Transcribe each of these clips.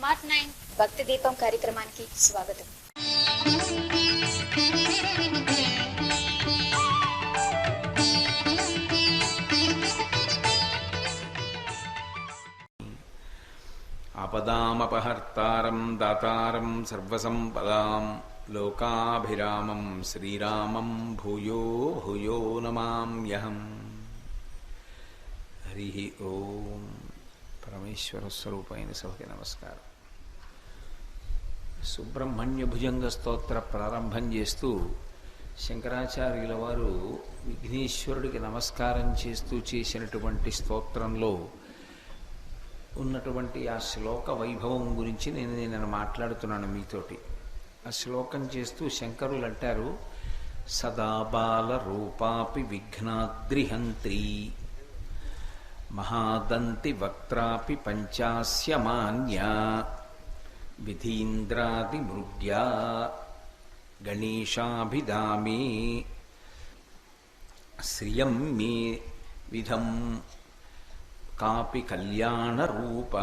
Smart 9 భక్తి దీపం కార్యక్రమానికి స్వాగతం. ఆపదామపహర్తారం దాతారం సర్వసంపదాం లోకాభిరామం శ్రీరామం భూయో భూయో నమామ్యహం. హరి ఓం. పరమేశ్వర స్వరూపైన సభకి నమస్కారం. సుబ్రహ్మణ్య భుజంగ స్తోత్ర ప్రారంభం చేస్తూ శంకరాచార్యుల వారు విఘ్నేశ్వరుడికి నమస్కారం చేస్తూ చేసినటువంటి స్తోత్రంలో ఉన్నటువంటి ఆ శ్లోక వైభవం గురించి నేను మాట్లాడుతున్నాను మీతోటి. ఆ శ్లోకం చేస్తూ శంకరులు అంటారు, సదా బాల రూపాపి విఘ్నాద్రిహంత్రీ మహాదంతి వక్త్రాపి పంచాస్య మాన్యా విధీంద్రాది మృగ్యా గణేశాభిధామే శ్రియం మే విధం కాపి కళ్యాణ రూప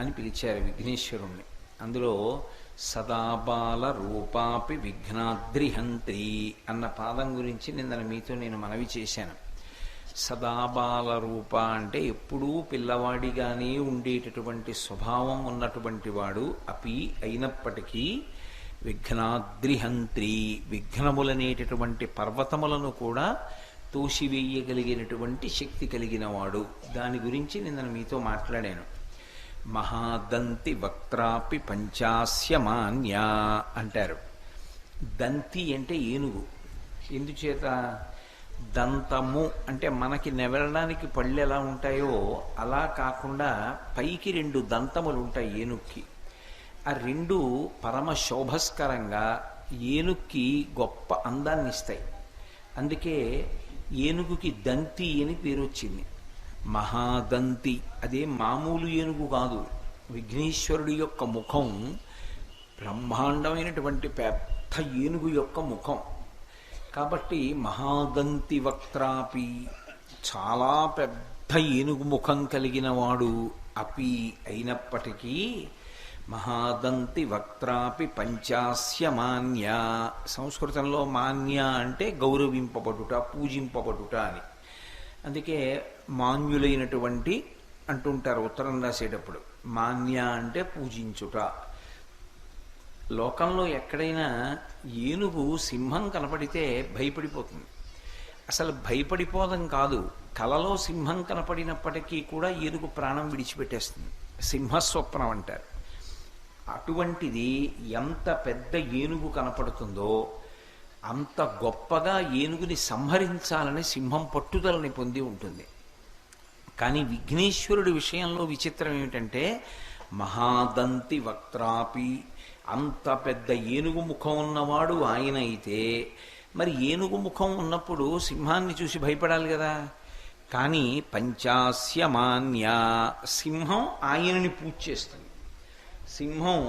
అని పిలిచారు విఘ్నేశ్వరుణ్ణి. అందులో సదాబాల రూపాపి విఘ్నాద్రిహంత్రి అన్న పాదం గురించి నిన్న మీతో నేను మనవి చేశాను. సదాబాల రూప అంటే ఎప్పుడూ పిల్లవాడిగానే ఉండేటటువంటి స్వభావం ఉన్నటువంటి వాడు, అపి అయినప్పటికీ విఘ్నాద్రిహంత్రి విఘ్నములనేటటువంటి పర్వతములను కూడా తోసివేయగలిగినటువంటి శక్తి కలిగిన వాడు. దాని గురించి నిన్న మీతో మాట్లాడాను. మహాదంతి వక్త్రాపి పంచాస్య మాన్యా అంటారు. దంతి అంటే ఏనుగు. ఎందుచేత? దంతము అంటే మనకి నెవరడానికి పళ్ళు ఎలా ఉంటాయో అలా కాకుండా పైకి 2 దంతములు ఉంటాయి ఏనుక్కి. ఆ 2 పరమ శోభస్కరంగా ఏనుక్కి గొప్ప అందాన్ని ఇస్తాయి. అందుకే ఏనుగుకి దంతి అని పేరు వచ్చింది. మహాదంతి అదే మామూలు ఏనుగు కాదు. విఘ్నేశ్వరుడి యొక్క ముఖం బ్రహ్మాండమైనటువంటి పెద్ద ఏనుగు యొక్క ముఖం కాబట్టి మహాదంతి వక్త్రాపి చాలా పెద్ద ఏనుగు ముఖం కలిగిన వాడు. అపి అయినప్పటికీ మహాదంతి వక్త్రాపి పంచాస్య మాన్య. సంస్కృతంలో మాన్య అంటే గౌరవింపబడుట, పూజింపబడుట అని. అందుకే మాన్యులైనటువంటి అంటుంటారు ఉత్తరం రాసేటప్పుడు. మాన్య అంటే పూజించుట. లోకంలో ఎక్కడైనా ఏనుగు సింహం కనపడితే భయపడిపోతుంది. అసలు భయపడిపోవడం కాదు, కలలో సింహం కనపడినప్పటికీ కూడా ఏనుగు ప్రాణం విడిచిపెట్టేస్తుంది. సింహస్వప్నం అంటారు. అటువంటిది ఎంత పెద్ద ఏనుగు కనపడుతుందో అంత గొప్పగా ఏనుగుని సంహరించాలని సింహం పట్టుదలని పొంది ఉంటుంది. కానీ విఘ్నేశ్వరుడి విషయంలో విచిత్రం ఏమిటంటే మహాదంతి వక్త్రాపి, అంత పెద్ద ఏనుగు ముఖం ఉన్నవాడు ఆయన అయితే మరి ఏనుగు ముఖం ఉన్నప్పుడు సింహాన్ని చూసి భయపడాలి కదా. కానీ పంచాస్య మాన్య, సింహం ఆయనని పూజ చేస్తుంది. సింహం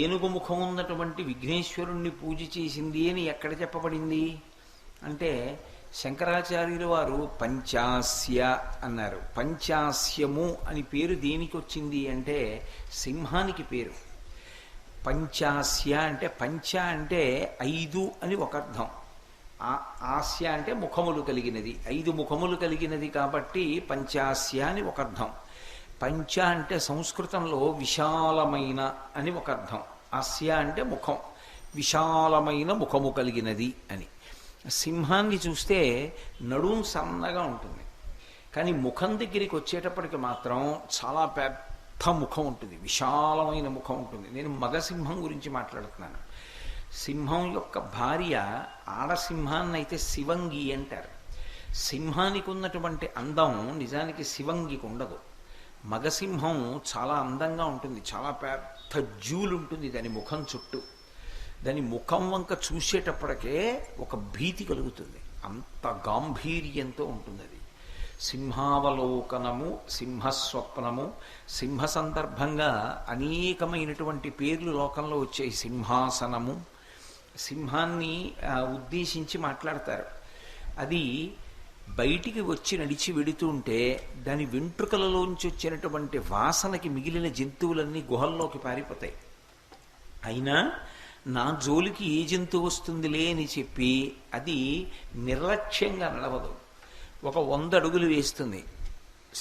ఏనుగు ముఖం ఉన్నటువంటి విఘ్నేశ్వరుణ్ణి పూజ చేసింది అని ఎక్కడ చెప్పబడింది అంటే శంకరాచార్యుల వారు పంచాస్య అన్నారు. పంచాస్యము అని పేరు దేనికి వచ్చింది అంటే సింహానికి పేరు. పంచాస్య అంటే పంచ అంటే 5 అని ఒక అర్థం. ఆస్య అంటే ముఖములు కలిగినది, 5 ముఖములు కలిగినది కాబట్టి పంచాస్య అని ఒక అర్థం. పంచ అంటే సంస్కృతంలో విశాలమైన అని ఒక అర్థం. ఆస్య అంటే ముఖం, విశాలమైన ముఖము కలిగినది అని. సింహాన్ని చూస్తే నడుం సన్నగా ఉంటుంది, కానీ ముఖం దగ్గరికి వచ్చేటప్పటికి మాత్రం చాలా పెద్ద ముఖం ఉంటుంది, విశాలమైన ముఖం ఉంటుంది. నేను మగసింహం గురించి మాట్లాడుతున్నాను. సింహం యొక్క భార్య ఆడసింహాన్ని అయితే శివంగి అంటారు. సింహానికి ఉన్నటువంటి అందం నిజానికి శివంగికి ఉండదు. మగసింహం చాలా అందంగా ఉంటుంది, చాలా పెద్ద జూలు ఉంటుంది దాని ముఖం చుట్టూ. దాని ముఖం వంక చూసేటప్పటికే ఒక భీతి కలుగుతుంది, అంత గాంభీర్యంతో ఉంటుంది అది. సింహావలోకనము, సింహస్వప్నము, సింహ సందర్భంగా అనేకమైనటువంటి పేర్లు లోకంలో వచ్చాయి. సింహాసనము, సింహాన్ని ఉద్దేశించి మాట్లాడతారు. అది బయటికి వచ్చి నడిచి వెడుతుంటే దాని వెంట్రుకలలోంచి వచ్చినటువంటి వాసనకి మిగిలిన జంతువులన్నీ గుహల్లోకి పారిపోతాయి. అయినా నా జోలికి ఏ జంతువు వస్తుందిలే అని చెప్పి అది నిర్లక్ష్యంగా నడవదు. ఒక 100 అడుగులు వేస్తుంది,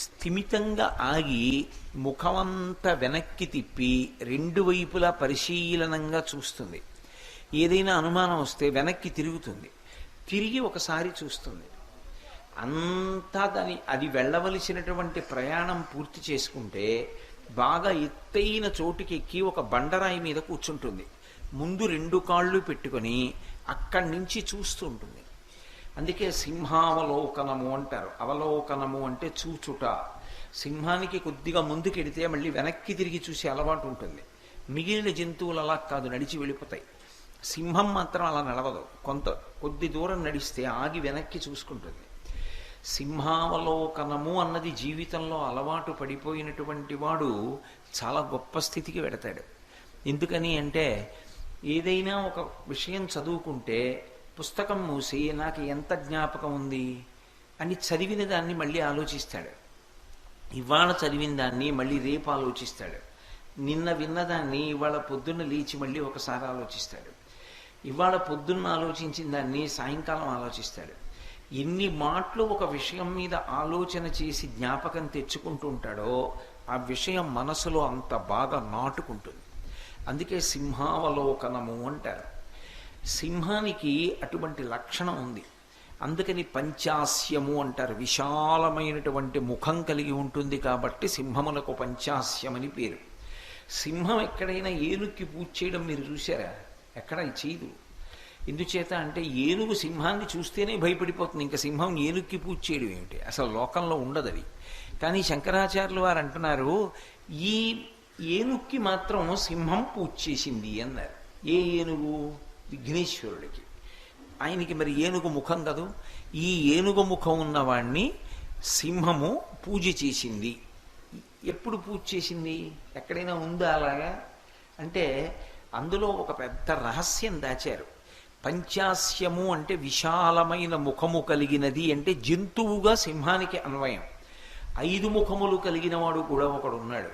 స్థిమితంగా ఆగి ముఖమంతా వెనక్కి తిప్పి 2 వైపులా పరిశీలనంగా చూస్తుంది. ఏదైనా అనుమానం వస్తే వెనక్కి తిరుగుతుంది, తిరిగి ఒకసారి చూస్తుంది. అంతా అది వెళ్ళవలసినటువంటి ప్రయాణం పూర్తి చేసుకుంటే బాగా ఎత్తైన చోటుకి ఎక్కి ఒక బండరాయి మీద కూర్చుంటుంది. ముందు 2 కాళ్ళు పెట్టుకొని అక్కడి నుంచి చూస్తూ ఉంటుంది. అందుకే సింహావలోకనము అంటారు. అవలోకనము అంటే చూచుట. సింహానికి కొద్దిగా ముందుకెడితే మళ్ళీ వెనక్కి తిరిగి చూసే అలవాటు ఉంటుంది. మిగిలిన జంతువులు అలా కాదు, నడిచి వెళ్ళిపోతాయి. సింహం మాత్రం అలా నడవదు. కొద్ది దూరం నడిస్తే ఆగి వెనక్కి చూసుకుంటుంది. సింహావలోకనము అన్నది జీవితంలో అలవాటు పడిపోయినటువంటి వాడు చాలా గొప్ప స్థితికి వెడతాడు. ఎందుకని అంటే ఏదైనా ఒక విషయం చదువుకుంటే పుస్తకం మూసి నాకు ఎంత జ్ఞాపకం ఉంది అని చదివిన దాన్ని మళ్ళీ ఆలోచిస్తాడు. ఇవాళ చదివిన దాన్ని మళ్ళీ రేపు ఆలోచిస్తాడు. నిన్న విన్నదాన్ని ఇవాళ పొద్దున్న లేచి మళ్ళీ ఒకసారి ఆలోచిస్తాడు. ఇవాళ పొద్దున్న ఆలోచించిన దాన్ని సాయంకాలం ఆలోచిస్తాడు. ఎన్ని మాటలు ఒక విషయం మీద ఆలోచన చేసి జ్ఞాపకం తెచ్చుకుంటూ ఉంటాడో ఆ విషయం మనసులో అంత బాగా నాటుకుంటుంది. అందుకే సింహావలోకనము అంటారు. సింహానికి అటువంటి లక్షణం ఉంది. అందుకని పంచాస్యము అంటారు. విశాలమైనటువంటి ముఖం కలిగి ఉంటుంది కాబట్టి సింహములకు పంచాస్యమని పేరు. సింహం ఎక్కడైనా ఏనుక్కి పూజ చేయడం మీరు చూసారా? ఎక్కడ చేయదు. ఎందుచేత అంటే ఏనుగు సింహాన్ని చూస్తేనే భయపడిపోతుంది. ఇంకా సింహం ఏనుక్కి పూజ చేయడం ఏమిటి? అసలు లోకంలో ఉండదు అది. కానీ శంకరాచార్యులు వారు అంటున్నారు ఈ ఏనుక్కి మాత్రం సింహం పూజ చేసింది అన్నారు. ఏ ఏనుగు? విఘ్నేశ్వరుడికి. ఆయనకి మరి ఏనుగు ముఖం కదూ. ఈ ఏనుగు ముఖం ఉన్నవాణ్ణి సింహము పూజ చేసింది. ఎప్పుడు పూజ చేసింది? ఎక్కడైనా ఉందా అలాగా? అంటే అందులో ఒక పెద్ద రహస్యం దాచారు. పంచాస్యము అంటే విశాలమైన ముఖము కలిగినది అంటే జంతువుగా సింహానికి అన్వయం. 5 ముఖములు కలిగిన వాడు కూడా ఒకడు ఉన్నాడు.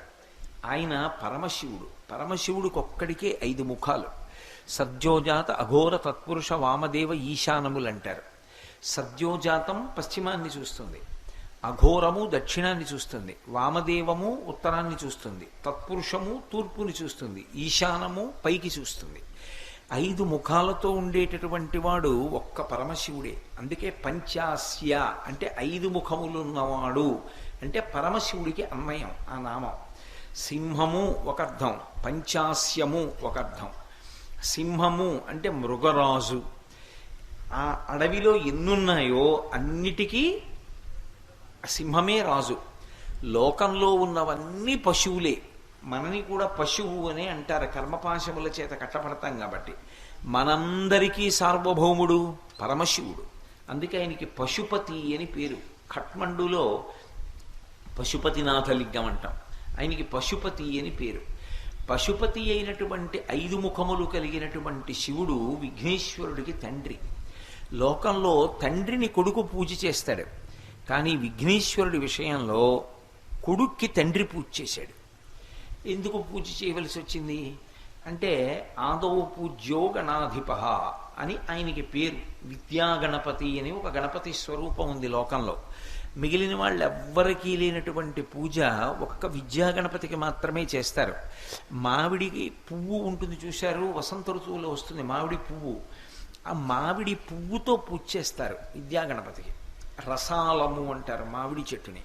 ఆయన పరమశివుడు. పరమశివుడికి ఒక్కడికే 5 ముఖాలు. సద్యోజాత అఘోర తత్పురుష వామదేవ ఈశానములు అంటారు. సద్యోజాతం పశ్చిమాన్ని చూస్తుంది, అఘోరము దక్షిణాన్ని చూస్తుంది, వామదేవము ఉత్తరాన్ని చూస్తుంది, తత్పురుషము తూర్పుని చూస్తుంది, ఈశానము పైకి చూస్తుంది. 5 ముఖాలతో ఉండేటటువంటి వాడు ఒక్క పరమశివుడే. అందుకే పంచాస్య అంటే 5 ముఖములు ఉన్నవాడు అంటే పరమశివుడికి అన్వయం ఆ నామం. సింహము ఒక అర్థం, పంచాస్యము ఒక అర్థం. సింహము అంటే మృగరాజు. ఆ అడవిలో ఎన్నున్నాయో అన్నిటికీ సింహమే రాజు. లోకంలో ఉన్నవన్నీ పశువులే. మనని కూడా పశువు అనే అంటారు. కర్మపాశముల చేత కట్టపడతాం కాబట్టి. మనందరికీ సార్వభౌముడు పరమశివుడు. అందుకే ఆయనకి పశుపతి అని పేరు. ఖట్మండులో పశుపతినాథలింగం అంటాం. ఆయనకి పశుపతి అని పేరు. పశుపతి అయినటువంటి 5 ముఖములు కలిగినటువంటి శివుడు విఘ్నేశ్వరుడికి తండ్రి. లోకంలో తండ్రిని కొడుకు పూజ చేస్తాడు. కానీ విఘ్నేశ్వరుడి విషయంలో కొడుక్కి తండ్రి పూజ చేశాడు. ఎందుకు పూజ చేయవలసి వచ్చింది అంటే ఆదౌ పూజ్యో గణాధిప అని ఆయనకి పేరు. విద్యాగణపతి అని ఒక గణపతి స్వరూపం ఉంది లోకంలో. మిగిలిన వాళ్ళు ఎవ్వరికీ లేనటువంటి పూజ ఒక్క విద్యాగణపతికి మాత్రమే చేస్తారు. మామిడికి పువ్వు ఉంటుంది చూశారు, వసంత ఋతువులో వస్తుంది మామిడి పువ్వు. ఆ మామిడి పువ్వుతో పూజ చేస్తారు విద్యాగణపతికి. రసాలము అంటారు మామిడి చెట్టుని.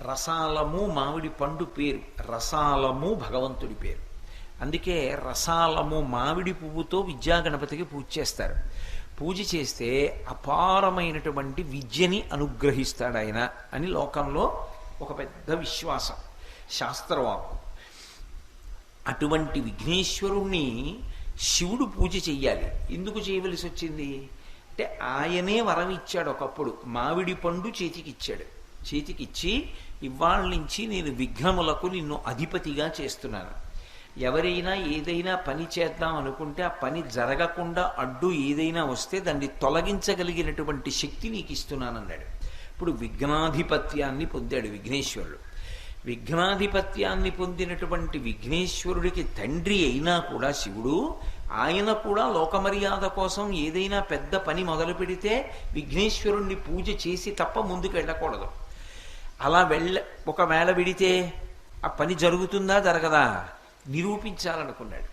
రసాలము మామిడి పండు పేరు, రసాలము భగవంతుడి పేరు. అందుకే రసాలము మామిడి పువ్వుతో విద్యాగణపతికి పూజ చేస్తారు. పూజ చేస్తే అపారమైనటువంటి విద్యని అనుగ్రహిస్తాడు ఆయన అని లోకంలో ఒక పెద్ద విశ్వాసం, శాస్త్రవాక్కు. అటువంటి విఘ్నేశ్వరుణ్ణి శివుడు పూజ చెయ్యాలి. ఎందుకు చేయవలసి వచ్చింది అంటే ఆయనే వరం ఇచ్చాడు. ఒకప్పుడు మామిడి పండు చేతికిచ్చాడు. చేతికిచ్చి ఇవాళ నుంచి నేను విఘ్నములకు నిన్ను అధిపతిగా చేస్తున్నాను. ఎవరైనా ఏదైనా పని చేద్దాం అనుకుంటే ఆ పని జరగకుండా అడ్డు ఏదైనా వస్తే దాన్ని తొలగించగలిగినటువంటి శక్తి నీకు ఇస్తున్నానన్నాడు. ఇప్పుడు విఘ్నాధిపత్యాన్ని పొందాడు విఘ్నేశ్వరుడు. విఘ్నాధిపత్యాన్ని పొందినటువంటి విఘ్నేశ్వరుడికి తండ్రి అయినా కూడా శివుడు, ఆయన కూడా లోకమర్యాద కోసం ఏదైనా పెద్ద పని మొదలు పెడితే విఘ్నేశ్వరుణ్ణి పూజ చేసి తప్ప ముందుకు వెళ్ళకూడదు. అలా ఒకవేళ విడితే ఆ పని జరుగుతుందా జరగదా నిరూపించాలనుకున్నాడు.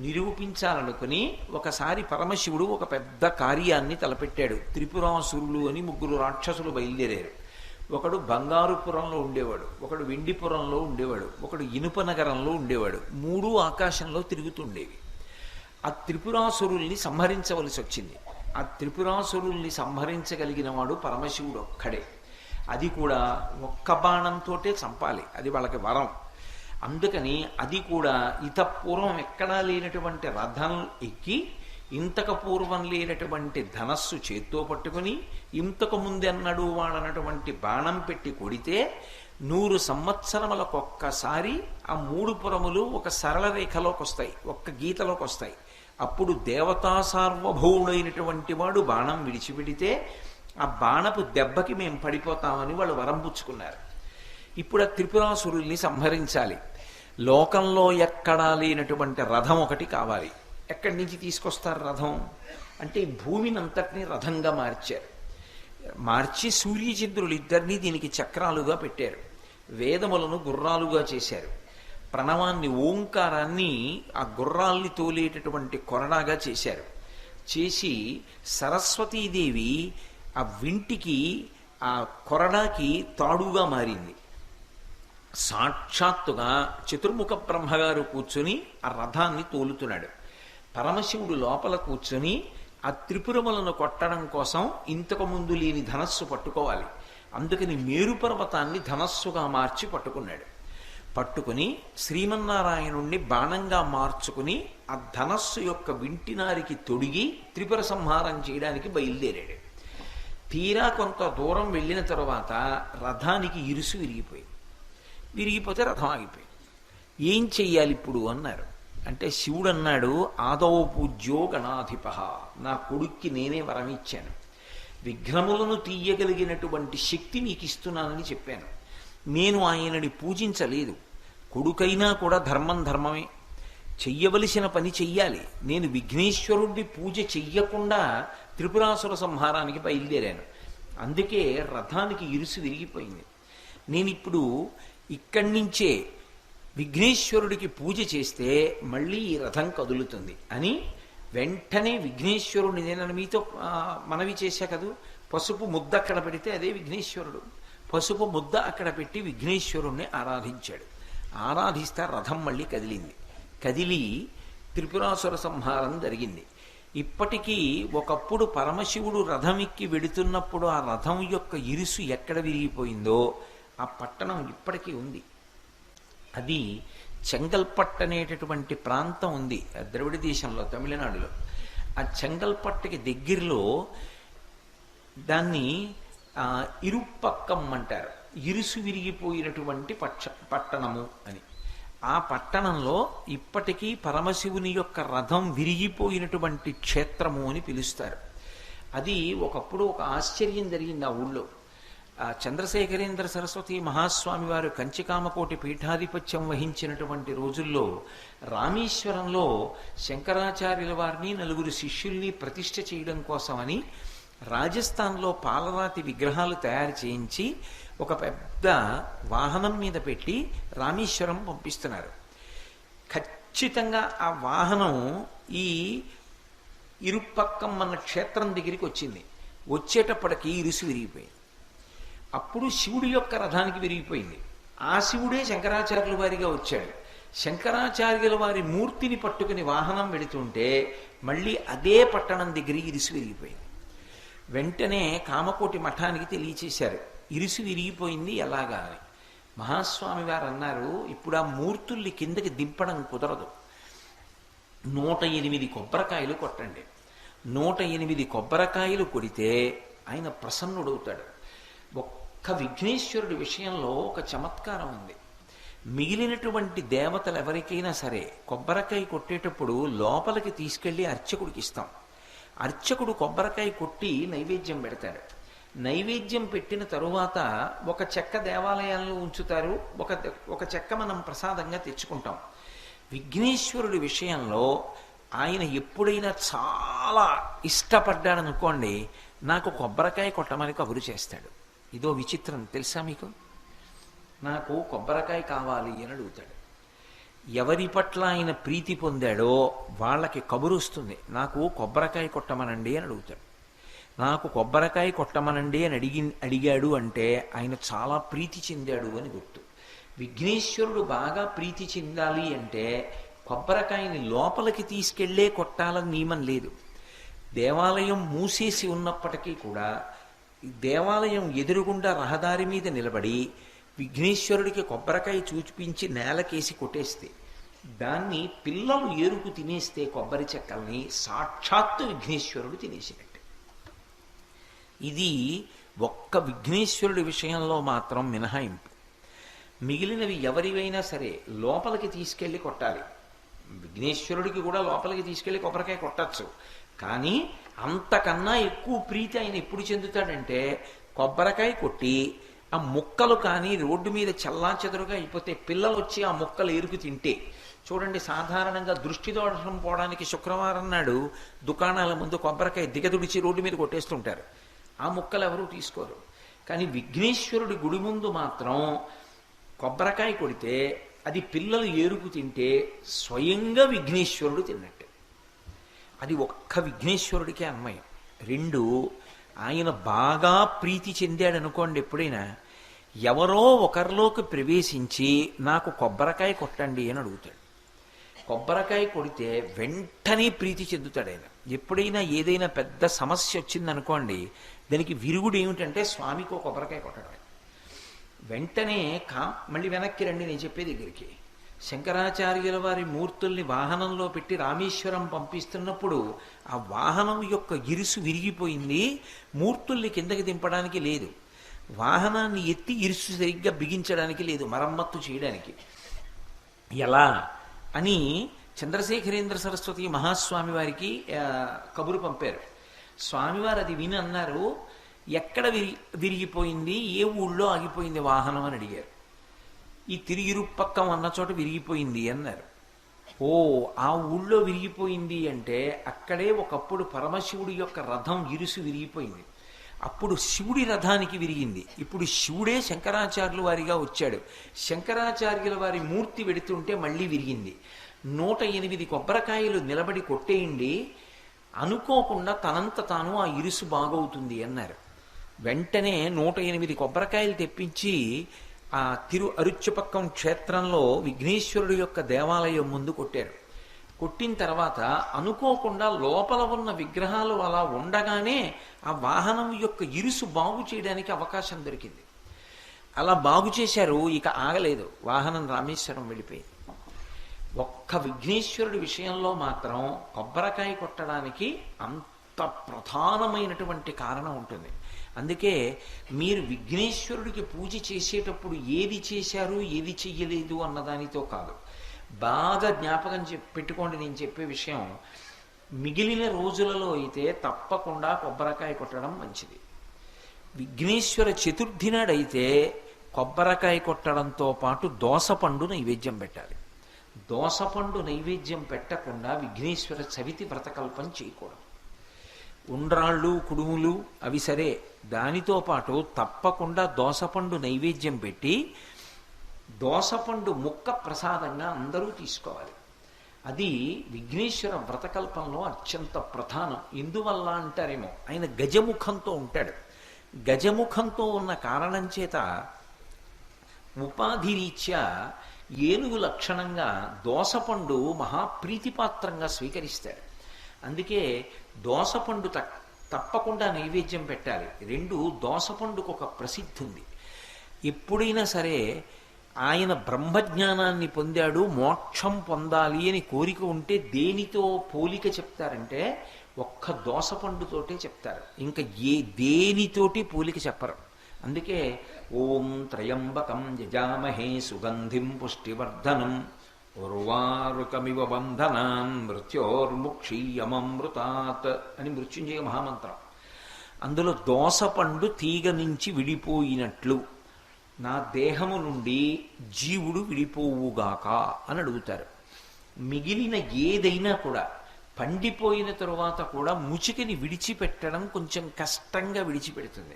నిరూపించాలనుకుని ఒకసారి పరమశివుడు ఒక పెద్ద కార్యాన్ని తలపెట్టాడు. త్రిపురాసురులు అని 3 రాక్షసులు బయలుదేరారు. ఒకడు బంగారుపురంలో ఉండేవాడు, ఒకడు వెండిపురంలో ఉండేవాడు, ఒకడు ఇనుప నగరంలో ఉండేవాడు. 3 ఆకాశంలో తిరుగుతుండేవి. ఆ త్రిపురాసురుల్ని సంహరించవలసి వచ్చింది. ఆ త్రిపురాసురుల్ని సంహరించగలిగిన వాడు పరమశివుడు ఒక్కడే. అది కూడా ఒక్క బాణంతోటే చంపాలి, అది వాళ్ళకి వరం. అందుకని అది కూడా పూర్వం ఎక్కడా లేనటువంటి రథం ఎక్కి, ఇంతకు పూర్వం లేనటువంటి ధనస్సు చేత్తో పట్టుకుని, ఇంతకు ముందెన్నడూ వాడనటువంటి బాణం పెట్టి కొడితే 100 సంవత్సరములకొక్కసారి ఆ 3 పురములు ఒక సరళ రేఖలోకి వస్తాయి, ఒక్క గీతలోకి వస్తాయి. అప్పుడు దేవతా సార్వభౌముడైనటువంటి వాడు బాణం విడిచిపెడితే ఆ బాణపు దెబ్బకి మేము పడిపోతామని వాళ్ళు వరం పుచ్చుకున్నారు. ఇప్పుడు ఆ త్రిపురాసురుల్ని సంహరించాలి. లోకంలో ఎక్కడా లేనటువంటి రథం ఒకటి కావాలి. ఎక్కడి నుంచి తీసుకొస్తారు రథం అంటే భూమిని అంతటినీ రథంగా మార్చారు. మార్చి సూర్యచంద్రులు ఇద్దరినీ దీనికి చక్రాలుగా పెట్టారు. వేదములను గుర్రాలుగా చేశారు. ప్రణవాన్ని, ఓంకారాన్ని ఆ గుర్రాల్ని తోలేటటువంటి కొరడాగా చేశారు. చేసి సరస్వతీదేవి ఆ వింటికి, ఆ కొరడాకి తాడుగా మారింది. సాక్షాత్తుగా చతుర్ముఖ బ్రహ్మగారు కూర్చొని ఆ రథాన్ని తోలుతున్నాడు. పరమశివుడు లోపల కూర్చొని ఆ త్రిపురములను కొట్టడం కోసం ఇంతకు ముందు లేని ధనస్సు పట్టుకోవాలి. అందుకని మేరు పర్వతాన్ని ధనస్సుగా మార్చి పట్టుకున్నాడు. పట్టుకుని శ్రీమన్నారాయణుణ్ణి బాణంగా మార్చుకుని ఆ ధనస్సు యొక్క వింటినారికి తొడిగి త్రిపుర సంహారం చేయడానికి బయలుదేరాడు. తీరా కొంత దూరం వెళ్ళిన తరువాత రథానికి ఇరుసు విరిగిపోతే రథం ఆగిపోయింది. ఏం చెయ్యాలి ఇప్పుడు అన్నారు. అంటే శివుడు అన్నాడు, ఆదౌ పూజ్యో గణాధిప, నా కొడుక్కి నేనే వరం ఇచ్చాను, విఘ్నములను తీయగలిగినటువంటి శక్తి నీకు ఇస్తున్నానని చెప్పాను. నేను ఆయనని పూజించలేదు. కొడుకైనా కూడా ధర్మమే, చెయ్యవలసిన పని చెయ్యాలి. నేను విఘ్నేశ్వరుడి పూజ చెయ్యకుండా త్రిపురాసుర సంహారానికి బయలుదేరాను. అందుకే రథానికి ఇరుసు విరిగిపోయింది. నేనిప్పుడు ఇక్కడి నుంచే విఘ్నేశ్వరుడికి పూజ చేస్తే మళ్ళీ ఈ రథం కదులుతుంది అని వెంటనే విఘ్నేశ్వరుడిని, నేను మీతో మనవి చేశా కదూ, పసుపు ముద్ద అక్కడ పెడితే అదే విఘ్నేశ్వరుడు. పసుపు ముద్ద అక్కడ పెట్టి విఘ్నేశ్వరుణ్ణి ఆరాధించాడు. ఆరాధిస్తే రథం మళ్ళీ కదిలి త్రిపురాసుర సంహారం జరిగింది. ఇప్పటికీ ఒకప్పుడు పరమశివుడు రథం ఎక్కి వెడుతున్నప్పుడు ఆ రథం యొక్క ఇరుసు ఎక్కడ విరిగిపోయిందో ఆ పట్టణం ఇప్పటికీ ఉంది. అది చెంగల్పట్టు అనేటటువంటి ప్రాంతం ఉంది ద్రవిడ దేశంలో, తమిళనాడులో. ఆ చెంగల్పట్టుకి దగ్గరలో దాన్ని ఇరుపక్కం అంటారు, ఇరుసు విరిగిపోయినటువంటి పట్టణము అని. ఆ పట్టణంలో ఇప్పటికీ పరమశివుని యొక్క రథం విరిగిపోయినటువంటి క్షేత్రము అని పిలుస్తారు. అది ఒకప్పుడు ఒక ఆశ్చర్యం జరిగింది ఆ ఊళ్ళో. చంద్రశేఖరేంద్ర సరస్వతి మహాస్వామి వారు కంచికామకోటి పీఠాధిపత్యం వహించినటువంటి రోజుల్లో రామేశ్వరంలో శంకరాచార్యుల వారిని 4 శిష్యుల్ని ప్రతిష్ఠ చేయడం కోసమని రాజస్థాన్లో పాలరాతి విగ్రహాలు తయారు చేయించి ఒక పెద్ద వాహనం మీద పెట్టి రామేశ్వరం పంపిస్తున్నారు. ఖచ్చితంగా ఆ వాహనం ఈ ఇరుపక్కం అన్న క్షేత్రం దగ్గరికి వచ్చింది. వచ్చేటప్పటికి ఇరుసు విరిగిపోయింది. అప్పుడు శివుడి యొక్క రథానికి విరిగిపోయింది. ఆ శివుడే శంకరాచార్యుల వారిగా వచ్చాడు. శంకరాచార్యుల వారి మూర్తిని పట్టుకుని వాహనం వెళుతుంటే మళ్ళీ అదే పట్టణం దగ్గర ఇరుసు విరిగిపోయింది. వెంటనే కామకోటి మఠానికి తెలియచేశారు, ఇరుసు విరిగిపోయింది ఎలాగా అని. మహాస్వామి వారు అన్నారు, ఇప్పుడు ఆ మూర్తుల్ని కిందకి దింపడం కుదరదు, 108 కొబ్బరికాయలు కొట్టండి. 108 కొబ్బరికాయలు కొడితే ఆయన ప్రసన్నుడవుతాడు. ఒక్క విఘ్నేశ్వరుడి విషయంలో ఒక చమత్కారం ఉంది. మిగిలినటువంటి దేవతలు ఎవరికైనా సరే కొబ్బరికాయ కొట్టేటప్పుడు లోపలికి తీసుకెళ్లి అర్చకుడికి ఇస్తాం. అర్చకుడు కొబ్బరికాయ కొట్టి నైవేద్యం పెడతాడు. నైవేద్యం పెట్టిన తరువాత ఒక చెక్క దేవాలయాల్లో ఉంచుతారు, ఒక చెక్క మనం ప్రసాదంగా తెచ్చుకుంటాం. విఘ్నేశ్వరుడి విషయంలో ఆయన ఎప్పుడైనా చాలా ఇష్టపడ్డాడనుకోండి, నాకు కొబ్బరికాయ కొట్టమని కబురు చేస్తాడు. ఇదో విచిత్రం తెలుసా మీకు? నాకు కొబ్బరికాయ కావాలి అని అడుగుతాడు. ఎవరి పట్ల ఆయన ప్రీతి పొందాడో వాళ్ళకి కబురు వస్తుంది, నాకు కొబ్బరికాయ కొట్టమనండి అని అడుగుతాడు. నాకు కొబ్బరికాయ కొట్టమనండి అని అడిగాడు అంటే ఆయన చాలా ప్రీతి చెందాడు అని గుర్తు. విఘ్నేశ్వరుడు బాగా ప్రీతి చెందాలి అంటే కొబ్బరికాయని లోపలికి తీసుకెళ్లే కొట్టాలని నియమం లేదు. దేవాలయం మూసేసి ఉన్నప్పటికీ కూడా దేవాలయం ఎదురుగుండా రహదారి మీద నిలబడి విఘ్నేశ్వరుడికి కొబ్బరికాయ చూపించి నేలకేసి కొట్టేస్తే, దాన్ని పిల్లలు ఏరుకు తినేస్తే కొబ్బరి చెక్కల్ని సాక్షాత్తు విఘ్నేశ్వరుడు తినేసినట్టు. ఇది ఒక్క విఘ్నేశ్వరుడి విషయంలో మాత్రం మినహాయింపు. మిగిలినవి ఎవరివైనా సరే లోపలికి తీసుకెళ్లి కొట్టాలి. విఘ్నేశ్వరుడికి కూడా లోపలికి తీసుకెళ్లి కొబ్బరికాయ కొట్టచ్చు. కానీ అంతకన్నా ఎక్కువ ప్రీతి ఆయన ఎప్పుడు చెందుతాడంటే కొబ్బరికాయ కొట్టి ఆ ముక్కలు కానీ రోడ్డు మీద చెల్లాచెదురుగా అయిపోతే పిల్లలు వచ్చి ఆ ముక్కలు ఏరుకు తింటే, చూడండి సాధారణంగా దృష్టి దోషం పోవడానికి శుక్రవారం నాడు దుకాణాల ముందు కొబ్బరికాయ దిగదుడిచి రోడ్డు మీద కొట్టేస్తుంటారు. ఆ ముక్కలు ఎవరూ తీసుకోరు. కానీ విఘ్నేశ్వరుడి గుడి ముందు మాత్రం కొబ్బరికాయ కొడితే అది పిల్లలు ఏరుకు తింటే స్వయంగా విఘ్నేశ్వరుడు తిన్నట్టు. అది ఒక్క విఘ్నేశ్వరుడికే అన్వయం. రెండు, ఆయన బాగా ప్రీతి చెందాడనుకోండి, ఎప్పుడైనా ఎవరో ఒకరిలోకి ప్రవేశించి నాకు కొబ్బరికాయ కొట్టండి అని అడుగుతాడు. కొబ్బరికాయ కొడితే వెంటనే ప్రీతి చెందుతాడు ఆయన. ఎప్పుడైనా ఏదైనా పెద్ద సమస్య వచ్చిందనుకోండి, దానికి విరుగుడు ఏమిటంటే స్వామికి కొబ్బరికాయ కొట్టడం. వెంటనే మళ్ళీ వెనక్కి రండి నేను చెప్పే దగ్గరికి. శంకరాచార్యుల వారి మూర్తుల్ని వాహనంలో పెట్టి రామేశ్వరం పంపిస్తున్నప్పుడు ఆ వాహనం యొక్క ఇరుసు విరిగిపోయింది, మూర్తుల్ని కిందకి దింపడానికి లేదు, వాహనాన్ని ఎత్తి ఇరుసు సరిగ్గా బిగించడానికి లేదు, మరమ్మత్తు చేయడానికి. ఎలా అని చంద్రశేఖరేంద్ర సరస్వతి మహాస్వామి వారికి కబురు పంపారు. స్వామివారు అది విని అన్నారు, ఎక్కడ విరిగిపోయింది, ఏ ఊళ్ళో ఆగిపోయింది వాహనం అని అడిగారు. ఈ తిరిగిరుపక్కం అన్న చోట విరిగిపోయింది అన్నారు. ఓ, ఆ ఊళ్ళో విరిగిపోయింది అంటే అక్కడే ఒకప్పుడు పరమశివుడి యొక్క రథం ఇరుసు విరిగిపోయింది. అప్పుడు శివుడి రథానికి విరిగింది. ఇప్పుడు శివుడే శంకరాచార్యుల వారిగా వచ్చాడు. శంకరాచార్యుల వారి మూర్తి వెడుతుంటే మళ్ళీ విరిగింది. 108 కొబ్బరికాయలు నిలబడి కొట్టేయండి, అనుకోకుండా తనంత తాను ఆ ఇరుసు బాగవుతుంది అన్నారు. వెంటనే 108 కొబ్బరికాయలు తెప్పించి ఆ అరుచుపక్కం క్షేత్రంలో విఘ్నేశ్వరుడు యొక్క దేవాలయం ముందు కొట్టారు. కొట్టిన తర్వాత అనుకోకుండా లోపల ఉన్న విగ్రహాలు అలా ఉండగానే ఆ వాహనం యొక్క ఇరుసు బాగు చేయడానికి అవకాశం దొరికింది. అలా బాగు చేశారు. ఇక ఆగలేదు, వాహనం రామేశ్వరం వెళ్ళిపోయింది. ఒక్క విఘ్నేశ్వరుడి విషయంలో మాత్రం కొబ్బరికాయ కొట్టడానికి అంత ప్రధానమైనటువంటి కారణం ఉంటుంది. అందుకే మీరు విఘ్నేశ్వరుడికి పూజ చేసేటప్పుడు ఏది చేశారు ఏది చెయ్యలేదు అన్నదానితో కాదు, బాగా జ్ఞాపకం పెట్టుకోండి నేను చెప్పే విషయం. మిగిలిన రోజులలో అయితే తప్పకుండా కొబ్బరికాయ కొట్టడం మంచిది. విఘ్నేశ్వర చతుర్థి నాడైతే కొబ్బరికాయ కొట్టడంతో పాటు దోసపండు నైవేద్యం పెట్టాలి. దోసపండు నైవేద్యం పెట్టకుండా విఘ్నేశ్వర చవితి వ్రతకల్పం చేయకూడదు. ఉండ్రాళ్ళు కుడుములు అవి సరే, దానితో పాటు తప్పకుండా దోసపండు నైవేద్యం పెట్టి దోసపండు ముక్క ప్రసాదంగా అందరూ తీసుకోవాలి. అది విఘ్నేశ్వర వ్రతకల్పంలో అత్యంత ప్రధానం. ఎందువల్ల అంటారేమో, ఆయన గజముఖంతో ఉంటాడు. గజముఖంతో ఉన్న కారణం చేత ఉపాధిరీత్యా ఏనుగు లక్షణంగా దోసపండు మహాప్రీతిపాత్రంగా స్వీకరిస్తాడు. అందుకే దోసపండు తప్పకుండా నైవేద్యం పెట్టాలి. రెండు, దోసపండుకు ఒక ప్రసిద్ధి ఉంది. ఎప్పుడైనా సరే ఆయన బ్రహ్మజ్ఞానాన్ని పొందాడు, మోక్షం పొందాలి అని కోరిక ఉంటే దేనితో పోలిక చెప్తారంటే ఒక్క దోసపండుతోటే చెప్తారు. ఇంకా దేనితోటి పోలిక చెప్పరు. అందుకే ఓం త్రయంబకం యజామహే సుగంధిం పుష్టివర్ధనం ఉర్వారుకమివ బంధనాన్ మృత్యోర్ముక్షీయమమృతాత్ అని మృత్యుంజయ మహామంత్రం. అందులో దోసపండు తీగ నుంచి విడిపోయినట్లు నా దేహము నుండి జీవుడు విడిపోవుగాక అని అడుగుతారు. మిగిలిన ఏదైనా కూడా పండిపోయిన తరువాత కూడా ముచికని విడిచిపెట్టడం కొంచెం కష్టంగా విడిచిపెడుతుంది,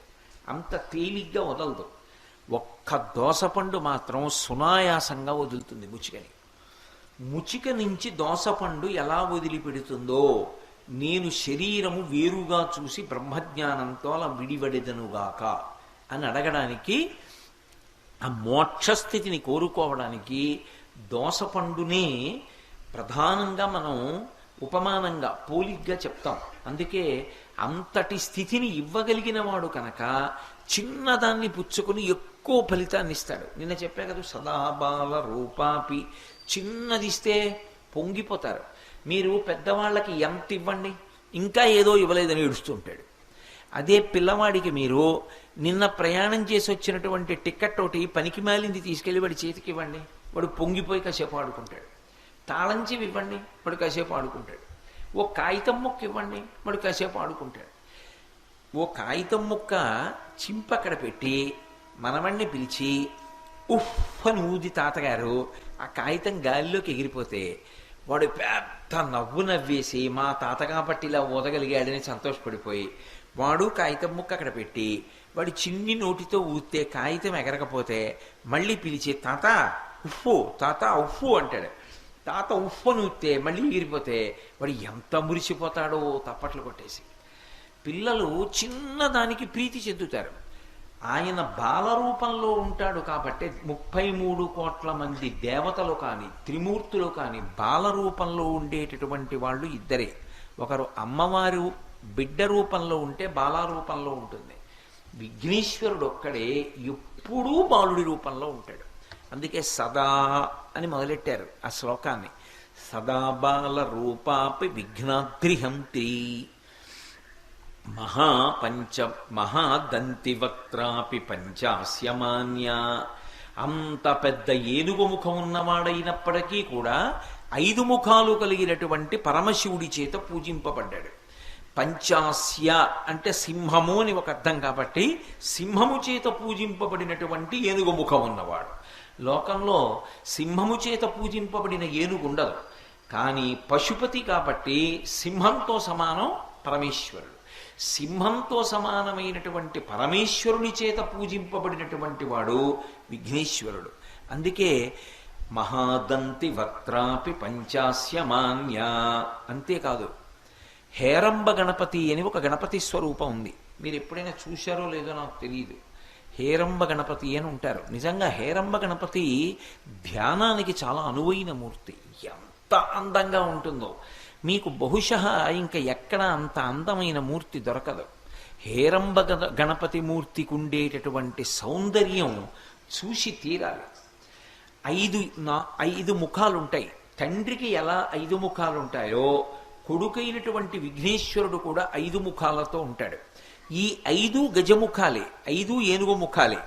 అంత తేలిగ్గా వదలదు. ఒక్క దోసపండు మాత్రం సునాయాసంగా వదులుతుంది ముచికని. ముచిక నుంచి దోసపండు ఎలా వదిలిపెడుతుందో నేను శరీరము వేరుగా చూసి బ్రహ్మజ్ఞానంతో అలా విడివడెదనుగాక అని అడగడానికి, ఆ మోక్షస్థితిని కోరుకోవడానికి దోసపండునే ప్రధానంగా మనం ఉపమానంగా పోలిగ్గా చెప్తాం. అందుకే అంతటి స్థితిని ఇవ్వగలిగిన వాడు కనుక చిన్నదాన్ని పుచ్చుకొని ఎక్కువ ఫలితాన్ని ఇస్తాడు. నిన్న చెప్పా కదా, సదాబాల రూపాపి, చిన్నది ఇస్తే పొంగిపోతారు. మీరు పెద్దవాళ్ళకి ఎంత ఇవ్వండి, ఇంకా ఏదో ఇవ్వలేదని ఏడుస్తుంటాడు. అదే పిల్లవాడికి మీరు నిన్న ప్రయాణం చేసి వచ్చినటువంటి టికెట్ ఒకటి పనికి మాలింది తీసుకెళ్ళి వాడి చేతికి ఇవ్వండి, వాడు పొంగిపోయి కాసేపు ఆడుకుంటాడు. తాళం చెవి ఇవ్వండి, వాడు కాసేపు ఆడుకుంటాడు. ఓ కాగితం ముక్క ఇవ్వండి, వాడు కాసేపు ఆడుకుంటాడు. ఓ కాగితం ముక్క చింపక్కడ పెట్టి మనవణ్ణి పిలిచి ఉఫ్ అని ఊది తాతగారు ఆ కాగితం గాలిలోకి ఎగిరిపోతే వాడు పెద్ద నవ్వు నవ్వేసి మా తాత కాబట్టి ఇలా ఊదగలిగాడని సంతోషపడిపోయి వాడు కాగితం ముక్క అక్కడ పెట్టి వాడి చిన్ని నోటితో ఊస్తే కాగితం ఎగరకపోతే మళ్ళీ పిలిచి తాత ఉఫ్ఫు, తాత ఉఫ్ఫు అంటాడు. తాత ఉఫ్ఫు అని ఊస్తే మళ్ళీ ఎగిరిపోతే వాడు ఎంత మురిసిపోతాడో తప్పట్లు కొట్టేసి. పిల్లలు చిన్నదానికి ప్రీతి చెందుతారు. ఆయన బాలరూపంలో ఉంటాడు కాబట్టి 33 కోట్ల మంది దేవతలు కానీ త్రిమూర్తులు కానీ బాలరూపంలో ఉండేటటువంటి వాళ్ళు ఇద్దరే. ఒకరు అమ్మవారు బిడ్డ రూపంలో ఉంటే బాలారూపంలో ఉంటుంది. విఘ్నేశ్వరుడు ఒక్కడే ఎప్పుడూ బాలుడి రూపంలో ఉంటాడు. అందుకే సదా అని మొదలెట్టారు ఆ శ్లోకాన్ని. సదా బాల రూపాపి విఘ్నాద్రిహంత్రి మహాదంతివక్త్రాపి పంచాస్యమాన్య. అంత పెద్ద ఏనుగు ముఖం ఉన్నవాడైనప్పటికీ కూడా 5 ముఖాలు కలిగినటువంటి పరమశివుడి చేత పూజింపబడ్డాడు. పంచాస్య అంటే సింహము అని ఒక అర్థం కాబట్టి సింహము చేత పూజింపబడినటువంటి ఏనుగు ముఖం ఉన్నవాడు. లోకంలో సింహము చేత పూజింపబడిన ఏనుగు ఉండదు, కానీ పశుపతి కాబట్టి సింహంతో సమానం పరమేశ్వరుడు. సింహంతో సమానమైనటువంటి పరమేశ్వరుని చేత పూజింపబడినటువంటి వాడు విఘ్నేశ్వరుడు. అందుకే మహాదంతి వక్త్రాపి పంచాస్యమాన్య. అంతేకాదు, హేరంబ గణపతి అని ఒక గణపతి స్వరూపం ఉంది. మీరు ఎప్పుడైనా చూశారో లేదో నాకు తెలియదు. హేరంబ గణపతి అని ఉంటారు. నిజంగా హేరంబ గణపతి ధ్యానానికి చాలా అనువైన మూర్తి. ఎంత అందంగా ఉంటుందో మీకు బహుశः ఇంకా ఎక్కడ అంత అందమైన మూర్తి దొరకదు. హేరంబ గణపతి మూర్తికి ఉండేటటువంటి సౌందర్యం చూసి తీరాలి. 5 ముఖాలు ఉంటాయి. తండ్రికి ఎలా 5 ముఖాలు ఉంటాయో కొడుకైనటువంటి విఘ్నేశ్వరుడు కూడా 5 ముఖాలతో ఉంటాడు. ఈ 5 గజముఖాలే, 5 ఏనుగు ముఖాలే.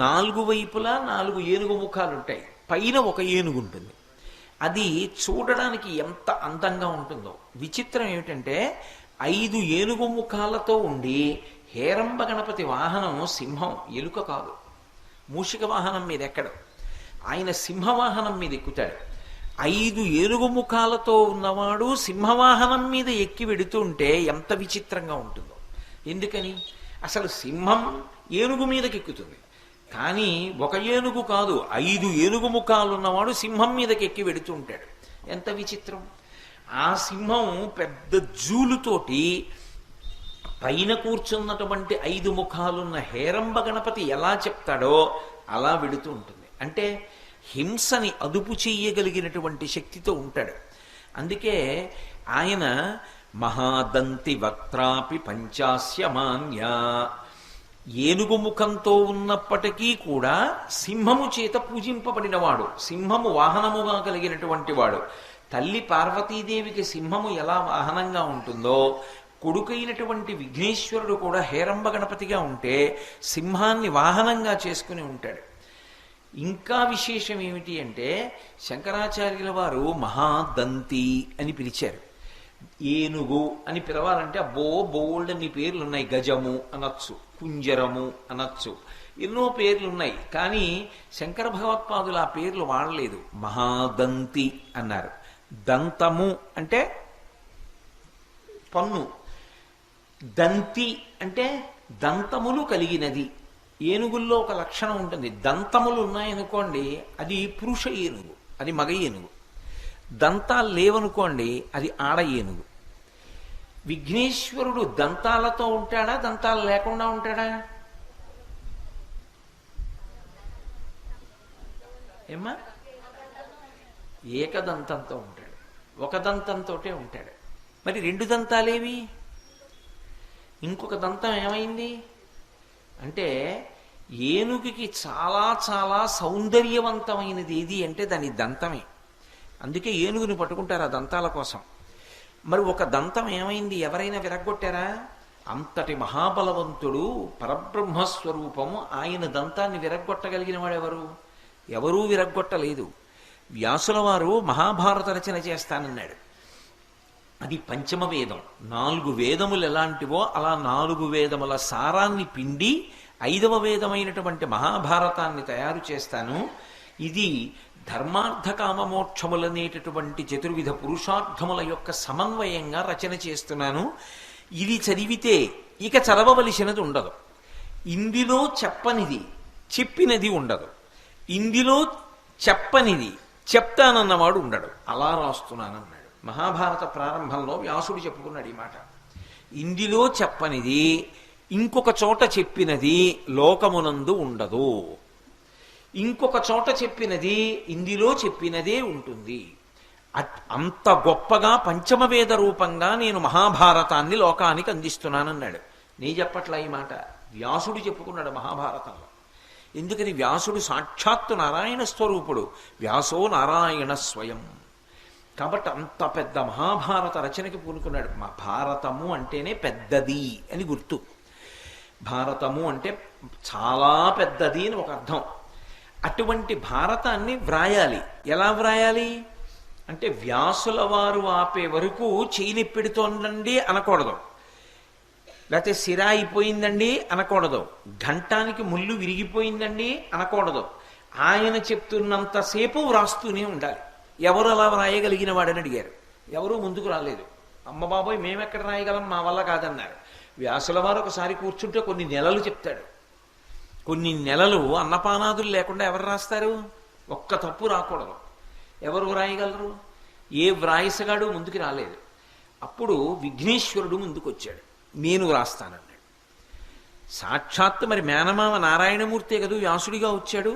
4 వైపులా 4 ఏనుగు ముఖాలు ఉంటాయి. పైన ఒక ఏనుగు ఉంటుంది. అది చూడడానికి ఎంత అందంగా ఉంటుందో. విచిత్రం ఏమిటంటే 5 ఏనుగు ముఖాలతో ఉండి హేరంబ గణపతి వాహనం సింహం, ఎలుక కాదు. మూషిక వాహనం మీద ఎక్కడు, ఆయన సింహవాహనం మీద ఎక్కుతాడు. 5 ఏనుగు ముఖాలతో ఉన్నవాడు సింహవాహనం మీద ఎక్కి వెడుతుంటే ఎంత విచిత్రంగా ఉంటుందో. ఎందుకని? అసలు సింహం ఏనుగు మీదకి ఎక్కుతుంది, కానీ ఒక ఏనుగు కాదు, 5 ఏనుగు ముఖాలు ఉన్నవాడు సింహం మీదకి ఎక్కి వెడుతూ ఉంటాడు. ఎంత విచిత్రం! ఆ సింహం పెద్ద జూలుతోటి పైన కూర్చున్నటువంటి 5 ముఖాలున్న హేరంబ గణపతి ఎలా చెప్తాడో అలా వెడుతూ ఉంటుంది. అంటే హింసని అదుపు చెయ్యగలిగినటువంటి శక్తితో ఉంటాడు. అందుకే ఆయన మహాదంతి వక్త్రాపి పంచాస్యమాన్య. ఏనుగు ముఖంతో ఉన్నప్పటికీ కూడా సింహము చేత పూజింపబడినవాడు, సింహము వాహనముగా కలిగినటువంటి వాడు. తల్లి పార్వతీదేవికి సింహము ఎలా వాహనంగా ఉంటుందో కొడుకైనటువంటి విఘ్నేశ్వరుడు కూడా హేరంబ గణపతిగా ఉంటే సింహాన్ని వాహనంగా చేసుకుని ఉంటాడు. ఇంకా విశేషం ఏమిటి అంటే శంకరాచార్యుల వారు మహాదంతి అని పిలిచారు. ఏనుగు అని పిలవాలంటే అబ్బో బోల్డ్ అని పేర్లు ఉన్నాయి. గజము అనొచ్చు, కుంజరము అనొచ్చు, ఎన్నో పేర్లు ఉన్నాయి. కానీ శంకర భగవత్పాదులు ఆ పేర్లు వాడలేదు. మహాదంతి అన్నారు. దంతము అంటే పన్ను, దంతి అంటే దంతములు కలిగినది. ఏనుగుల్లో ఒక లక్షణం ఉంటుంది. దంతములు ఉన్నాయనుకోండి అది పురుష ఏనుగు, అది మగ ఏనుగు. దంతాలు లేవనుకోండి అది ఆడ ఏనుగు. విఘ్నేశ్వరుడు దంతాలతో ఉంటాడా, దంతాలు లేకుండా ఉంటాడా? ఏమ్మా? ఏకదంతంతో ఉంటాడు, ఒక దంతంతో ఉంటాడు. మరి రెండు దంతాలేవి? ఇంకొక దంతం ఏమైంది అంటే, ఏనుగుకి చాలా చాలా సౌందర్యవంతమైనది ఏది అంటే దాని దంతమే. అందుకే ఏనుగుని పట్టుకుంటారు ఆ దంతాల కోసం. మరి ఒక దంతం ఏమైంది? ఎవరైనా విరగ్గొట్టారా? అంతటి మహాబలవంతుడు పరబ్రహ్మస్వరూపము, ఆయన దంతాన్ని విరగ్గొట్టగలిగిన వాడెవరు? ఎవరూ విరగ్గొట్టలేదు. వ్యాసుల వారు మహాభారత రచన చేస్తానన్నాడు. అది పంచమ వేదం. 4 వేదములు ఎలాంటివో అలా 4 వేదముల సారాన్ని పిండి 5వ వేదమైనటువంటి మహాభారతాన్ని తయారు చేస్తాను. ఇది ధర్మార్థ కామమోక్షములనేటటువంటి చతుర్విధ పురుషార్థముల యొక్క సమన్వయంగా రచన చేస్తున్నాను. ఇది చదివితే ఇక చదవవలసినది ఉండదు. ఇందులో చెప్పనిది చెప్పినది ఉండదు. ఇందులో చెప్పనిది చెప్తానన్నవాడు ఉండడు. అలా రాస్తున్నానన్నాడు. మహాభారత ప్రారంభంలో వ్యాసుడు చెప్పుకున్నాడు ఈ మాట. ఇందులో చెప్పనిది ఇంకొక చోట చెప్పినది లోకమునందు ఉండదు. ఇంకొక చోట చెప్పినది ఇందులో చెప్పినదే ఉంటుంది. అంత గొప్పగా పంచమవేద రూపంగా నేను మహాభారతాన్ని లోకానికి అందిస్తున్నానన్నాడు. నీ చెప్పట్లా ఈ మాట, వ్యాసుడు చెప్పుకున్నాడు మహాభారతంలో. ఎందుకని? వ్యాసుడు సాక్షాత్తు నారాయణ స్వరూపుడు. వ్యాసో నారాయణ స్వయం. కాబట్టి అంత పెద్ద మహాభారత రచనకి పూనుకున్నాడు. మా భారతము అంటేనే పెద్దది అని గుర్తు. భారతము అంటే చాలా పెద్దది అని ఒక అర్థం. అటువంటి భారతాన్ని వ్రాయాలి. ఎలా వ్రాయాలి అంటే, వ్యాసుల వారు ఆపే వరకు చేయి పెడుతోందండి అనకూడదు, లేకపోతే సిరా అయిపోయిందండి అనకూడదు, ఘంటానికి ముళ్ళు విరిగిపోయిందండి అనకూడదు. ఆయన చెప్తున్నంతసేపు వ్రాస్తూనే ఉండాలి. ఎవరు అలా వ్రాయగలిగిన వాడని అడిగారు. ఎవరూ ముందుకు రాలేదు. అమ్మ బాబోయ్ మేమెక్కడ రాయగలం, మా వల్ల కాదన్నారు. వ్యాసుల వారు ఒకసారి కూర్చుంటే కొన్ని నెలలు చెప్తాడు. కొన్ని నెలలు అన్నపానాదులు లేకుండా ఎవరు రాస్తారు? ఒక్క తప్పు రాకూడదు. ఎవరు వ్రాయగలరు? ఏ వ్రాయసగాడు ముందుకు రాలేదు. అప్పుడు విఘ్నేశ్వరుడు ముందుకు వచ్చాడు. నేను వ్రాస్తానన్నాడు. సాక్షాత్తు మరి మేనమామ నారాయణమూర్తే కదా వ్యాసుడిగా వచ్చాడు.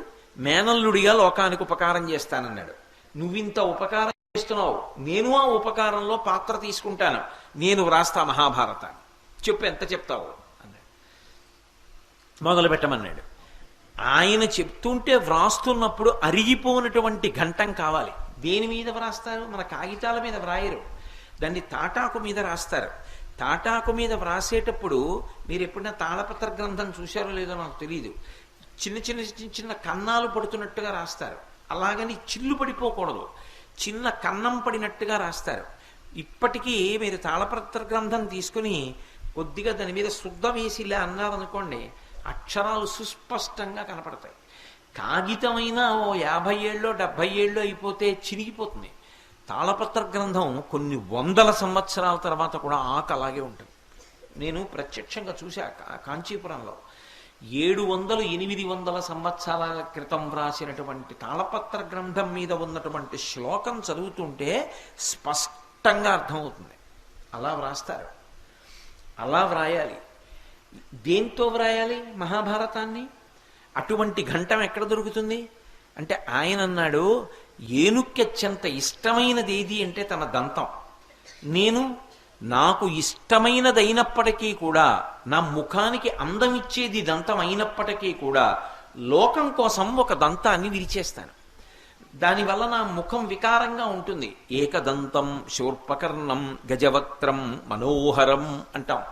మేనల్లుడిగా లోకానికి ఉపకారం చేస్తానన్నాడు. నువ్వింత ఉపకారం చేస్తున్నావు, నేను ఆ ఉపకారంలో పాత్ర తీసుకుంటాను. నేను వ్రాస్తా మహాభారతాన్ని. చెప్పు ఎంత చెప్తావు అన్నాడు. మొదలు పెట్టమన్నాడు. ఆయన చెప్తుంటే వ్రాస్తున్నప్పుడు అరిగిపోయినటువంటి ఘంటం కావాలి. దేని మీద వ్రాస్తారు? మన కాగితాల మీద వ్రాయరు, దాన్ని తాటాకు మీద రాస్తారు. తాటాకు మీద వ్రాసేటప్పుడు మీరు ఎప్పుడైనా తాళపత్ర గ్రంథం చూశారో లేదో నాకు తెలియదు. చిన్న చిన్న చిన్న చిన్న కన్నాలు పడుతున్నట్టుగా రాస్తారు. అలాగని చిల్లు పడిపోకూడదు, చిన్న కన్నం పడినట్టుగా రాస్తారు. ఇప్పటికీ మీరు తాళపత్ర గ్రంథం తీసుకుని కొద్దిగా దాని మీద శుద్ధ వేసి ఇలా అన్నారనుకోండి, అక్షరాలు సుస్పష్టంగా కనపడతాయి. కాగితమైనా ఓ 50 ఏళ్ళో 70 ఏళ్ళో అయిపోతే చిరిగిపోతుంది. తాళపత్ర గ్రంథం కొన్ని వందల సంవత్సరాల తర్వాత కూడా ఆకు అలాగే ఉంటుంది. నేను ప్రత్యక్షంగా చూశా కాంచీపురంలో 700-800 సంవత్సరాల క్రితం వ్రాసినటువంటి తాళపత్ర గ్రంథం మీద ఉన్నటువంటి శ్లోకం చదువుతుంటే స్పష్టంగా అర్థమవుతుంది. అలా వ్రాస్తారు. అలా వ్రాయాలి. దేంతో వ్రాయాలి మహాభారతాన్ని? అటువంటి ఘంటం ఎక్కడ దొరుకుతుంది అంటే, ఆయన అన్నాడు, ఏనుక్కి అత్యంత ఇష్టమైనది ఏది అంటే తన దంతం. నాకు ఇష్టమైనదైనప్పటికీ కూడా, నా ముఖానికి అందమిచ్చేది దంతం అయినప్పటికీ కూడా, లోకం కోసం ఒక దంతాన్ని విరిచేస్తాను. దానివల్ల నా ముఖం వికారంగా ఉంటుంది. ఏకదంతం శూర్పకర్ణం గజవక్త్రం మనోహరం అంటాం.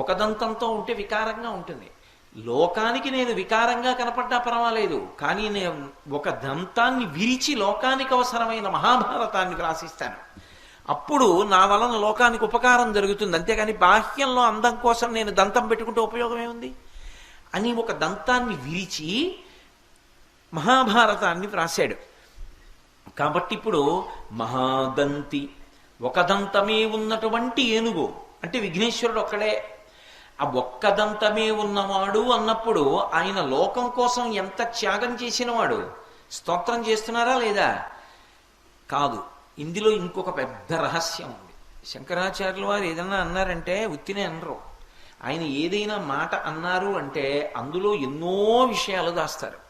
ఒక దంతంతో ఉంటే వికారంగా ఉంటుంది. లోకానికి నేను వికారంగా కనపడ్డా పర్వాలేదు, కానీ నేను ఒక దంతాన్ని విరిచి లోకానికి అవసరమైన మహాభారతాన్ని రాసిస్తాను. అప్పుడు నా వలన లోకానికి ఉపకారం జరుగుతుంది, అంతేగాని బాహ్యంలో అందం కోసం నేను దంతం పెట్టుకుంటే ఉపయోగం ఏముంది అని ఒక దంతాన్ని విరిచి మహాభారతాన్ని వ్రాశాడు. కాబట్టి ఇప్పుడు మహాదంతి, ఒక దంతమే ఉన్నటువంటి ఏనుగు అంటే విఘ్నేశ్వరుడు ఒక్కడే. ఆ ఒక్క దంతమే ఉన్నవాడు అన్నప్పుడు ఆయన లోకం కోసం ఎంత త్యాగం చేసినవాడు. స్తోత్రం చేస్తున్నారా లేదా? కాదు. ఇందులో ఇంకొక పెద్ద రహస్యం ఉంది. శంకరాచార్యుల వారు ఏదన్నా అన్నారంటే ఉత్తినే అనరు. ఆయన ఏదైనా మాట అన్నారు అంటే అందులో ఎన్నో విషయాలు దాస్తారు.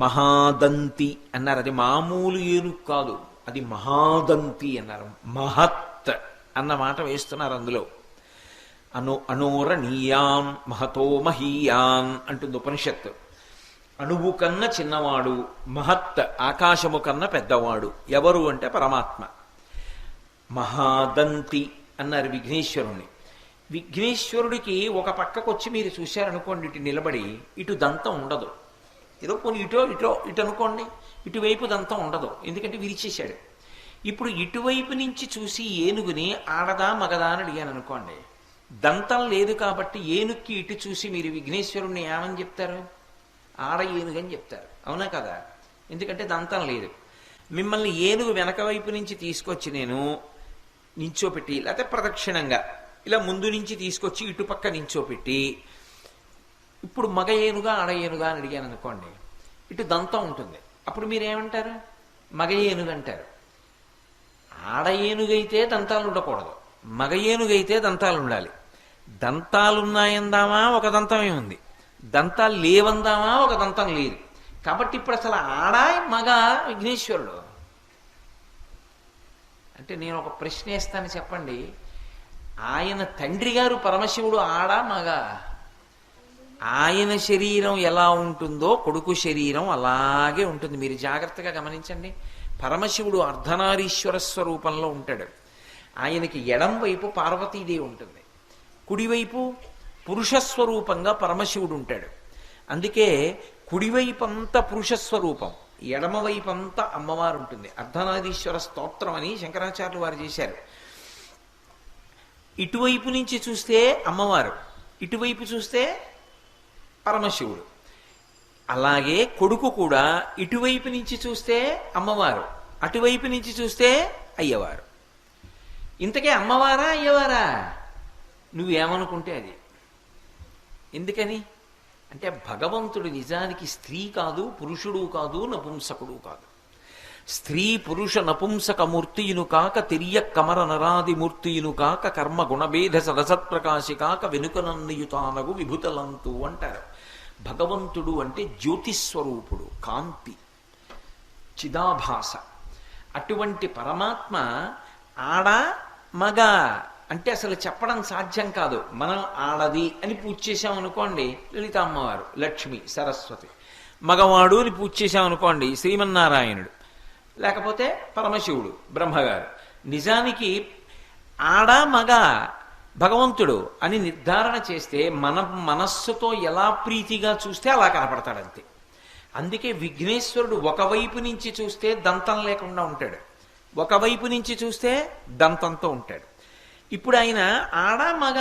మహాదంతి అన్నారు, అది మామూలు ఏనుగు కాదు, అది మహాదంతి అన్నారు. మహత్ అన్న మాట వేస్తున్నారు అందులో. అనోరణీయాం మహతో మహీయాన్ అంటుంది ఉపనిషత్తు. అణువు కన్నా చిన్నవాడు, మహత్ ఆకాశము కన్నా పెద్దవాడు ఎవరు అంటే పరమాత్మ. మహాదంతి అన్నారు విఘ్నేశ్వరుణ్ణి. విఘ్నేశ్వరుడికి ఒక పక్కకొచ్చి మీరు చూశారనుకోండి, ఇటు నిలబడి ఇటు దంతం ఉండదు. ఏదో పోనీ ఇటో ఇటు అనుకోండి, ఇటువైపు దంతం ఉండదు, ఎందుకంటే విరిచేశాడు. ఇప్పుడు ఇటువైపు నుంచి చూసి ఏనుగుని ఆడదా మగదా అని అడిగాను అనుకోండి, దంతం లేదు కాబట్టి ఏనుక్కి ఇటు చూసి మీరు విఘ్నేశ్వరుణ్ణి ఏమని చెప్తారు? ఆడ ఏనుగని చెప్తారు, అవునా కదా? ఎందుకంటే దంతం లేదు. మిమ్మల్ని ఏనుగు వెనక వైపు నుంచి తీసుకొచ్చి నేను నించోపెట్టి, లేకపోతే ప్రదక్షిణంగా ఇలా ముందు నుంచి తీసుకొచ్చి ఇటుపక్క నించోపెట్టి ఇప్పుడు మగ ఏనుగా ఆడ ఏనుగా అని అడిగాను అనుకోండి, ఇటు దంతం ఉంటుంది, అప్పుడు మీరేమంటారు? మగ ఏనుగు అంటారు. ఆడ ఏనుగైతే దంతాలు ఉండకూడదు, మగ ఏనుగైతే దంతాలు ఉండాలి. దంతాలున్నాయందామా ఒక దంతమే ఉంది, దంతాలు లేవందామా ఒక దంతం లేదు. కాబట్టి ఇప్పుడు అసలు ఆడ మగ విఘ్నేశ్వరుడు అంటే నేను ఒక ప్రశ్న వేస్తాను, చెప్పండి. ఆయన తండ్రి గారు పరమశివుడు ఆడ మగ? ఆయన శరీరం ఎలా ఉంటుందో కొడుకు శరీరం అలాగే ఉంటుంది. మీరు జాగ్రత్తగా గమనించండి. పరమశివుడు అర్ధనారీశ్వర స్వరూపంలో ఉంటాడు. ఆయనకి ఎడం వైపు పార్వతీదేవి ఉంటుంది, కుడివైపు పురుషస్వరూపంగా పరమశివుడు ఉంటాడు. అందుకే కుడివైపంతా పురుషస్వరూపం, ఎడమవైపంతా అమ్మవారు ఉంటుంది. అర్ధనారీశ్వర స్తోత్రం అని శంకరాచార్యులు వారు చేశారు. ఇటువైపు నుంచి చూస్తే అమ్మవారు, ఇటువైపు చూస్తే పరమశివుడు. అలాగే కొడుకు కూడా ఇటువైపు నుంచి చూస్తే అమ్మవారు, అటువైపు నుంచి చూస్తే అయ్యవారు. ఇంతకే అమ్మవారా అయ్యవారా? నువ్వేమనుకుంటే అది. ఎందుకని అంటే భగవంతుడు నిజానికి స్త్రీ కాదు, పురుషుడు కాదు, నపుంసకుడు కాదు. స్త్రీ పురుష నపుంసక మూర్తియును కాక తిరియ కమర నరాది మూర్తియును కాక కర్మ గుణభేద సరసత్ప్రకాశి కాక వెనుకనన్నయుతానగు విభుతలంతు అంటారు. భగవంతుడు అంటే జ్యోతిస్వరూపుడు, కాంతి, చిదాభాస. అటువంటి పరమాత్మ ఆడ మగ అంటే అసలు చెప్పడం సాధ్యం కాదు. మనం ఆడది అని పూజ చేశామనుకోండి లలిత అమ్మవారు, లక్ష్మి, సరస్వతి. మగవాడు అని పూజ చేశామనుకోండి శ్రీమన్నారాయణుడు, లేకపోతే పరమశివుడు, బ్రహ్మగారు. నిజానికి ఆడ మగ భగవంతుడు అని నిర్ధారణ చేస్తే మన మనస్సుతో ఎలా ప్రీతిగా చూస్తే అలా కనపడతాడంతే. అందుకే విఘ్నేశ్వరుడు ఒకవైపు నుంచి చూస్తే దంతం లేకుండా ఉంటాడు, ఒకవైపు నుంచి చూస్తే దంతంతో ఉంటాడు. ఇప్పుడు ఆయన ఆడ మగ,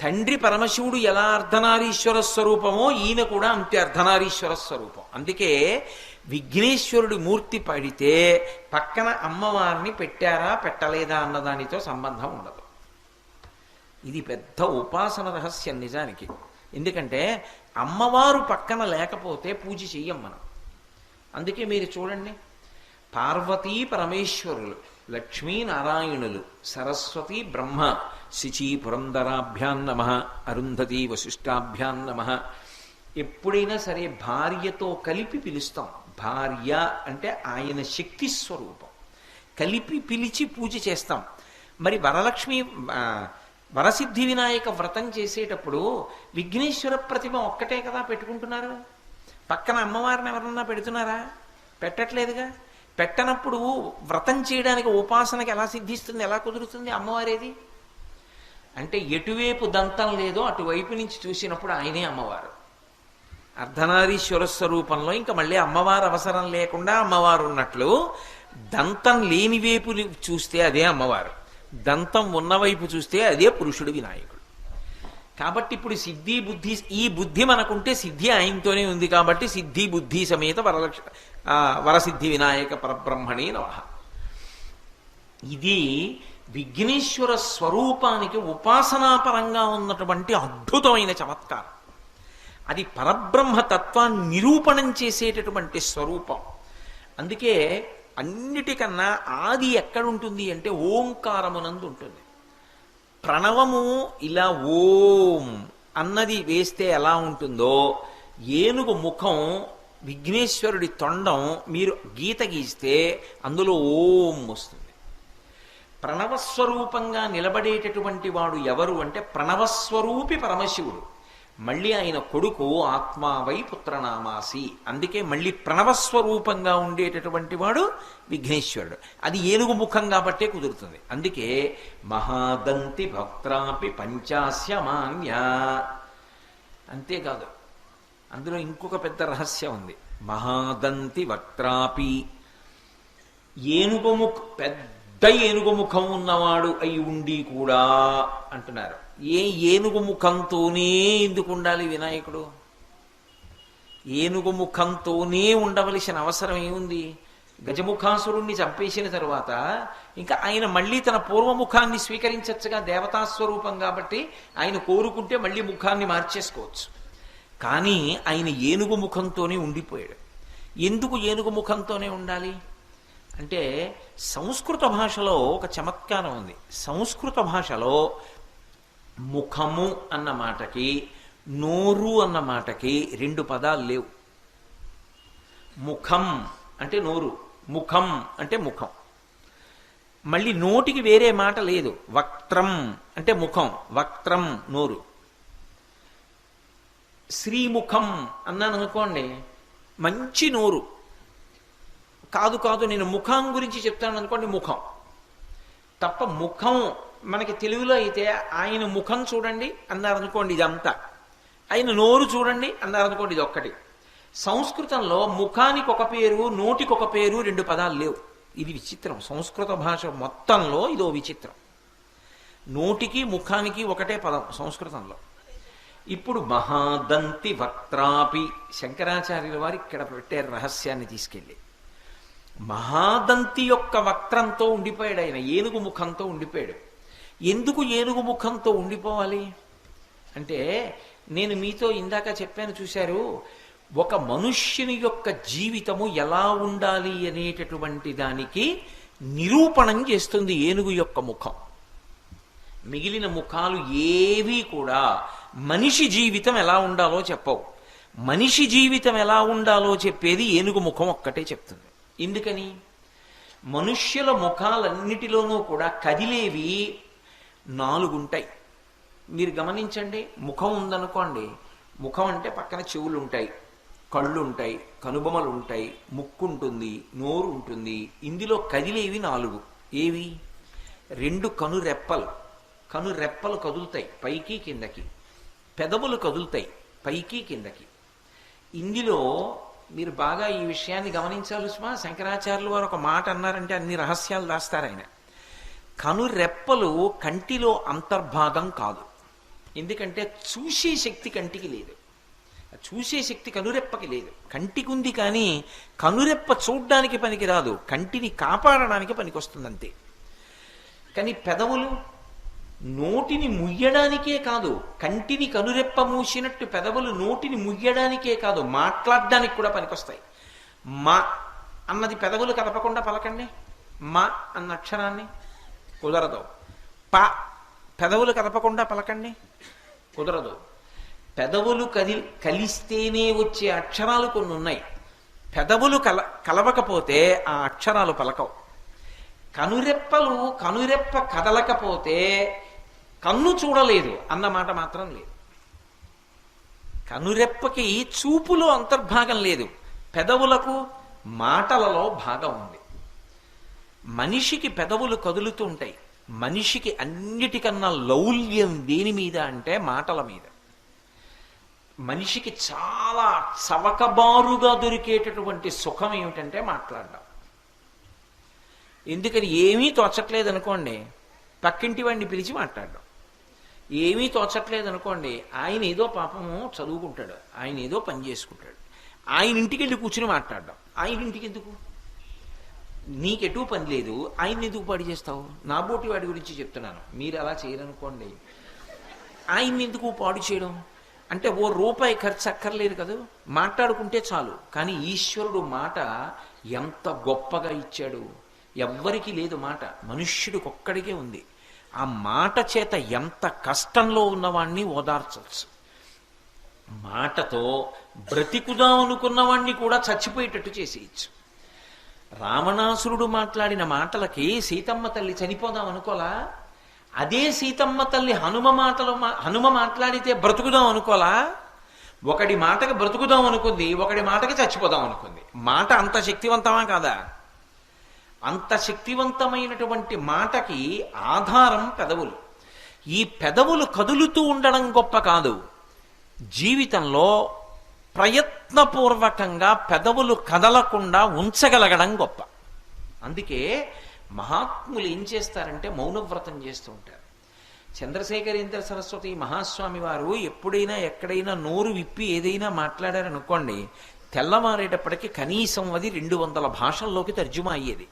తండ్రి పరమశివుడు ఎలా అర్ధనారీశ్వర స్వరూపమో ఈయన కూడా అంతే అర్ధనారీశ్వర స్వరూపం. అందుకే విఘ్నేశ్వరుడి మూర్తి పడితే పక్కన అమ్మవారిని పెట్టారా పెట్టలేదా అన్నదానితో సంబంధం ఉండదు. ఇది పెద్ద ఉపాసన రహస్యం నిజానికి. ఎందుకంటే అమ్మవారు పక్కన లేకపోతే పూజ చెయ్యం మనం. అందుకే మీరు చూడండి, పార్వతీ పరమేశ్వరులు, లక్ష్మీనారాయణులు, సరస్వతి బ్రహ్మ, శిచీ పురంధరాభ్యాం నమః, అరుంధతి వశిష్టాభ్యాం నమః. ఎప్పుడైనా సరే భార్యతో కలిపి పిలుస్తాం. భార్య అంటే ఆయన శక్తి స్వరూపం, కలిపి పిలిచి పూజ చేస్తాం. మరి వరలక్ష్మి వరసిద్ధి వినాయక వ్రతం చేసేటప్పుడు విఘ్నేశ్వర ప్రతిమ ఒక్కటే కదా పెట్టుకుంటున్నారు, పక్కన అమ్మవారిని ఎవరన్నా పెడుతున్నారా? పెట్టట్లేదుగా. పెట్టనప్పుడు వ్రతం చేయడానికి ఉపాసనకి ఎలా సిద్ధిస్తుంది, ఎలా కుదురుతుంది అమ్మవారేది? అంటే ఎటువైపు దంతం లేదో అటువైపు నుంచి చూసినప్పుడు ఆయనే అమ్మవారు. అర్ధనారీశ్వర స్వరూపంలో ఇంకా మళ్ళీ అమ్మవారు అవసరం లేకుండా అమ్మవారు ఉన్నట్లు దంతం లేని వైపు చూస్తే అదే అమ్మవారు, దంతం ఉన్నవైపు చూస్తే అదే పురుషుడు వినాయకుడు. కాబట్టి ఇప్పుడు సిద్ధి బుద్ధి, ఈ బుద్ధి మనకుంటే సిద్ధి ఆయనతోనే ఉంది కాబట్టి సిద్ధి బుద్ధి సమేత వరసిద్ధి వినాయక పరబ్రహ్మణే నమః. ఇది విఘ్నేశ్వర స్వరూపానికి ఉపాసనాపరంగా ఉన్నటువంటి అద్భుతమైన చమత్కారం. అది పరబ్రహ్మ తత్వాన్ని నిరూపణం చేసేటటువంటి స్వరూపం. అందుకే అన్నిటికన్నా ఆది ఎక్కడుంటుంది అంటే ఓంకారమునందు ఉంటుంది. ప్రణవము ఇలా ఓం అన్నది వేస్తే ఎలా ఉంటుందో, ఏనుగు ముఖం విఘ్నేశ్వరుడి తొండం మీరు గీత గీస్తే అందులో ఓం వస్తుంది. ప్రణవస్వరూపంగా నిలబడేటటువంటి వాడు ఎవరు అంటే ప్రణవస్వరూపి పరమశివుడు. మళ్ళీ ఆయన కొడుకు ఆత్మావై పుత్రనామాసి. అందుకే మళ్ళీ ప్రణవస్వరూపంగా ఉండేటటువంటి వాడు విఘ్నేశ్వరుడు. అది ఏనుగు ముఖం కాబట్టే కుదురుతుంది. అందుకే మహాదంతి భక్త్రాపి పంచాస్యమాన్య. అంతేకాదు, అందులో ఇంకొక పెద్ద రహస్యం ఉంది. మహాదంతి వక్త్రాపి, పెద్ద ఏనుగు ముఖం ఉన్నవాడు అయి ఉండి కూడా అంటున్నారు. ఏనుగు ముఖంతోనే ఎందుకు ఉండాలి వినాయకుడు? ఏనుగు ముఖంతోనే ఉండవలసిన అవసరం ఏముంది? గజముఖాసురుణ్ణి చంపేసిన తరువాత ఇంకా ఆయన మళ్ళీ తన పూర్వముఖాన్ని స్వీకరించచ్చుగా, దేవతాస్వరూపం కాబట్టి ఆయన కోరుకుంటే మళ్ళీ ముఖాన్ని మార్చేసుకోవచ్చు. కానీ ఆయన ఏనుగు ముఖంతోనే ఉండిపోయాడు. ఎందుకు ఏనుగు ముఖంతోనే ఉండాలి అంటే, సంస్కృత భాషలో ఒక చమత్కారం ఉంది. సంస్కృత భాషలో ముఖము అన్న మాటకి నోరు అన్న మాటకి రెండు పదాలు లేవు. ముఖం అంటే నోరు, ముఖం అంటే ముఖం. మళ్ళీ నోటికి వేరే మాట లేదు. వక్త్రం అంటే ముఖం, వక్త్రం నోరు. శ్రీముఖం అన్నాను అనుకోండి, మంచి నోరు. కాదు నేను ముఖం గురించి చెప్తాను అనుకోండి, ముఖం తప్ప. ముఖం మనకి తెలుగులో అయితే ఆయన ముఖం చూడండి అన్నారనుకోండి ఇదంతా, ఆయన నోరు చూడండి అన్నారనుకోండి ఇది ఒక్కటి. సంస్కృతంలో ముఖానికి ఒక పేరు, నోటికి ఒక పేరు, రెండు పదాలు లేవు. ఇది విచిత్రం. సంస్కృత భాష మొత్తంలో ఇదో విచిత్రం. నోటికి ముఖానికి ఒకటే పదం సంస్కృతంలో. ఇప్పుడు మహాదంతి వక్త్రాపి, శంకరాచార్యుల వారు ఇక్కడ పెట్టారు రహస్యాన్ని తీసుకెళ్ళి. మహాదంతి యొక్క వక్త్రంతో ఉండిపోయాడు ఆయన, ఏనుగు ముఖంతో ఉండిపోయాడు. ఎందుకు ఏనుగు ముఖంతో ఉండిపోవాలి అంటే, నేను మీతో ఇందాక చెప్పాను చూశారు, ఒక మనుష్యుని యొక్క జీవితము ఎలా ఉండాలి అనేటటువంటి దానికి నిరూపణం చేస్తుంది ఏనుగు యొక్క ముఖం. మిగిలిన ముఖాలు ఏవీ కూడా మనిషి జీవితం ఎలా ఉండాలో చెప్పవు. మనిషి జీవితం ఎలా ఉండాలో చెప్పేది ఏనుగు ముఖం ఒక్కటే చెప్తుంది. ఎందుకని? మనుష్యుల ముఖాలన్నిటిలోనూ కూడా కదిలేవి 4 ఉంటాయి. మీరు గమనించండి, ముఖం ఉందనుకోండి, ముఖం అంటే పక్కన చెవులు ఉంటాయి, కళ్ళు ఉంటాయి, కనుబొమలు ఉంటాయి, ముక్కు ఉంటుంది, నోరు ఉంటుంది. ఇందులో కదిలేవి 4. ఏవి? 2 కనురెప్పలు కదులుతాయి పైకి కిందకి, పెదవులు కదులుతాయి పైకి కిందకి. ఇందులో మీరు బాగా ఈ విషయాన్ని గమనించాలి సుమా. శంకరాచార్యులు వారు ఒక మాట అన్నారంటే అన్ని రహస్యాలు దాస్తారు ఆయన. కనురెప్పలు కంటిలో అంతర్భాగం కాదు. ఎందుకంటే చూసే శక్తి కంటికి లేదు, చూసే శక్తి కనురెప్పకి లేదు. కంటికి ఉంది కానీ కనురెప్ప చూడ్డానికి పనికి రాదు, కంటిని కాపాడడానికి పనికొస్తుంది అంతే. కానీ పెదవులు నోటిని ముయ్యడానికే కాదు, కంటిని కనురెప్ప మూసినట్టు పెదవులు నోటిని ముయ్యడానికే కాదు, మాట్లాడడానికి కూడా పనికొస్తాయి. మా అన్నది పెదవులు కదపకుండా పలకండి. మా అన్న అక్షరాన్ని కుదరదు. ప పెదవులు కదపకుండా పలకండి, కుదరదు. పెదవులు కలిస్తేనే వచ్చే అక్షరాలు కొన్ని ఉన్నాయి. పెదవులు కలవకపోతే ఆ అక్షరాలు పలకవు. కనురెప్ప కదలకపోతే కన్ను చూడలేదు అన్నమాట మాత్రం లేదు. కనురెప్పకి చూపులో అంతర్భాగం లేదు, పెదవులకు మాటలలో భాగం ఉంది. మనిషికి పెదవులు కదులుతూ ఉంటాయి. మనిషికి అన్నిటికన్నా లౌల్యం దేని మీద అంటే మాటల మీద. మనిషికి చాలా చవకబారుగా దొరికేటటువంటి సుఖం ఏమిటంటే మాట్లాడడం. ఎందుకని ఏమీ తోచట్లేదు అనుకోండి, పక్కింటి వాడిని పిలిచి మాట్లాడడం. ఏమీ తోచట్లేదు అనుకోండి, ఆయన ఏదో పాపము చదువుకుంటాడు, ఆయన ఏదో పని చేసుకుంటాడు, ఆయన ఇంటికి వెళ్ళి కూర్చుని మాట్లాడడం. ఆయన ఇంటికి ఎందుకు? నీకెటూ పని లేదు, ఆయన ఎందుకు పాడు చేస్తావు? నా బోటి వాడి గురించి చెప్తున్నాను, మీరు అలా చేయరనుకోండి. ఆయన్ని ఎందుకు పాడు చేయడం? అంటే ఓ రూపాయి ఖర్చు అక్కర్లేదు కదా, మాట్లాడుకుంటే చాలు. కానీ ఈశ్వరుడు మాట ఎంత గొప్పగా ఇచ్చాడు. ఎవ్వరికీ లేదు మాట, మనుష్యుడికి ఒక్కడికే ఉంది. ఆ మాట చేత ఎంత కష్టంలో ఉన్నవాణ్ణి ఓదార్చవచ్చు. మాటతో బ్రతికుదాం అనుకున్నవాణ్ణి కూడా చచ్చిపోయేటట్టు చేసేయచ్చు. రావణాసురుడు మాట్లాడిన మాటలకి సీతమ్మ తల్లి చనిపోదాం అనుకోలా? అదే సీతమ్మ తల్లి హనుమ మాట్లాడితే బ్రతుకుదాం అనుకోలా? ఒకడి మాటకి బ్రతుకుదాం అనుకుంది, ఒకడి మాటకి చచ్చిపోదాం అనుకుంది. మాట అంత శక్తివంతమా కాదా? అంత శక్తివంతమైనటువంటి మాటకి ఆధారం పెదవులు. ఈ పెదవులు కదులుతూ ఉండడం గొప్ప కాదు, జీవితంలో ప్రయత్నపూర్వకంగా పెదవులు కదలకుండా ఉంచగలగడం గొప్ప. అందుకే మహాత్ములు ఏం చేస్తారంటే మౌనవ్రతం చేస్తూ ఉంటారు. చంద్రశేఖరేంద్ర సరస్వతి మహాస్వామి వారు ఎప్పుడైనా ఎక్కడైనా నోరు విప్పి ఏదైనా మాట్లాడారనుకోండి, తెల్లవారేటప్పటికి కనీసం అది 200 భాషల్లోకి తర్జుమా అయ్యేది.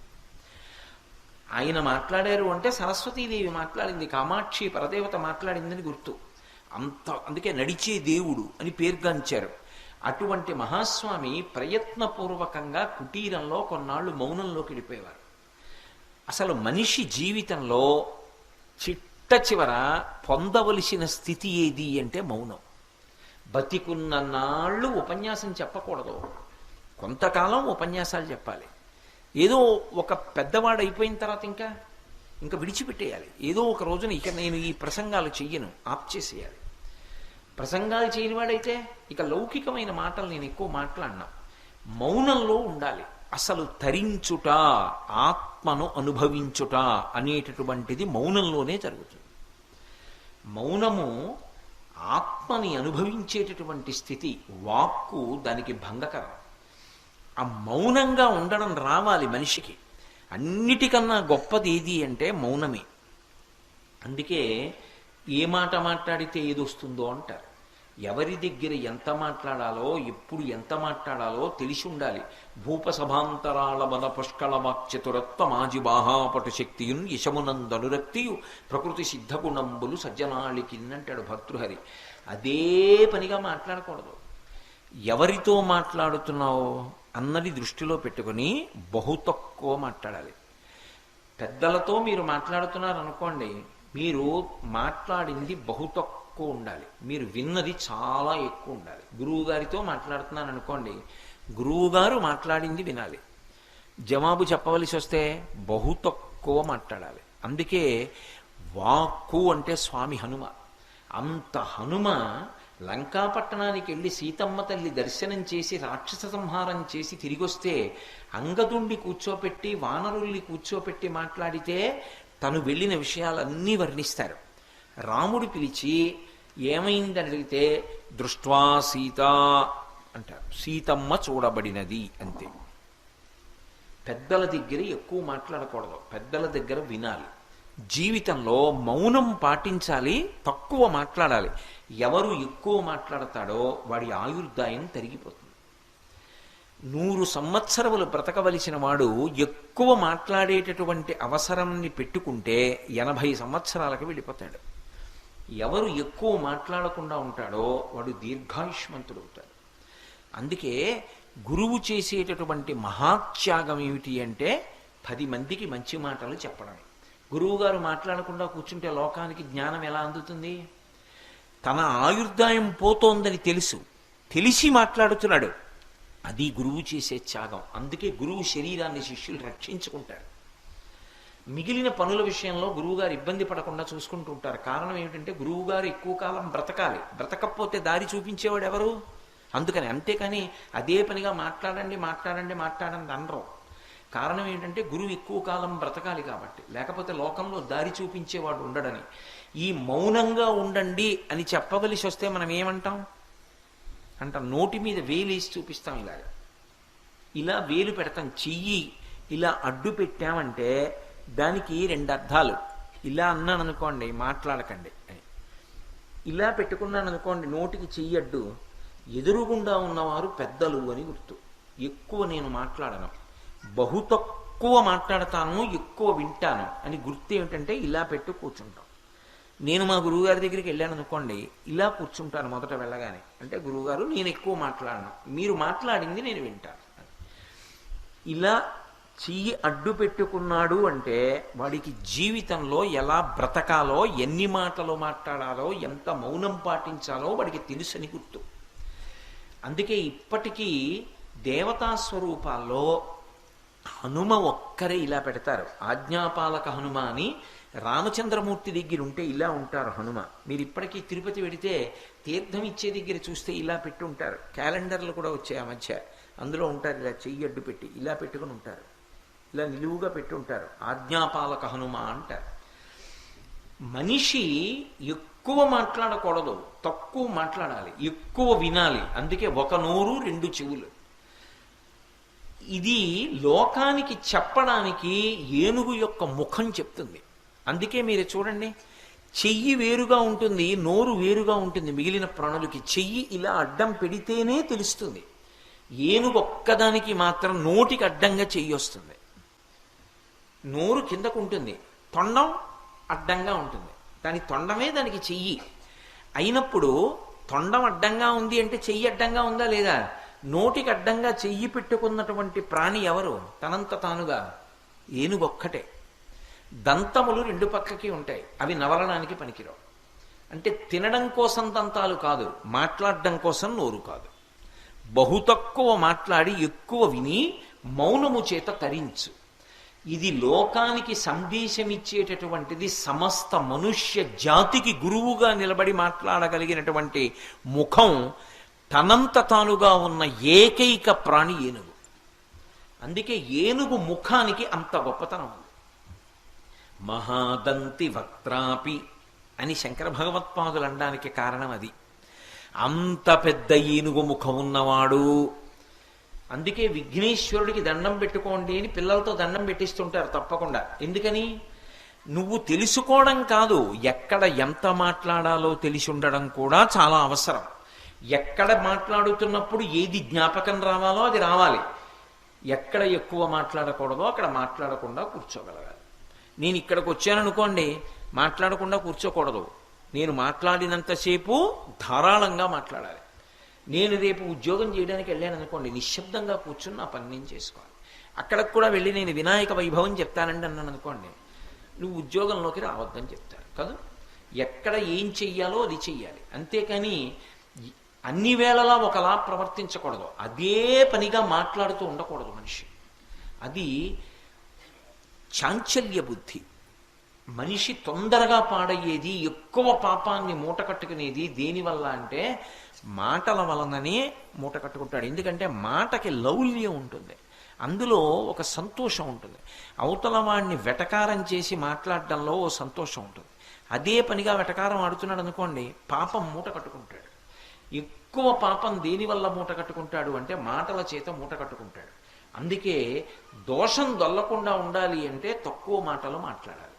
ఆయన మాట్లాడారు అంటే సరస్వతీదేవి మాట్లాడింది, కామాక్షి పరదేవత మాట్లాడిందని గుర్తు. అందుకే నడిచే దేవుడు అని పేర్గాంచారు. అటువంటి మహాస్వామి ప్రయత్నపూర్వకంగా కుటీరంలో కొన్నాళ్ళు మౌనంలోకి వెళ్ళిపోయేవారు. అసలు మనిషి జీవితంలో చిట్ట చివర పొందవలసిన స్థితి ఏది అంటే మౌనం. బతికున్న నాళ్ళు ఉపన్యాసం చెప్పకూడదు, కొంతకాలం ఉపన్యాసాలు చెప్పాలి. ఏదో ఒక పెద్దవాడు అయిపోయిన తర్వాత ఇంకా విడిచిపెట్టేయాలి. ఏదో ఒక రోజున ఇక నేను ఈ ప్రసంగాలు చెయ్యను, ఆప్ చేసేయాలి. ప్రసంగాలు చేయనివాడైతే ఇక లౌకికమైన మాటలు నేను ఎక్కువ మాట్లాడినా. మౌనంలో ఉండాలి. అసలు తరించుట, ఆత్మను అనుభవించుట అనేటటువంటిది మౌనంలోనే జరుగుతుంది. మౌనము ఆత్మని అనుభవించేటటువంటి స్థితి. వాక్కు దానికి భంగకరం. ఆ మౌనంగా ఉండడం రావాలి మనిషికి. అన్నిటికన్నా గొప్పది ఏది అంటే మౌనమే. అందుకే ఏ మాట మాట్లాడితే ఏదొస్తుందో అంటారు. ఎవరి దగ్గర ఎంత మాట్లాడాలో, ఎప్పుడు ఎంత మాట్లాడాలో తెలిసి ఉండాలి. భూపసభాంతరాళ బల పుష్కళ వాక్చతురత్వ మాజి బాహాపటు శక్తియున్ యశమునందనురక్తియు ప్రకృతి సిద్ధగుణంబులు సజ్జనాళికిన్నంటాడు భర్తృహరి. అదే పనిగా మాట్లాడకూడదు. ఎవరితో మాట్లాడుతున్నావో అన్నది దృష్టిలో పెట్టుకుని బహు తక్కువ మాట్లాడాలి. పెద్దలతో మీరు మాట్లాడుతున్నారనుకోండి, మీరు మాట్లాడింది బహు తక్కువ ఉండాలి, మీరు విన్నది చాలా ఎక్కువ ఉండాలి. గురువు గారితో మాట్లాడుతున్నాను అనుకోండి, గురువు గారు మాట్లాడింది వినాలి. జవాబు చెప్పవలసి వస్తే బహు తక్కువ మాట్లాడాలి. అందుకే వాక్కు అంటే స్వామి హనుమ. అంత హనుమ లంకాపట్టణానికి వెళ్ళి సీతమ్మ తల్లి దర్శనం చేసి రాక్షస సంహారం చేసి తిరిగొస్తే అంగదుణ్ణి కూర్చోపెట్టి వానరుల్ని కూర్చోపెట్టి మాట్లాడితే తను వెళ్ళిన విషయాలన్నీ వర్ణిస్తారు. రాముడు పిలిచి ఏమైందని అడిగితే దృష్ట్వా సీత అంటారు. సీతమ్మ చూడబడినది అంతే. పెద్దల దగ్గర ఎక్కువ మాట్లాడకూడదు, పెద్దల దగ్గర వినాలి. జీవితంలో మౌనం పాటించాలి, తక్కువ మాట్లాడాలి. ఎవరు ఎక్కువ మాట్లాడతాడో వాడి ఆయుర్దాయం తరిగిపోతుంది. 100 సంవత్సరములు బ్రతకవలసిన వాడు ఎక్కువ మాట్లాడేటటువంటి అవసరాన్ని పెట్టుకుంటే 80 సంవత్సరాలకు వెళ్ళిపోతాడు. ఎవరు ఎక్కువ మాట్లాడకుండా ఉంటాడో వాడు దీర్ఘాయుష్మంతుడు అవుతాడు. అందుకే గురువు చేసేటటువంటి మహాత్యాగం ఏమిటి అంటే 10 మందికి మంచి మాటలు చెప్పడమే. గురువుగారు మాట్లాడకుండా కూర్చుంటే లోకానికి జ్ఞానం ఎలా అందుతుంది? తన ఆయుర్దాయం పోతోందని తెలిసి మాట్లాడుతున్నాడు. అది గురువు చేసే త్యాగం. అందుకే గురువు శరీరాన్ని శిష్యులు రక్షించుకుంటారు. మిగిలిన పనుల విషయంలో గురువుగారు ఇబ్బంది పడకుండా చూసుకుంటూ ఉంటారు. కారణం ఏమిటంటే గురువుగారు ఎక్కువ కాలం బ్రతకాలి, బ్రతకపోతే దారి చూపించేవాడు ఎవరు? అందుకని. అంతేకాని అదే పనిగా మాట్లాడండి అనరు. కారణం ఏంటంటే గురువు ఎక్కువ కాలం బ్రతకాలి కాబట్టి, లేకపోతే లోకంలో దారి చూపించేవాడు ఉండడని. ఈ మౌనంగా ఉండండి అని చెప్పవలసి వస్తే మనం ఏమంటాం? నోటి మీద వేలేసి చూపిస్తాం. ఇలా వేలు పెడతాం, చెయ్యి ఇలా అడ్డు పెట్టామంటే దానికి రెండు అర్థాలు. ఇలా అన్నాను అనుకోండి, మాట్లాడకండి అని. ఇలా పెట్టుకున్నాను అనుకోండి, నోటికి చెయ్యి అడ్డు, ఎదురుగుండా ఉన్నవారు పెద్దలు అని గుర్తు. ఎక్కువ నేను మాట్లాడను, బహు తక్కువ మాట్లాడతాను, ఎక్కువ వింటాను అని గుర్తు. ఏమిటంటే ఇలా పెట్టు కూర్చుంటాం. నేను మా గురువుగారి దగ్గరికి వెళ్ళాను అనుకోండి, ఇలా కూర్చుంటాను మొదట వెళ్ళగానే. అంటే గురువుగారు నేను ఎక్కువ మాట్లాడను, మీరు మాట్లాడింది నేను వింటాను. ఇలా చెయ్యి అడ్డు పెట్టుకున్నాడు అంటే వాడికి జీవితంలో ఎలా బ్రతకాలో, ఎన్ని మాటలు మాట్లాడాలో, ఎంత మౌనం పాటించాలో వాడికి తెలుసని గుర్తు. అందుకే ఇప్పటికీ దేవతా స్వరూపాల్లో హనుమ ఒక్కరే ఇలా పెడతారు. ఆజ్ఞాపాలక హనుమ అని రామచంద్రమూర్తి దగ్గర ఉంటే ఇలా ఉంటారు హనుమ. మీరు ఇప్పటికీ తిరుపతి వెడితే తీర్థం ఇచ్చే దగ్గర చూస్తే ఇలా పెట్టి ఉంటారు. క్యాలెండర్లు కూడా వచ్చాయి ఆ మధ్య, అందులో ఉంటారు ఇలా చెయ్యి అడ్డు పెట్టి ఇలా పెట్టుకుని ఉంటారు, ఇలా నిలువుగా పెట్టి ఉంటారు. ఆజ్ఞాపాలక హనుమ అంటారు. మనిషి ఎక్కువ మాట్లాడకూడదు, తక్కువ మాట్లాడాలి, ఎక్కువ వినాలి. అందుకే ఒక నోరు రెండు చెవులు. ఇది లోకానికి చెప్పడానికి ఏనుగు యొక్క ముఖం చెప్తుంది. అందుకే మీరు చూడండి, చెయ్యి వేరుగా ఉంటుంది, నోరు వేరుగా ఉంటుంది. మిగిలిన ప్రాణులకి చెయ్యి ఇలా అడ్డం పెడితేనే తెలుస్తుంది. ఏనుగు ఒక్కదానికి మాత్రం నోటికి అడ్డంగా చెయ్యి వస్తుంది. నోరు కిందకు ఉంటుంది, తొండం అడ్డంగా ఉంటుంది. దాని తొండమే దానికి చెయ్యి అయినప్పుడు, తొండం అడ్డంగా ఉంది అంటే చెయ్యి అడ్డంగా ఉందా లేదా? నోటికి అడ్డంగా చెయ్యి పెట్టుకున్నటువంటి ప్రాణి ఎవరు? తనంత తానుగా ఏనుగొక్కటే. దంతములు రెండు పక్కకి ఉంటాయి, అవి నవలడానికి పనికిరావు. అంటే తినడం కోసం దంతాలు కాదు, మాట్లాడడం కోసం నోరు కాదు. బహు తక్కువ మాట్లాడి ఎక్కువ విని మౌనము చేత తరించు. ఇది లోకానికి సందేశమిచ్చేటటువంటిది. సమస్త మనుష్య జాతికి గురువుగా నిలబడి మాట్లాడగలిగినటువంటి ముఖం తనంత తానుగా ఉన్న ఏకైక ప్రాణి ఏనుగు. అందుకే ఏనుగు ముఖానికి అంత గొప్పతనం ఉంది. మహాదంతి వక్త్రాపి అని శంకర భగవత్పాదులు అనడానికి కారణం అది. అంత పెద్ద ఏనుగు ముఖం ఉన్నవాడు. అందుకే విఘ్నేశ్వరుడికి దండం పెట్టుకోండి అని పిల్లలతో దండం పెట్టిస్తుంటారు తప్పకుండా. ఎందుకని? నువ్వు తెలుసుకోవడం కాదు, ఎక్కడ ఎంత మాట్లాడాలో తెలిసి ఉండడం కూడా చాలా అవసరం. ఎక్కడ మాట్లాడుతున్నప్పుడు ఏది జ్ఞాపకం రావాలో అది రావాలి. ఎక్కడ ఎక్కువ మాట్లాడకూడదో అక్కడ మాట్లాడకుండా కూర్చోగలగాలి. నేను ఇక్కడికి వచ్చాననుకోండి, మాట్లాడకుండా కూర్చోకూడదు. నేను మాట్లాడినంతసేపు ధారాళంగా మాట్లాడాలి. నేను రేపు ఉద్యోగం చేయడానికి వెళ్ళాను అనుకోండి, నిశ్శబ్దంగా కూర్చుని నా పని నేను చేసుకోవాలి. అక్కడికి కూడా వెళ్ళి నేను వినాయక వైభవం చెప్తానండి అన్నాను అనుకోండి, నువ్వు ఉద్యోగంలోకి రావద్దని చెప్తారు కదా. ఎక్కడ ఏం చెయ్యాలో అది చెయ్యాలి. అంతేకాని అన్ని వేళలా ఒకలా ప్రవర్తించకూడదు. అదే పనిగా మాట్లాడుతూ ఉండకూడదు మనిషి. అది చాంచల్య బుద్ధి. మనిషి తొందరగా పాడయ్యేది, ఎక్కువ పాపాన్ని మూట కట్టుకునేది దేనివల్ల అంటే మాటల వలననే మూట కట్టుకుంటాడు. ఎందుకంటే మాటకి లౌల్యం ఉంటుంది, అందులో ఒక సంతోషం ఉంటుంది. అవతల వాడిని వెటకారం చేసి మాట్లాడడంలో ఓ సంతోషం ఉంటుంది. అదే పనిగా వెటకారం ఆడుతున్నాడు అనుకోండి, పాపం మూట కట్టుకుంటాడు. ఎక్కువ పాపం దేనివల్ల మూట కట్టుకుంటాడు అంటే మాటల చేత మూట కట్టుకుంటాడు. అందుకే దోషం దొల్లకుండా ఉండాలి అంటే తక్కువ మాటలు మాట్లాడాలి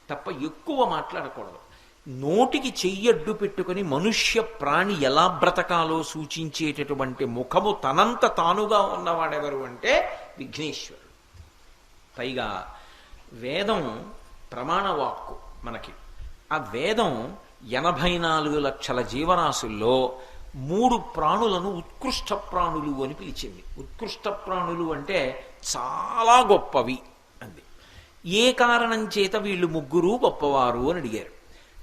తప్ప ఎక్కువ మాట్లాడకూడదు. నోటికి చెయ్యడ్డు పెట్టుకుని మనుష్య ప్రాణి ఎలా బ్రతకాలో సూచించేటటువంటి ముఖము తనంత తానుగా ఉన్నవాడెవరు అంటే విఘ్నేశ్వరుడు. పైగా వేదం ప్రమాణవాక్కు మనకి. ఆ వేదం 84 లక్షల జీవరాశుల్లో 3 ప్రాణులను ఉత్కృష్ట ప్రాణులు అని పిలిచింది. ఉత్కృష్ట ప్రాణులు అంటే చాలా గొప్పవి అంది. ఏ కారణం చేత వీళ్ళు ముగ్గురు గొప్పవారు అని అడిగారు.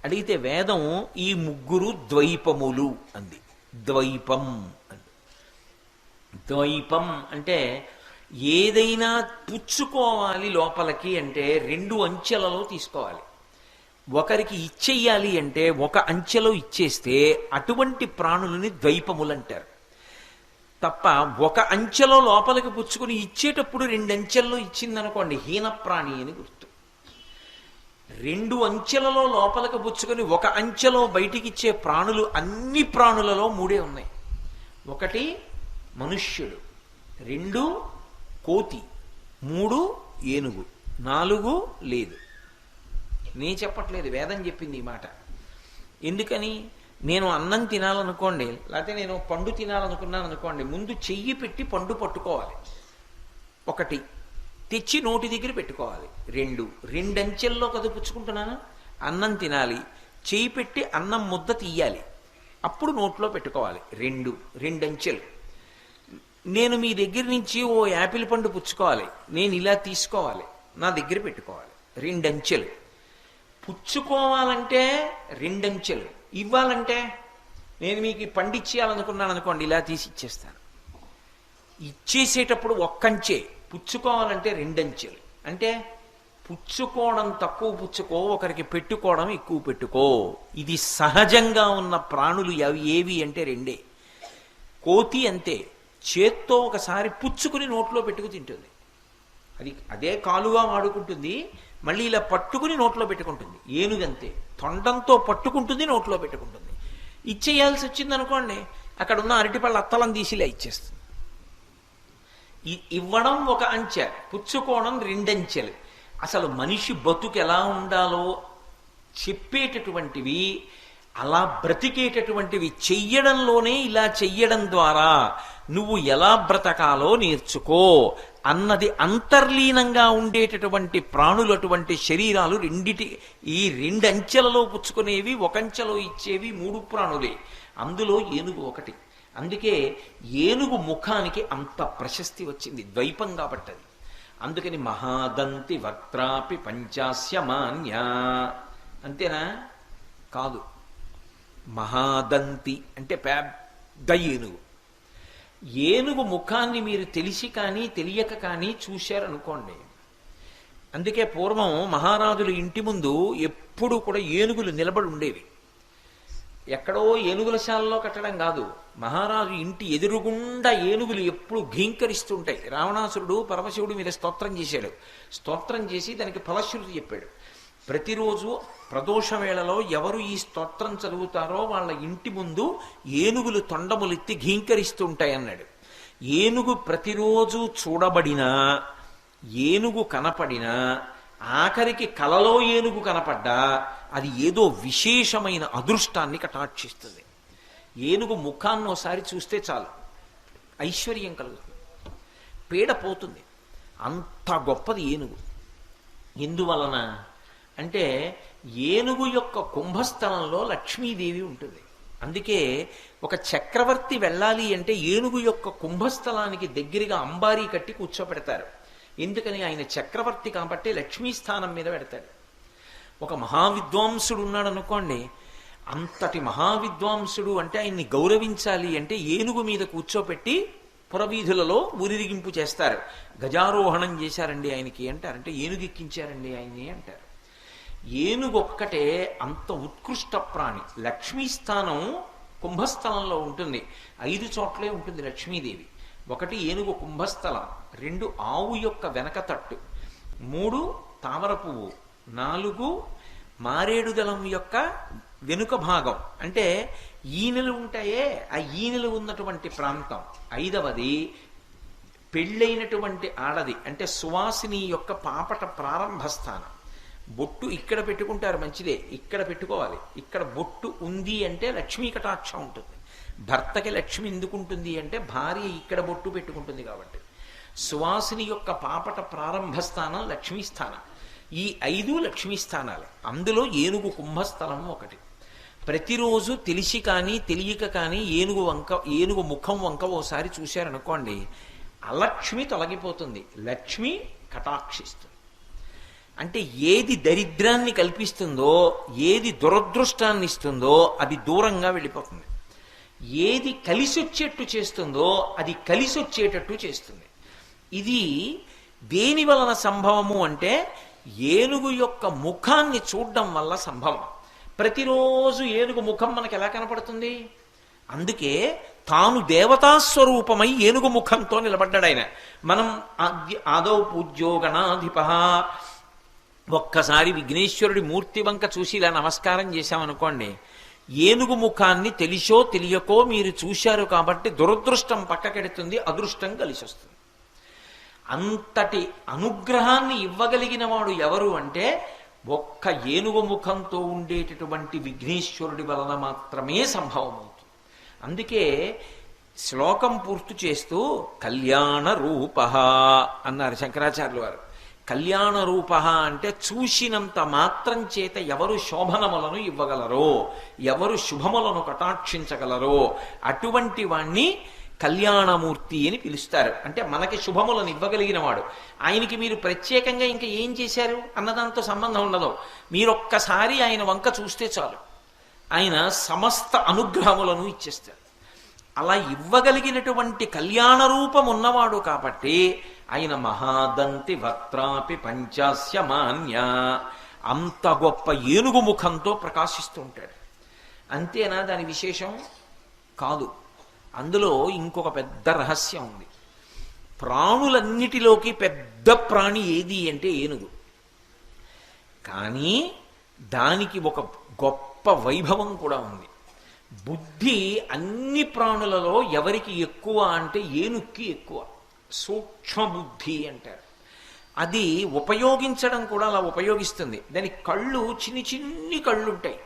అడిగితే వేదం ఈ ముగ్గురు ద్వైపములు అంది. ద్వైపం అంది. ద్వైపం అంటే ఏదైనా పుచ్చుకోవాలి లోపలికి అంటే 2 అంచెలలో తీసుకోవాలి. ఒకరికి ఇచ్చేయాలి అంటే ఒక అంచెలో ఇచ్చేస్తే అటువంటి ప్రాణులని ద్వైపములు అంటారు. తప్ప ఒక అంచెలో లోపలికి పుచ్చుకుని ఇచ్చేటప్పుడు 2 అంచెల్లో ఇచ్చిందనుకోండి హీనప్రాణి అని గుర్తు. 2 అంచెలలో లోపలికి పుచ్చుకొని ఒక అంచెలో బయటికి ఇచ్చే ప్రాణులు అన్ని ప్రాణులలో 3 ఉన్నాయి. 1 మనుష్యుడు, 2 కోతి, 3 ఏనుగు, 4 లేదు. నేను చెప్పట్లేదు, వేదం చెప్పింది ఈ మాట. ఎందుకని? నేను అన్నం తినాలనుకోండి, లేకపోతే నేను పండు తినాలనుకున్నాను అనుకోండి, ముందు చెయ్యి పెట్టి పండు పట్టుకోవాలి. 1 తెచ్చి నోటి దగ్గర పెట్టుకోవాలి. 2 అంచెల్లో కదుపుచ్చుకుంటున్నాను. అన్నం తినాలి, చెయ్యి పెట్టి అన్నం ముద్ద తీయాలి, అప్పుడు నోట్లో పెట్టుకోవాలి. 2 అంచెలు. నేను మీ దగ్గర నుంచి ఓ యాపిల్ పండు పుచ్చుకోవాలి, నేను ఇలా తీసుకోవాలి, నా దగ్గర పెట్టుకోవాలి. 2 అంచెలు. పుచ్చుకోవాలంటే 2 అంచెలు, ఇవ్వాలంటే నేను మీకు పండు ఇచ్చేయాలనుకున్నాను అనుకోండి, ఇలా తీసి ఇచ్చేస్తాను. ఇచ్చేసేటప్పుడు 1 అంచె, పుచ్చుకోవాలంటే 2 అంచెలు. అంటే పుచ్చుకోవడం తక్కువ పుచ్చుకో, ఒకరికి పెట్టుకోవడం ఎక్కువ పెట్టుకో. ఇది సహజంగా ఉన్న ప్రాణులు ఏవి అంటే 2. కోతి అంతే, చేత్తో ఒకసారి పుచ్చుకుని నోట్లో పెట్టుకు తింటుంది. అదే కాలుగా వాడుకుంటుంది, మళ్ళీ ఇలా పట్టుకుని నోట్లో పెట్టుకుంటుంది. ఏనుగంతే, తొండంతో పట్టుకుంటుంది, నోట్లో పెట్టుకుంటుంది. ఇచ్చేయాల్సి వచ్చింది అనుకోండి, అక్కడ ఉన్న అరటిపళ్ళ అత్తలం తీసి ఇలా ఇచ్చేస్తుంది. ఇవ్వడం 1 అంచె, పుచ్చుకోవడం 2 అంచెలు. అసలు మనిషి బతుకు ఎలా ఉండాలో చెప్పేటటువంటివి, అలా బ్రతికేటటువంటివి చెయ్యడంలోనే, ఇలా చెయ్యడం ద్వారా నువ్వు ఎలా బ్రతకాలో నేర్చుకో అన్నది అంతర్లీనంగా ఉండేటటువంటి ప్రాణులు, అటువంటి శరీరాలు ఈ 2 అంచెలలో పుచ్చుకునేవి, 1 అంచెలో ఇచ్చేవి 3 ప్రాణులే. అందులో ఏనుగు 1. అందుకే ఏనుగు ముఖానికి అంత ప్రశస్తి వచ్చింది, ద్వైపం కాబట్టది. అందుకని మహాదంతి వక్త్రాపి పంచాస్య మాన్య. అంతేనా? కాదు, మహాదంతి అంటే పెద్ద ఏనుగు. ఏనుగు ముఖాన్ని మీరు తెలిసి కానీ తెలియక కానీ చూశారనుకోండి. అందుకే పూర్వం మహారాజుల ఇంటి ముందు ఎప్పుడు కూడా ఏనుగులు నిలబడి ఉండేవి. ఎక్కడో ఏనుగుల శాలలో కట్టడం కాదు, మహారాజు ఇంటి ఎదురుగుండా ఏనుగులు ఎప్పుడు ఘీంకరిస్తుంటాయి. రావణాసురుడు పరమశివుడి మీద స్తోత్రం చేశాడు. స్తోత్రం చేసి దానికి ఫలశ్రుతి చెప్పాడు. ప్రతిరోజు ప్రదోష వేళలో ఎవరు ఈ స్తోత్రం చదువుతారో వాళ్ళ ఇంటి ముందు ఏనుగులు తొండములెత్తి ఘీంకరిస్తుంటాయి అన్నాడు. ఏనుగు ప్రతిరోజు చూడబడినా, ఏనుగు కనపడినా, ఆఖరికి కలలో ఏనుగు కనపడ్డా అది ఏదో విశేషమైన అదృష్టాన్ని కటాక్షిస్తుంది. ఏనుగు ముఖాన్ని ఒకసారి చూస్తే చాలు, ఐశ్వర్యం కలుగుతుంది, పీడ పోతుంది. అంత గొప్పది ఏనుగు. ఎందువలన అంటే ఏనుగు యొక్క కుంభస్థలంలో లక్ష్మీదేవి ఉంటుంది. అందుకే ఒక చక్రవర్తి వెళ్ళాలి అంటే ఏనుగు యొక్క కుంభస్థలానికి దగ్గరగా అంబారీ కట్టి కూర్చోపెడతారు. ఎందుకని? ఆయన చక్రవర్తి కాబట్టి లక్ష్మీ స్థానం మీద పెడతాడు. ఒక మహావిద్వాంసుడు ఉన్నాడు అనుకోండి, అంతటి మహావిద్వాంసుడు అంటే ఆయన్ని గౌరవించాలి అంటే ఏనుగు మీద కూర్చోపెట్టి పురవీధులలో ఊరిరిగింపు చేస్తారు. గజారోహణం చేశారండి ఆయనకి అంటారు, అంటే ఏనుగు ఎక్కించారండి ఆయన్ని అంటారు. ఏనుగు ఒక్కటే అంత ఉత్కృష్ట ప్రాణి. లక్ష్మీస్థానం కుంభస్థలంలో ఉంటుంది. 5 చోట్లే ఉంటుంది లక్ష్మీదేవి. 1 ఏనుగు కుంభస్థలం, 2 ఆవు యొక్క వెనక తట్టు, 3 తామర పువ్వు, 4 మారేడు దళం యొక్క వెనుక భాగం, అంటే ఈనెలు ఉంటాయే ఆ ఈనెలు ఉన్నటువంటి ప్రాంతం, 5వది పెళ్ళైనటువంటి ఆడది అంటే సువాసిని యొక్క పాపట ప్రారంభ స్థానం. బొట్టు ఇక్కడ పెట్టుకుంటారు, మంచిదే, ఇక్కడ పెట్టుకోవాలి. ఇక్కడ బొట్టు ఉంది అంటే లక్ష్మీ కటాక్షం ఉంటుంది. భర్తకి లక్ష్మి ఎందుకు ఉంటుంది అంటే భార్య ఇక్కడ బొట్టు పెట్టుకుంటుంది కాబట్టి. సువాసిని యొక్క పాపట ప్రారంభ స్థానం లక్ష్మీ స్థానం. ఈ 5 లక్ష్మీ స్థానాలు. అందులో ఏనుగు కుంభస్థలం 1. ప్రతిరోజు తెలిసి కానీ తెలియక కానీ ఏనుగు ముఖం వంక ఓసారి చూశారనుకోండి, అలక్ష్మి తొలగిపోతుంది, లక్ష్మి కటాక్షిస్తుంది. అంటే ఏది దరిద్రాన్ని కల్పిస్తుందో, ఏది దురదృష్టాన్ని ఇస్తుందో అది దూరంగా వెళ్ళిపోతుంది. ఏది కలిసొచ్చేట్టు చేస్తుందో అది కలిసొచ్చేటట్టు చేస్తుంది. ఇది దేని వలన సంభవము అంటే ఏనుగు యొక్క ముఖాన్ని చూడడం వల్ల సంభవం. ప్రతిరోజు ఏనుగు ముఖం మనకు ఎలా కనపడుతుంది? అందుకే తాను దేవతాస్వరూపమై ఏనుగు ముఖంతో నిలబడ్డాడు ఆయన. మనం ఆదౌ పూజ్యో గణాధిప, ఒక్కసారి విఘ్నేశ్వరుడి మూర్తి వంక చూసి ఇలా నమస్కారం చేశామనుకోండి, ఏనుగు ముఖాన్ని తెలిసో తెలియకో మీరు చూశారు కాబట్టి దురదృష్టం పక్కకెడుతుంది, అదృష్టం కలిసి వస్తుంది. అంతటి అనుగ్రహాన్ని ఇవ్వగలిగిన వాడు ఎవరు అంటే ఒక్క ఏనుగు ముఖంతో ఉండేటటువంటి విఘ్నేశ్వరుడి వలన మాత్రమే సంభవమవుతుంది. అందుకే శ్లోకం పూర్తి చేస్తూ కళ్యాణ రూప అన్నారు శంకరాచార్యులు వారు. కళ్యాణ రూప అంటే చూసినంత మాత్రం చేత ఎవరు శోభనములను ఇవ్వగలరో, ఎవరు శుభములను కటాక్షించగలరో అటువంటి వాణ్ణి కళ్యాణమూర్తి అని పిలుస్తారు. అంటే మనకి శుభములను ఇవ్వగలిగిన వాడు. ఆయనకి మీరు ప్రత్యేకంగా ఇంకా ఏం చేశారు అన్నదాంతో సంబంధం ఉండదు. మీరొక్కసారి ఆయన వంక చూస్తే చాలు, ఆయన సమస్త అనుగ్రహములను ఇచ్చేస్తారు. అలా ఇవ్వగలిగినటువంటి కళ్యాణ రూపం ఉన్నవాడు కాబట్టి ఆయన మహాదంతి వక్త్రాపి పంచాస్య మాన్య, అంత గొప్ప ఏనుగు ముఖంతో ప్రకాశిస్తూ ఉంటాడు. అంతేనా దాని విశేషం? కాదు. అందులో ఇంకొక పెద్ద రహస్యం ఉంది. ప్రాణులన్నిటిలోకి పెద్ద ప్రాణి ఏది అంటే ఏనుగు. కానీ దానికి ఒక గొప్ప వైభవం కూడా ఉంది. బుద్ధి అన్ని ప్రాణులలో ఎవరికి ఎక్కువ అంటే ఏనుక్కి ఎక్కువ. సూక్ష్మ బుద్ధి అంటారు. అది ఉపయోగించడం కూడా అలా ఉపయోగిస్తుంది. దాని కళ్ళు చిన్ని చిన్ని కళ్ళు ఉంటాయి.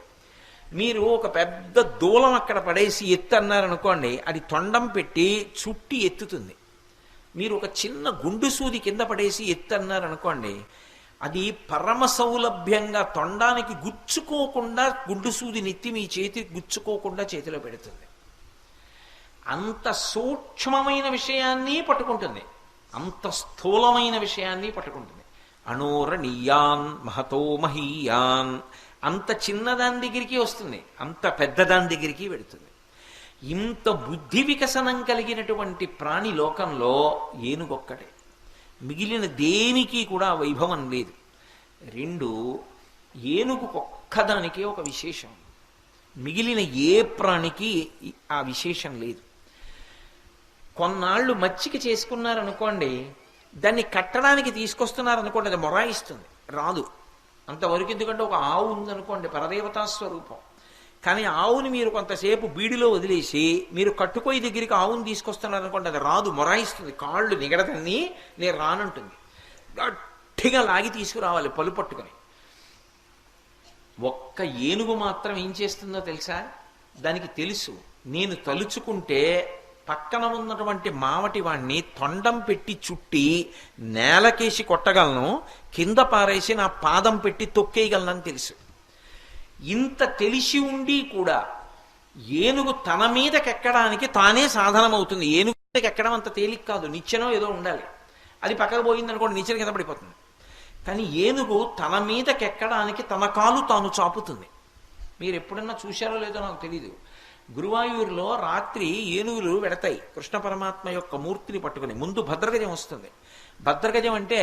మీరు ఒక పెద్ద దూలం అక్కడ పడేసి ఎత్తు అన్నారనుకోండి, అది తొండం పెట్టి చుట్టి ఎత్తుతుంది. మీరు ఒక చిన్న గుండు సూది కింద పడేసి ఎత్తు అన్నారనుకోండి, అది పరమ సౌలభ్యంగా తొండానికి గుచ్చుకోకుండా గుండు సూది నెత్తి మీ చేతికి గుచ్చుకోకుండా చేతిలో పెడుతుంది. అంత సూక్ష్మమైన విషయాన్ని పట్టుకుంటుంది, అంత స్థూలమైన విషయాన్ని పట్టుకుంటుంది. అణోరణీయాన్ మహతో మహీయాన్, అంత చిన్నదాని దగ్గరికి వస్తుంది, అంత పెద్దదాని దగ్గరికి వెడుతుంది. ఇంత బుద్ధి వికసనం కలిగినటువంటి ప్రాణి లోకంలో ఏనుగొక్కటే. మిగిలిన దేనికి కూడా వైభవం లేదు. రెండు, ఏనుగు ఒక్కదానికే ఒక విశేషం, మిగిలిన ఏ ప్రాణికి ఆ విశేషం లేదు. కొన్నాళ్ళు మచ్చిక చేసుకున్నారనుకోండి, దాన్ని కట్టడానికి తీసుకొస్తున్నారనుకోండి, అది మొరాయిస్తుంది, రాదు. అంతవరకు ఎందుకంటే ఒక ఆవు ఉందనుకోండి, పరదేవతా స్వరూపం. కానీ ఆవుని మీరు కొంతసేపు బీడిలో వదిలేసి మీరు కట్టుకోయి దగ్గరికి ఆవుని తీసుకొస్తున్నారనుకోండి, అది రాదు, మొరాయిస్తుంది, కాళ్ళు నిగడదన్ని, నేను రానంటుంది. గట్టిగా లాగి తీసుకురావాలి పలు పట్టుకొని. ఒక్క ఏనుగు మాత్రం ఏం చేస్తుందో తెలుసా? దానికి తెలుసు, నేను తలుచుకుంటే పక్కన ఉన్నటువంటి మావటి వాణ్ణి తొండం పెట్టి చుట్టి నేలకేసి కొట్టగలను, కింద పారేసి నా పాదం పెట్టి తొక్కేయగలనని తెలుసు. ఇంత తెలిసి ఉండి కూడా ఏనుగు తన మీదకెక్కడానికి తానే సాధనమవుతుంది. ఏనుగు మీదకి ఎక్కడం అంత తేలిక కాదు, నిచ్చెనో ఏదో ఉండాలి. అది పక్కకు పోయిందనుకోండి, నిచ్చెన కింద పడిపోతుంది. కానీ ఏనుగు తన మీదకెక్కడానికి తన కాలు తాను చాపుతుంది. మీరు ఎప్పుడన్నా చూశారో లేదో నాకు తెలీదు, గురువాయూరులో రాత్రి ఏనుగులు వెడతాయి కృష్ణ పరమాత్మ యొక్క మూర్తిని పట్టుకుని. ముందు భద్రగజం వస్తుంది. భద్రగజం అంటే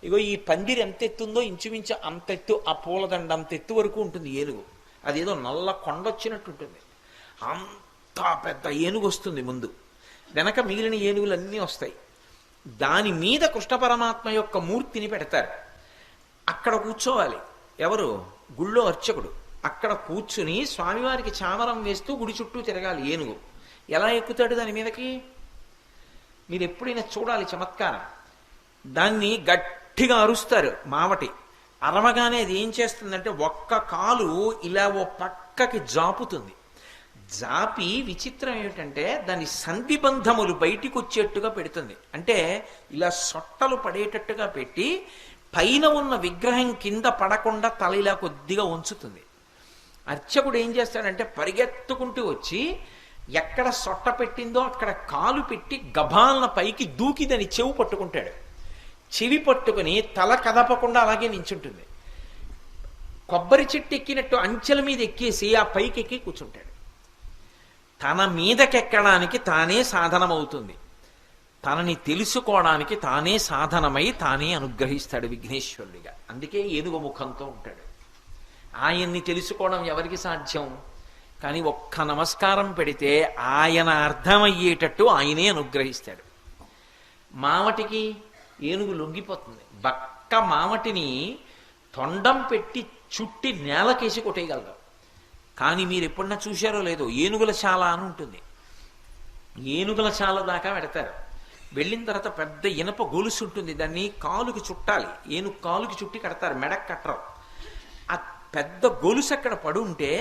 ఇగో ఈ పందిరి ఎంత ఎత్తుందో ఇంచుమించు అంత ఎత్తు, ఆ పూలదండ అంత ఎత్తు వరకు ఉంటుంది ఏనుగు. అదేదో నల్ల కొండొచ్చినట్టు ఉంటుంది. అంత పెద్ద ఏనుగు వస్తుంది ముందు, వెనక మిగిలిన ఏనుగులన్నీ వస్తాయి. దాని మీద కృష్ణ పరమాత్మ యొక్క మూర్తిని పెడతారు. అక్కడ కూర్చోవాలి ఎవరు? గుళ్ళో అర్చకుడు. అక్కడ కూర్చుని స్వామివారికి చామరం వేస్తూ గుడి చుట్టూ తిరగాలి ఏనుగు. ఎలా ఎక్కుతాడు దాని మీదకి? మీరు ఎప్పుడైనా చూడాలి చమత్కారం. దాన్ని గట్టిగా అరుస్తారు మావటి. అరవగానే అది ఏం చేస్తుందంటే ఒక్క కాలు ఇలా ఓ పక్కకి జాపుతుంది. జాపి విచిత్రం ఏమిటంటే దాని సంధిబంధములు బయటికి వచ్చేట్టుగా పెడుతుంది. అంటే ఇలా సొట్టలు పడేటట్టుగా పెట్టి పైన ఉన్న విగ్రహం కింద పడకుండా తల ఇలా కొద్దిగా ఉంచుతుంది. అర్చకుడు ఏం చేస్తాడంటే పరిగెత్తుకుంటూ వచ్చి ఎక్కడ సొట్ట పెట్టిందో అక్కడ కాలు పెట్టి గభాలన పైకి దూకి దాని చెవు పట్టుకుంటాడు. చెవి పట్టుకుని తల కదపకుండా అలాగే నించుంటుంది. కొబ్బరి చెట్టు ఎక్కినట్టు అంచెల మీద ఎక్కేసి ఆ పైకి ఎక్కి కూర్చుంటాడు. తన మీదకెక్కడానికి తానే సాధనమవుతుంది, తనని తెలుసుకోవడానికి తానే సాధనమై తానే అనుగ్రహిస్తాడు విఘ్నేశ్వరుడిగా. అందుకే ఏనుగు ముఖంతో ఉంటాడు. ఆయన్ని తెలుసుకోవడం ఎవరికి సాధ్యం? కానీ ఒక్క నమస్కారం పెడితే ఆయన అర్థమయ్యేటట్టు ఆయనే అనుగ్రహిస్తాడు. మావటికి ఏనుగు లొంగిపోతుంది. బక్క మావటిని తొండం పెట్టి చుట్టి నేలకేసి కొట్టేయగలదు. కానీ మీరు ఎప్పుడన్నా చూశారో లేదో, ఏనుగుల శాల అని ఉంటుంది. ఏనుగుల శాల దాకా పెడతారు. వెళ్ళిన తర్వాత పెద్ద ఇనప గొలుసు ఉంటుంది, దాన్ని కాలుకి చుట్టాలి, ఏనుగు కాలుకి చుట్టి కడతారు, మెడకు కట్టరు. ఆ పెద్ద గొలుసు అక్కడ పడుంటే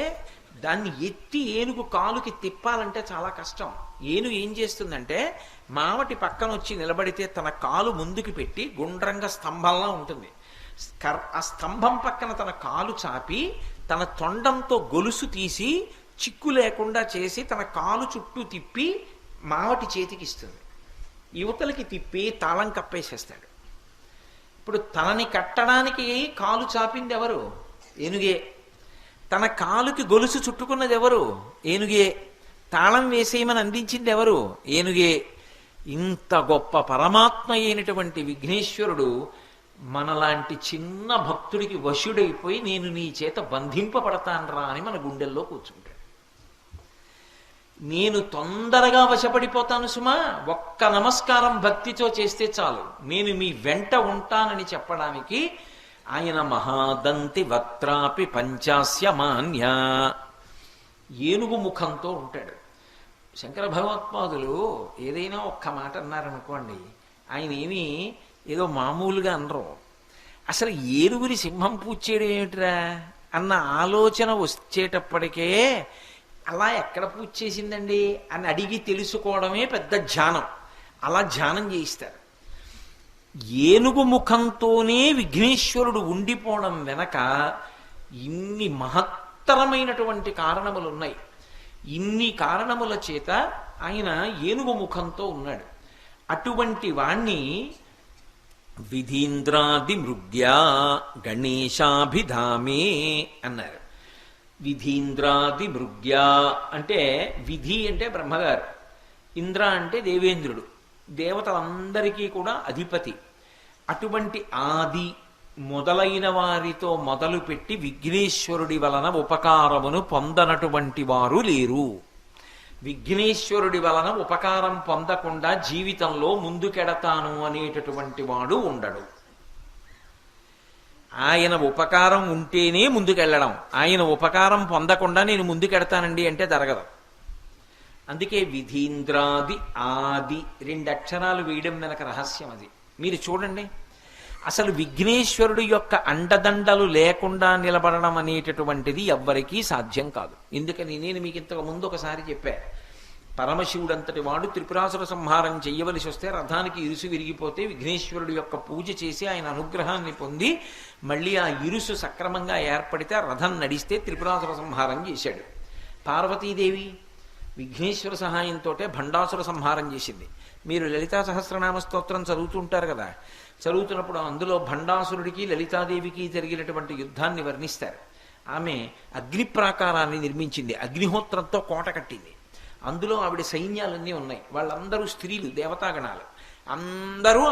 దాన్ని ఎత్తి ఏనుగు కాలుకి తిప్పాలంటే చాలా కష్టం. ఏనుగు ఏం చేస్తుందంటే మావటి పక్కన వచ్చి నిలబడితే తన కాలు ముందుకు పెట్టి గుండ్రంగా స్తంభంలా ఉంటుంది, ఆ స్తంభం పక్కన తన కాలు చాపి తన తొండంతో గొలుసు తీసి చిక్కు లేకుండా చేసి తన కాలు చుట్టూ తిప్పి మావటి చేతికి ఇస్తుంది. యువతలకి తిప్పి తాళం కప్పేసేస్తాడు. ఇప్పుడు తనని కట్టడానికి కాలు చాపింది ఎవరు? ఏనుగే. తన కాలుకి గొలుసు చుట్టుకున్నది ఎవరు? ఏనుగే. తాళం వేసేయమని అందించింది ఎవరు? ఏనుగే. ఇంత గొప్ప పరమాత్మ అయినటువంటి విఘ్నేశ్వరుడు మనలాంటి చిన్న భక్తుడికి వశుడైపోయి నేను నీ చేత బంధింపబడతానరా అని మన గుండెల్లో కూర్చుంటాడు. నేను తొందరగా వశపడిపోతాను సుమా, ఒక్క నమస్కారం భక్తితో చేస్తే చాలు, నేను మీ వెంట ఉంటానని చెప్పడానికి ఆయన మహాదంతి వక్త్రాపి పంచాస్య మాన్య ఏనుగు ముఖంతో ఉంటాడు. శంకర భగవత్పాదులు ఏదైనా ఒక్క మాట అన్నారనుకోండి, ఆయన ఏమీ ఏదో మామూలుగా అనరు. అసలు ఏనుగుని సింహం పూజ చేయడం ఏమిటిరా అన్న ఆలోచన వచ్చేటప్పటికే అలా ఎక్కడ పూజ చేసిందండి అని అడిగి తెలుసుకోవడమే పెద్ద ధ్యానం. అలా ధ్యానం చేయిస్తారు. ఏనుగు ముఖంతోనే విఘ్నేశ్వరుడు ఉండిపోవడం వెనక ఇన్ని మహత్తరమైనటువంటి కారణములు ఉన్నాయి. ఇన్ని కారణముల చేత ఆయన ఏనుగు ముఖంతో ఉన్నాడు. అటువంటి వాణ్ణి విధీంద్రాది మృగ్యా గణేశాభిధామే అన్నారు. విధీంద్రాది మృగ్యా అంటే విధి అంటే బ్రహ్మగారు, ఇంద్ర అంటే దేవేంద్రుడు, దేవతలందరికీ కూడా అధిపతి. అటువంటి ఆది మొదలైన వారితో మొదలుపెట్టి విఘ్నేశ్వరుడి వలన ఉపకారమును పొందనటువంటి వారు లేరు. విఘ్నేశ్వరుడి వలన ఉపకారం పొందకుండా జీవితంలో ముందుకెడతాను అనేటటువంటి వాడు ఉండడు. ఆయన ఉపకారం ఉంటేనే ముందుకెళ్ళడం, ఆయన ఉపకారం పొందకుండా నేను ముందుకెడతానండి అంటే జరగదు. అందుకే విధీంద్రాది ఆది 2 అక్షరాలు వేయడం వెనక రహస్యం అది. మీరు చూడండి, అసలు విఘ్నేశ్వరుడు యొక్క అండదండలు లేకుండా నిలబడడం అనేటటువంటిది ఎవ్వరికీ సాధ్యం కాదు. ఎందుకని నేను మీకు ఇంతకు ముందు ఒకసారి చెప్పా, పరమశివుడంతటి వాడు త్రిపురాసుర సంహారం చెయ్యవలసి వస్తే రథానికి ఇరుసు విరిగిపోతే విఘ్నేశ్వరుడు యొక్క పూజ చేసి ఆయన అనుగ్రహాన్ని పొంది మళ్ళీ ఆ ఇరుసు సక్రమంగా ఏర్పడితే ఆ రథం నడిస్తే త్రిపురాసుర సంహారం చేశాడు. పార్వతీదేవి విఘ్నేశ్వర సహాయంతో భండాసుర సంహారం చేసింది. మీరు లలితా సహస్రనామ స్తోత్రం చదువుతుంటారు కదా, చదువుతున్నప్పుడు అందులో భండాసురుడికి లలితాదేవికి జరిగినటువంటి యుద్ధాన్ని వర్ణిస్తారు. ఆమె అగ్ని ప్రాకారాన్ని నిర్మించింది, అగ్నిహోత్రంతో కోట కట్టింది. అందులో ఆవిడ సైన్యాలన్నీ ఉన్నాయి, వాళ్ళందరూ స్త్రీలు, దేవతాగణాలు, అందరూ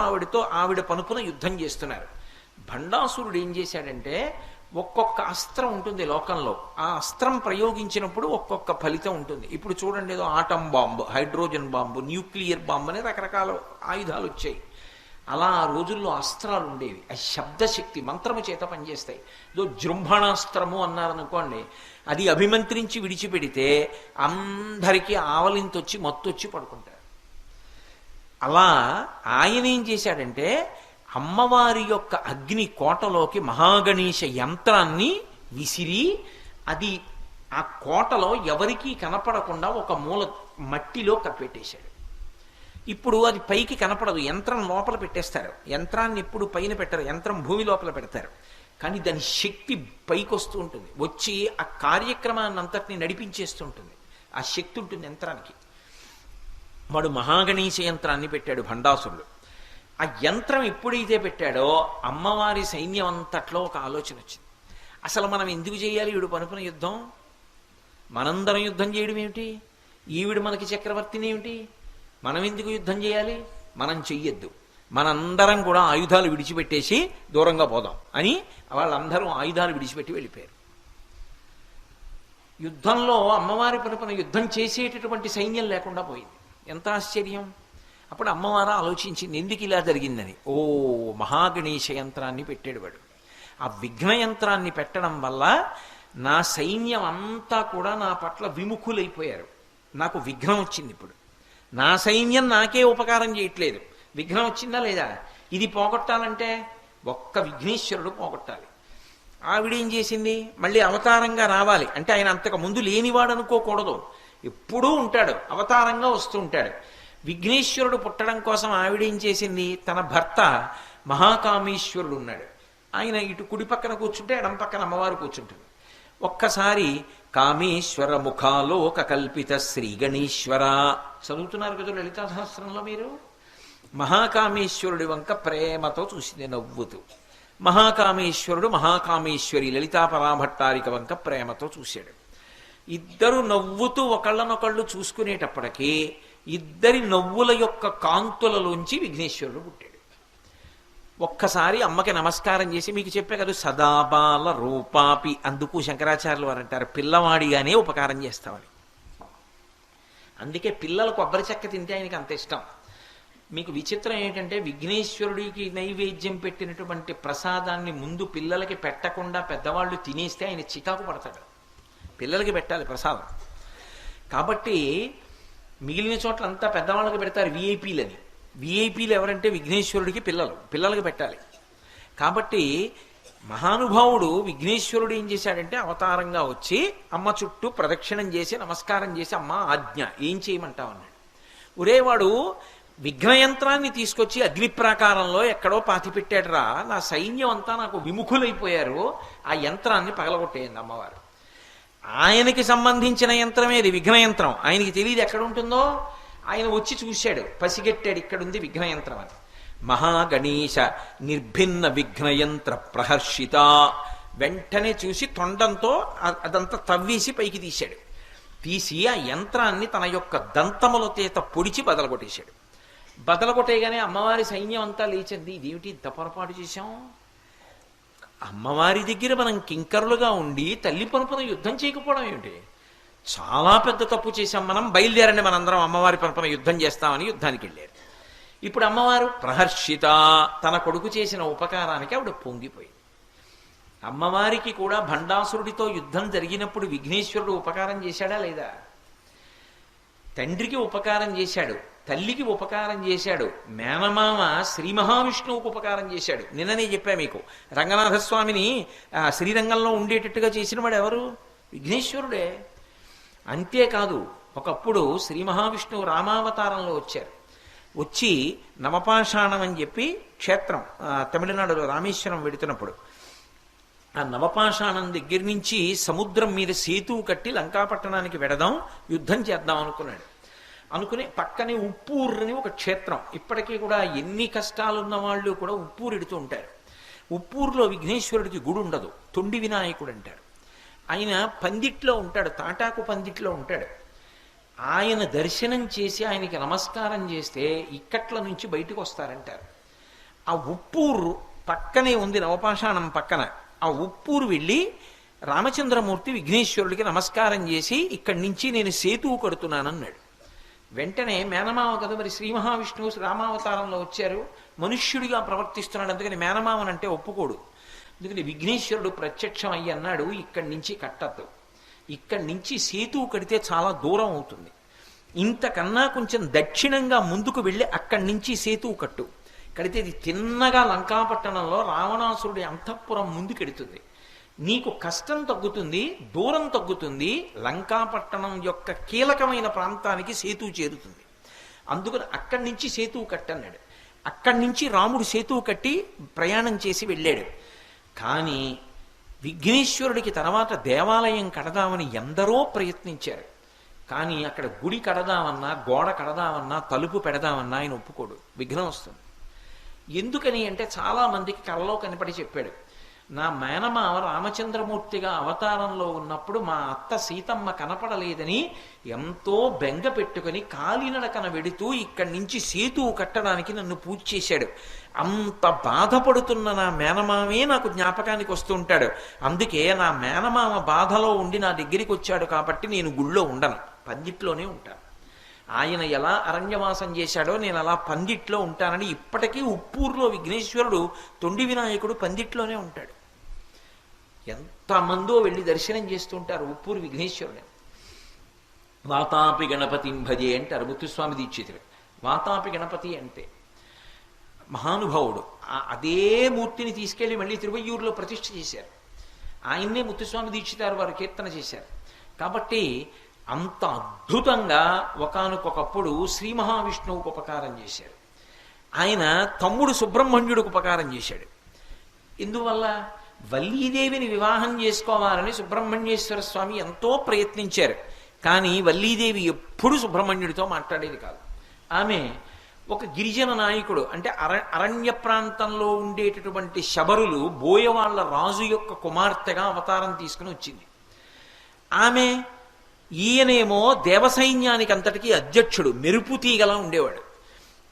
ఆవిడ పనుపున యుద్ధం చేస్తున్నారు. భండాసురుడు ఏం చేశాడంటే ఒక్కొక్క అస్త్రం ఉంటుంది లోకంలో, ఆ అస్త్రం ప్రయోగించినప్పుడు ఒక్కొక్క ఫలితం ఉంటుంది. ఇప్పుడు చూడండి, ఏదో atom bomb, hydrogen bomb, nuclear bomb అనే రకరకాల ఆయుధాలు వచ్చాయి. అలా ఆ రోజుల్లో అస్త్రాలు ఉండేవి. ఆ శబ్దశక్తి మంత్రము చేత పనిచేస్తాయి. ఏదో జృంభణాస్త్రము అన్నారనుకోండి, అది అభిమంత్రించి విడిచిపెడితే అందరికీ ఆవలింతొచ్చి మత్తొచ్చి పడుకుంటారు. అలా ఆయన ఏం చేశాడంటే అమ్మవారి యొక్క అగ్ని కోటలోకి మహాగణేశ యంత్రాన్ని విసిరి అది ఆ కోటలో ఎవరికీ కనపడకుండా ఒక మూల మట్టిలో కప్పెట్టేశాడు. ఇప్పుడు అది పైకి కనపడదు, యంత్రం లోపల పెట్టేస్తారు. యంత్రాన్ని ఎప్పుడు పైన పెట్టరు, యంత్రం భూమి లోపల పెడతారు. కానీ దాని శక్తి పైకి వస్తూ ఉంటుంది, వచ్చి ఆ కార్యక్రమాన్ని అంతటిని నడిపించేస్తుంటుంది. ఆ శక్తి ఉంటుంది యంత్రానికి. వాడు మహాగణేశ యంత్రాన్ని పెట్టాడు భండాసురుడు. ఆ యంత్రం ఎప్పుడైతే పెట్టాడో అమ్మవారి సైన్యం అంతట్లో ఒక ఆలోచన వచ్చింది. అసలు మనం ఎందుకు చేయాలి ఈవిడ పనుపున యుద్ధం? మనందరం యుద్ధం చేయడం ఏమిటి? ఈవిడ మనకి చక్రవర్తిని ఏమిటి? మనం ఎందుకు యుద్ధం చేయాలి? మనం చెయ్యొద్దు, మనందరం కూడా ఆయుధాలు విడిచిపెట్టేసి దూరంగా పోదాం అని వాళ్ళందరూ ఆయుధాలు విడిచిపెట్టి వెళ్ళిపోయారు. యుద్ధంలో అమ్మవారి పనుపున యుద్ధం చేసేటటువంటి సైన్యం లేకుండా పోయింది. ఎంత ఆశ్చర్యం! అప్పుడు అమ్మవారు ఆలోచించింది, ఎందుకు ఇలా జరిగిందని. ఓ, మహాగణేశ యంత్రాన్ని పెట్టాడు వాడు. ఆ విఘ్న యంత్రాన్ని పెట్టడం వల్ల నా సైన్యం అంతా కూడా నా పట్ల విముఖులైపోయారు. నాకు విఘ్నం వచ్చింది. ఇప్పుడు నా సైన్యం నాకే ఉపకారం చేయట్లేదు. విఘ్నం వచ్చిందా లేదా? ఇది పోగొట్టాలంటే ఒక్క విఘ్నేశ్వరుడు పోగొట్టాలి. ఆవిడేం చేసింది? మళ్ళీ అవతారంగా రావాలి అంటే ఆయన అంతకు ముందు లేనివాడు అనుకోకూడదు, ఎప్పుడూ ఉంటాడు, అవతారంగా వస్తూ ఉంటాడు. విఘ్నేశ్వరుడు పుట్టడం కోసం ఆవిడేం చేసింది? తన భర్త మహాకామేశ్వరుడు ఉన్నాడు, ఆయన ఇటు కుడి పక్కన కూర్చుంటే ఎడం పక్కన అమ్మవారు కూర్చుంటుంది. ఒక్కసారి కామేశ్వర ముఖాలోక కల్పిత శ్రీ గణేశ్వర చదువుతున్నారు కదా లలితా సహస్రంలో మీరు. మహాకామేశ్వరుడి వంక ప్రేమతో చూసింది నవ్వుతూ. మహాకామేశ్వరుడు మహాకామేశ్వరి లలితా పరాభట్టారిక వంక ప్రేమతో చూశాడు. ఇద్దరు నవ్వుతూ ఒకళ్ళనొకళ్ళు చూసుకునేటప్పటికీ ఇద్దరి నవ్వుల యొక్క కాంతులలోంచి విఘ్నేశ్వరుడు పుట్టాడు. ఒక్కసారి అమ్మకి నమస్కారం చేసి, మీకు చెప్పే కదా సదాబాల రూపాపి, అందుకు శంకరాచార్యులు వారు అంటారు పిల్లవాడిగానే ఉపకారం చేస్తామని. అందుకే పిల్లలు కొబ్బరి చెక్క తింటే ఆయనకి అంత ఇష్టం. మీకు విచిత్రం ఏంటంటే విఘ్నేశ్వరుడికి నైవేద్యం పెట్టినటువంటి ప్రసాదాన్ని ముందు పిల్లలకి పెట్టకుండా పెద్దవాళ్ళు తినేస్తే ఆయన చికాకు పడతాడు. పిల్లలకి పెట్టాలి ప్రసాదం. కాబట్టి మిగిలిన చోట్ల అంతా పెద్దవాళ్ళకి పెడతారు విఐపీలని. విఐపీలు ఎవరంటే విఘ్నేశ్వరుడికి పిల్లలకి పెట్టాలి. కాబట్టి మహానుభావుడు విఘ్నేశ్వరుడు ఏం చేశాడంటే అవతారంగా వచ్చి అమ్మ చుట్టూ ప్రదక్షిణం చేసి నమస్కారం చేసి, అమ్మ ఆజ్ఞ, ఏం చేయమంటావు అన్నాడు. ఒరేవాడు విఘ్నయంత్రాన్ని తీసుకొచ్చి అగ్ని ప్రాకారంలో ఎక్కడో పాతిపెట్టాడురా, నా సైన్యం అంతా నాకు విముఖులైపోయారు, ఆ యంత్రాన్ని పగలగొట్టేయండి అమ్మవారు. ఆయనకి సంబంధించిన యంత్రమేది విఘ్నయంత్రం, ఆయనకి తెలియదు ఎక్కడ ఉంటుందో. ఆయన వచ్చి చూశాడు, పసిగట్టాడు ఇక్కడుంది విఘ్నయంత్రం అని. మహాగణేశ నిర్భిన్న విఘ్నయంత్ర ప్రహర్షిత, వెంటనే చూసి తొండంతో అదంతా తవ్వేసి పైకి తీశాడు. తీసి ఆ యంత్రాన్ని తన యొక్క దంతముల చేత పొడిచి బదలగొట్టేశాడు. బదలగొట్టేయగానే అమ్మవారి సైన్యం అంతా లేచింది. ఇదేమిటి ఇంత పొరపాటు చేశాం? అమ్మవారి దగ్గర మనం కింకరులుగా ఉండి తల్లి పరుపున యుద్ధం చేయకపోవడం ఏమిటి? చాలా పెద్ద తప్పు చేశాం మనం, బయలుదేరండి మనందరం అమ్మవారి పరుపున యుద్ధం చేస్తామని యుద్ధానికి వెళ్ళారు. ఇప్పుడు అమ్మవారు ప్రహర్షిత, తన కొడుకు చేసిన ఉపకారానికి ఆవిడ పొంగిపోయింది. అమ్మవారికి కూడా భండాసురుడితో యుద్ధం జరిగినప్పుడు విఘ్నేశ్వరుడు ఉపకారం చేశాడా లేదా? తండ్రికి ఉపకారం చేశాడు, తల్లికి ఉపకారం చేశాడు, మేనమామ శ్రీ మహావిష్ణువుకు ఉపకారం చేశాడు. నిన్ననే చెప్పా మీకు, రంగనాథస్వామిని శ్రీరంగంలో ఉండేటట్టుగా చేసిన వాడు ఎవరు? విఘ్నేశ్వరుడే. అంతేకాదు, ఒకప్పుడు శ్రీ మహావిష్ణువు రామావతారంలో వచ్చారు. వచ్చి నవపాషాణం అని చెప్పి క్షేత్రం తమిళనాడులో రామేశ్వరం వెడుతున్నప్పుడు ఆ నవపాషాణం దగ్గర నుంచి సముద్రం మీద సేతువు కట్టి లంకాపట్టణానికి వెడదాం, యుద్ధం చేద్దాం అనుకున్నాడు. అనుకుని పక్కనే ఉప్పూరు అని ఒక క్షేత్రం, ఇప్పటికీ కూడా ఎన్ని కష్టాలున్న వాళ్ళు కూడా ఉప్పూరు ఎడుతూ ఉంటారు. ఉప్పూరులో విఘ్నేశ్వరుడికి గుడి ఉండదు, తొండి వినాయకుడు అంటారు. ఆయన పందిట్లో ఉంటాడు, తాటాకు పందిట్లో ఉంటాడు. ఆయన దర్శనం చేసి ఆయనకి నమస్కారం చేస్తే ఇక్కట్ల నుంచి బయటకు వస్తారంటారు. ఆ ఉప్పూరు పక్కనే ఉంది, నవపాషాణం పక్కన. ఆ ఉప్పూరు వెళ్ళి రామచంద్రమూర్తి విఘ్నేశ్వరుడికి నమస్కారం చేసి ఇక్కడి నుంచి నేను సేతువు కడుతున్నానన్నాడు. వెంటనే మేనమామ కదా మరి, శ్రీ మహావిష్ణువు రామావతారంలో వచ్చారు, మనుష్యుడిగా ప్రవర్తిస్తున్నాడు, అందుకని మేనమామనంటే ఒప్పుకోడు. అందుకని విఘ్నేశ్వరుడు ప్రత్యక్షం అయ్యి అన్నాడు, ఇక్కడి నుంచి కట్టద్దు, ఇక్కడి నుంచి సేతువు కడితే చాలా దూరం అవుతుంది, ఇంతకన్నా కొంచెం దక్షిణంగా ముందుకు వెళ్ళి అక్కడి నుంచి సేతువు కట్టు, కడితే ఇది తిన్నగా లంకాపట్టణంలో రావణాసురుడి అంతఃపురం ముందుకెడుతుంది, నీకు కష్టం తగ్గుతుంది, దూరం తగ్గుతుంది, లంకాపట్టణం యొక్క కీలకమైన ప్రాంతానికి సేతువు చేరుతుంది, అందుకని అక్కడి నుంచి సేతువు కట్టన్నాడు. అక్కడి నుంచి రాముడు సేతువు కట్టి ప్రయాణం చేసి వెళ్ళాడు. కానీ విఘ్నేశ్వరుడికి తర్వాత దేవాలయం కడదామని ఎందరో ప్రయత్నించారు. కానీ అక్కడ గుడి కడదామన్నా, గోడ కడదామన్నా, తలుపు పెడదామన్నా ఆయన ఒప్పుకోడు, విఘ్నం వస్తుంది. ఎందుకని అంటే చాలా మందికి కలలో కనపడి చెప్పాడు, నా మేనమామ రామచంద్రమూర్తిగా అవతారంలో ఉన్నప్పుడు మా అత్త సీతమ్మ కనపడలేదని ఎంతో బెంగ పెట్టుకుని కాలినడకన వెడుతూ ఇక్కడి నుంచి సేతువు కట్టడానికి నన్ను పూజ చేశాడు. అంత బాధపడుతున్న నా మేనమామే నాకు జ్ఞాపకానికి వస్తుంటాడు. అందుకే నా మేనమామ బాధలో ఉండి నా దగ్గరికి వచ్చాడు కాబట్టి నేను గుళ్ళో ఉండను, పందిట్లోనే ఉంటాను. ఆయన ఎలా అరణ్యవాసం చేశాడో నేను అలా పందిట్లో ఉంటానని ఇప్పటికీ ఉప్పూరులో విఘ్నేశ్వరుడు తొండి వినాయకుడు పందిట్లోనే ఉంటాడు. ఎంతమందో వెళ్ళి దర్శనం చేస్తుంటారు ఉప్పూరు విఘ్నేశ్వరుడు. వాతాపి గణపతిం భజే అంటారు ముత్తుస్వామి దీక్షితులు. వాతాపి గణపతి అంటే మహానుభావుడు. అదే మూర్తిని తీసుకెళ్లి మళ్ళీ తిరువయ్యూరులో ప్రతిష్ఠ చేశారు. ఆయన్నే ముత్తుస్వామి దీక్షితారు వారు కీర్తన చేశారు. కాబట్టి అంత అద్భుతంగా ఒకానొకప్పుడు శ్రీ మహావిష్ణువుకు ఉపకారం చేశారు. ఆయన తమ్ముడు సుబ్రహ్మణ్యుడికి ఉపకారం చేశాడు. ఇందువల్ల వల్లీదేవిని వివాహం చేసుకోవాలని సుబ్రహ్మణ్యేశ్వర స్వామి ఎంతో ప్రయత్నించారు. కానీ వల్లీదేవి ఎప్పుడు సుబ్రహ్మణ్యుడితో మాట్లాడేది కాదు. ఆమె ఒక గిరిజన నాయకుడు, అంటే అరణ్య ప్రాంతంలో ఉండేటటువంటి శబరులు బోయవాళ్ల రాజు యొక్క కుమార్తెగా అవతారం తీసుకుని వచ్చింది. ఆమె ఈయనేమో దేవసైన్యానికి అంతటికీ అధ్యక్షుడు, మెరుపు తీగలా ఉండేవాడు.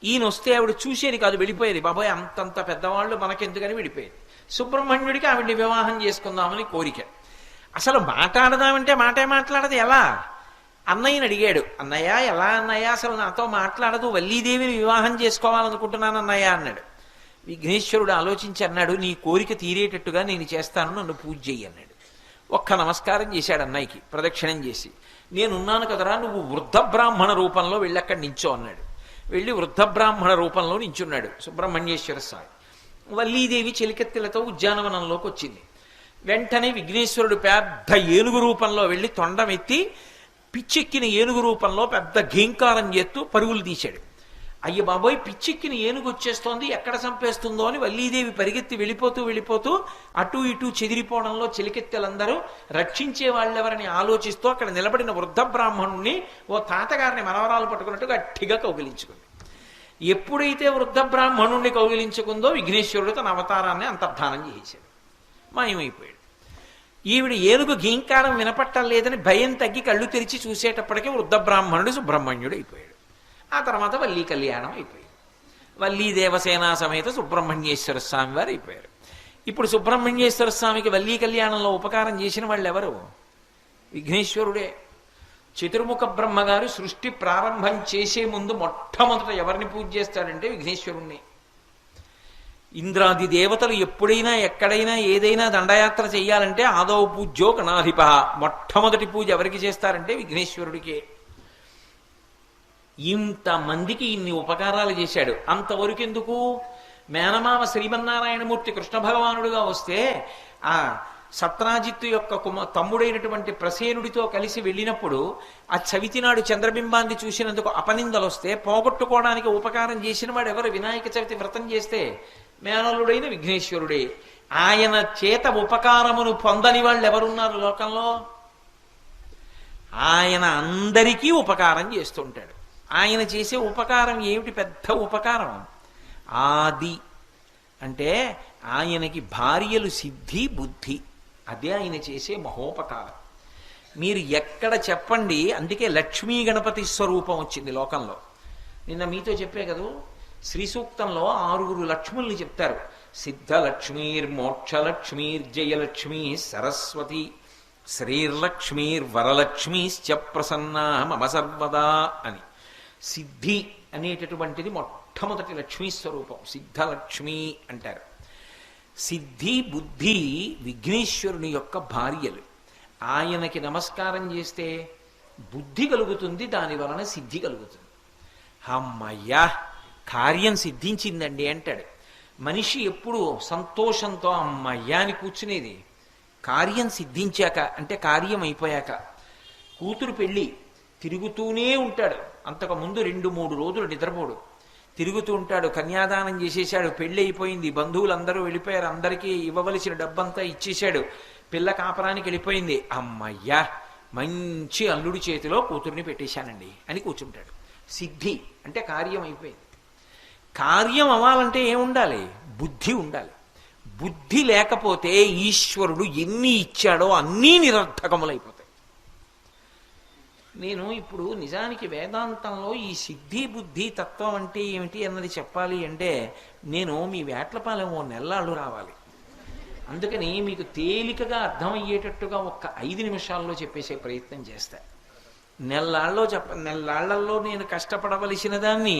ఈయన వస్తే ఆవిడ చూసేది కాదు, వెళ్ళిపోయేది. బాబాయ్ అంతంత పెద్దవాళ్ళు మనకెందుకని వెళ్ళిపోయేది. సుబ్రహ్మణ్యుడికి ఆవిడ్ని వివాహం చేసుకుందామని కోరిక. అసలు మాట్లాడదామంటే మాటే మాట్లాడదు. ఎలా? అన్నయ్యని అడిగాడు. అన్నయ్య ఎలా అన్నయ్య, అసలు నాతో మాట్లాడదు, వల్లీదేవిని వివాహం చేసుకోవాలనుకుంటున్నాను అన్నయ్య అన్నాడు. విఘ్నేశ్వరుడు ఆలోచించి అన్నాడు, నీ కోరిక తీరేటట్టుగా నేను చేస్తాను, నన్ను పూజ చెయ్యి అన్నాడు. ఒక్క నమస్కారం చేశాడు అన్నయ్యకి, ప్రదక్షిణం చేసి. నేనున్నాను కదరా, నువ్వు వృద్ధ బ్రాహ్మణ రూపంలో వెళ్ళి అక్కడి నించో అన్నాడు. వెళ్ళి వృద్ధ బ్రాహ్మణ రూపంలో నించున్నాడు సుబ్రహ్మణ్యేశ్వర స్వామి. వల్లీదేవి చెలికెత్తెలతో ఉద్యానవనంలోకి వచ్చింది. వెంటనే విఘ్నేశ్వరుడు పెద్ద ఏనుగు రూపంలో వెళ్ళి తొండమెత్తి పిచ్చెక్కిన ఏనుగు రూపంలో పెద్ద ఘీంకారం చేస్తూ పరుగులు తీశాడు. అయ్య బాబోయ్, పిచ్చెక్కిన ఏనుగు వచ్చేస్తోంది, ఎక్కడ చంపేస్తుందో అని వల్లీదేవి పరిగెత్తి వెళ్ళిపోతూ అటు ఇటు చెదిరిపోవడంలో చెలికెత్తెలందరూ రక్షించే వాళ్ళెవరని ఆలోచిస్తూ అక్కడ నిలబడిన వృద్ధ బ్రాహ్మణుణ్ణి ఓ తాతగారిని మనవరాలు పట్టుకున్నట్టు గట్టిగా కౌగిలించుకుంది. ఎప్పుడైతే వృద్ధ బ్రాహ్మణుణ్ణి కౌగిలించుకుందో విఘ్నేశ్వరుడు తన అవతారాన్ని అంతర్ధానం చేశాడు, మాయమైపోయాడు. ఈవిడ ఏనుగు ఘీంకారం వినపట్టలేదని భయం తగ్గి కళ్ళు తెరిచి చూసేటప్పటికీ వృద్ధ బ్రాహ్మణుడు సుబ్రహ్మణ్యుడు అయిపోయాడు. ఆ తర్వాత వల్లీ కళ్యాణం అయిపోయింది. వల్లీ దేవసేన సమేత సుబ్రహ్మణ్యేశ్వర స్వామి వారు అయిపోయారు. ఇప్పుడు సుబ్రహ్మణ్యేశ్వర స్వామికి వల్లీ కళ్యాణంలో ఉపకారం చేసిన వాళ్ళు ఎవరు? విఘ్నేశ్వరుడే. చతుర్ముఖ బ్రహ్మగారు సృష్టి ప్రారంభం చేసే ముందు మొట్టమొదట ఎవరిని పూజ చేస్తాడంటే విఘ్నేశ్వరుణ్ణి. ఇంద్రాది దేవతలు ఎప్పుడైనా ఎక్కడైనా ఏదైనా దండయాత్ర చెయ్యాలంటే ఆదౌ పూజ్యో గణాధిప, మొట్టమొదటి పూజ ఎవరికి చేస్తారంటే విఘ్నేశ్వరుడికే. ఇంతమందికి ఇన్ని ఉపకారాలు చేశాడు. అంతవరకు ఎందుకు? మేనమామ శ్రీమన్నారాయణమూర్తి కృష్ణ భగవానుడుగా వస్తే ఆ సత్రాజిత్తు యొక్క తమ్ముడైనటువంటి ప్రసేనుడితో కలిసి వెళ్ళినప్పుడు ఆ చవితి నాడు చంద్రబింబాన్ని చూసినందుకు అపనిందలు వస్తే పోగొట్టుకోవడానికి ఉపకారం చేసిన వాడు ఎవరు? వినాయక చవితి వ్రతం చేస్తే మేనల్లుడైన విఘ్నేశ్వరుడే. ఆయన చేత ఉపకారమును పొందని వాళ్ళు ఎవరున్నారు లోకంలో? ఆయన అందరికీ ఉపకారం చేస్తుంటాడు. ఆయన చేసే ఉపకారం ఏమిటి? పెద్ద ఉపకారం. ఆది అంటే ఆయనకి భార్యలు సిద్ధి బుద్ధి, అదే ఆయన చేసే మహోపకారం. మీరు ఎక్కడ చెప్పండి, అందుకే లక్ష్మీ గణపతి స్వరూపం వచ్చింది లోకంలో. నిన్న మీతో చెప్పే కదా, శ్రీ సూక్తంలో 6 లక్ష్ముల్ని చెప్తారు. సిద్ధలక్ష్మీర్ మోక్షలక్ష్మీర్ జయలక్ష్మీ సరస్వతి శ్రీర్లక్ష్మీర్ వరలక్ష్మీశ్చ ప్రసన్నా మమ సర్వదా అని. సిద్ధి అనేటటువంటిది మొట్టమొదటి లక్ష్మీ స్వరూపం, సిద్ధలక్ష్మి అంటారు. సిద్ధి బుద్ధి విఘ్నేశ్వరుని యొక్క భార్యలు. ఆయనకి నమస్కారం చేస్తే బుద్ధి కలుగుతుంది, దాని వలన సిద్ధి కలుగుతుంది. అమ్మయ్యా, కార్యం సిద్ధించిందండి అంటాడు. మనిషి ఎప్పుడు సంతోషంతో అమ్మయ్యా అని కూర్చునేది కార్యం సిద్ధించాక, అంటే కార్యం అయిపోయాక. కూతురు పెళ్ళి తిరుగుతూనే ఉంటాడు, అంతకుముందు 2-3 రోజులు నిద్రపోడు, తిరుగుతూ ఉంటాడు. కన్యాదానం చేసేశాడు, పెళ్ళి అయిపోయింది, బంధువులందరూ వెళ్ళిపోయారు, అందరికీ ఇవ్వవలసిన డబ్బంతా ఇచ్చేశాడు, పిల్ల కాపరానికి వెళ్ళిపోయింది. అమ్మయ్యా, మంచి అల్లుడి చేతిలో కూతుర్ని పెట్టేశానండి అని కూర్చుంటాడు. సిద్ధి అంటే కార్యం అయిపోయింది. కార్యం అవ్వాలంటే ఏముండాలి? బుద్ధి ఉండాలి. బుద్ధి లేకపోతే ఈశ్వరుడు ఎన్ని ఇచ్చాడో అన్నీ నిరర్థకములైపోతాయి. నేను ఇప్పుడు నిజానికి వేదాంతంలో ఈ సిద్ధి బుద్ధి తత్వం అంటే ఏమిటి అన్నది చెప్పాలి అంటే నేను మీ వేట్లపాలెం 1 నెలలు రావాలి. అందుకని మీకు తేలికగా అర్థమయ్యేటట్టుగా ఒక్క 5 నిమిషాల్లో చెప్పేసే ప్రయత్నం చేస్తా. నెల్లాళ్లలో నేను కష్టపడవలసిన దాన్ని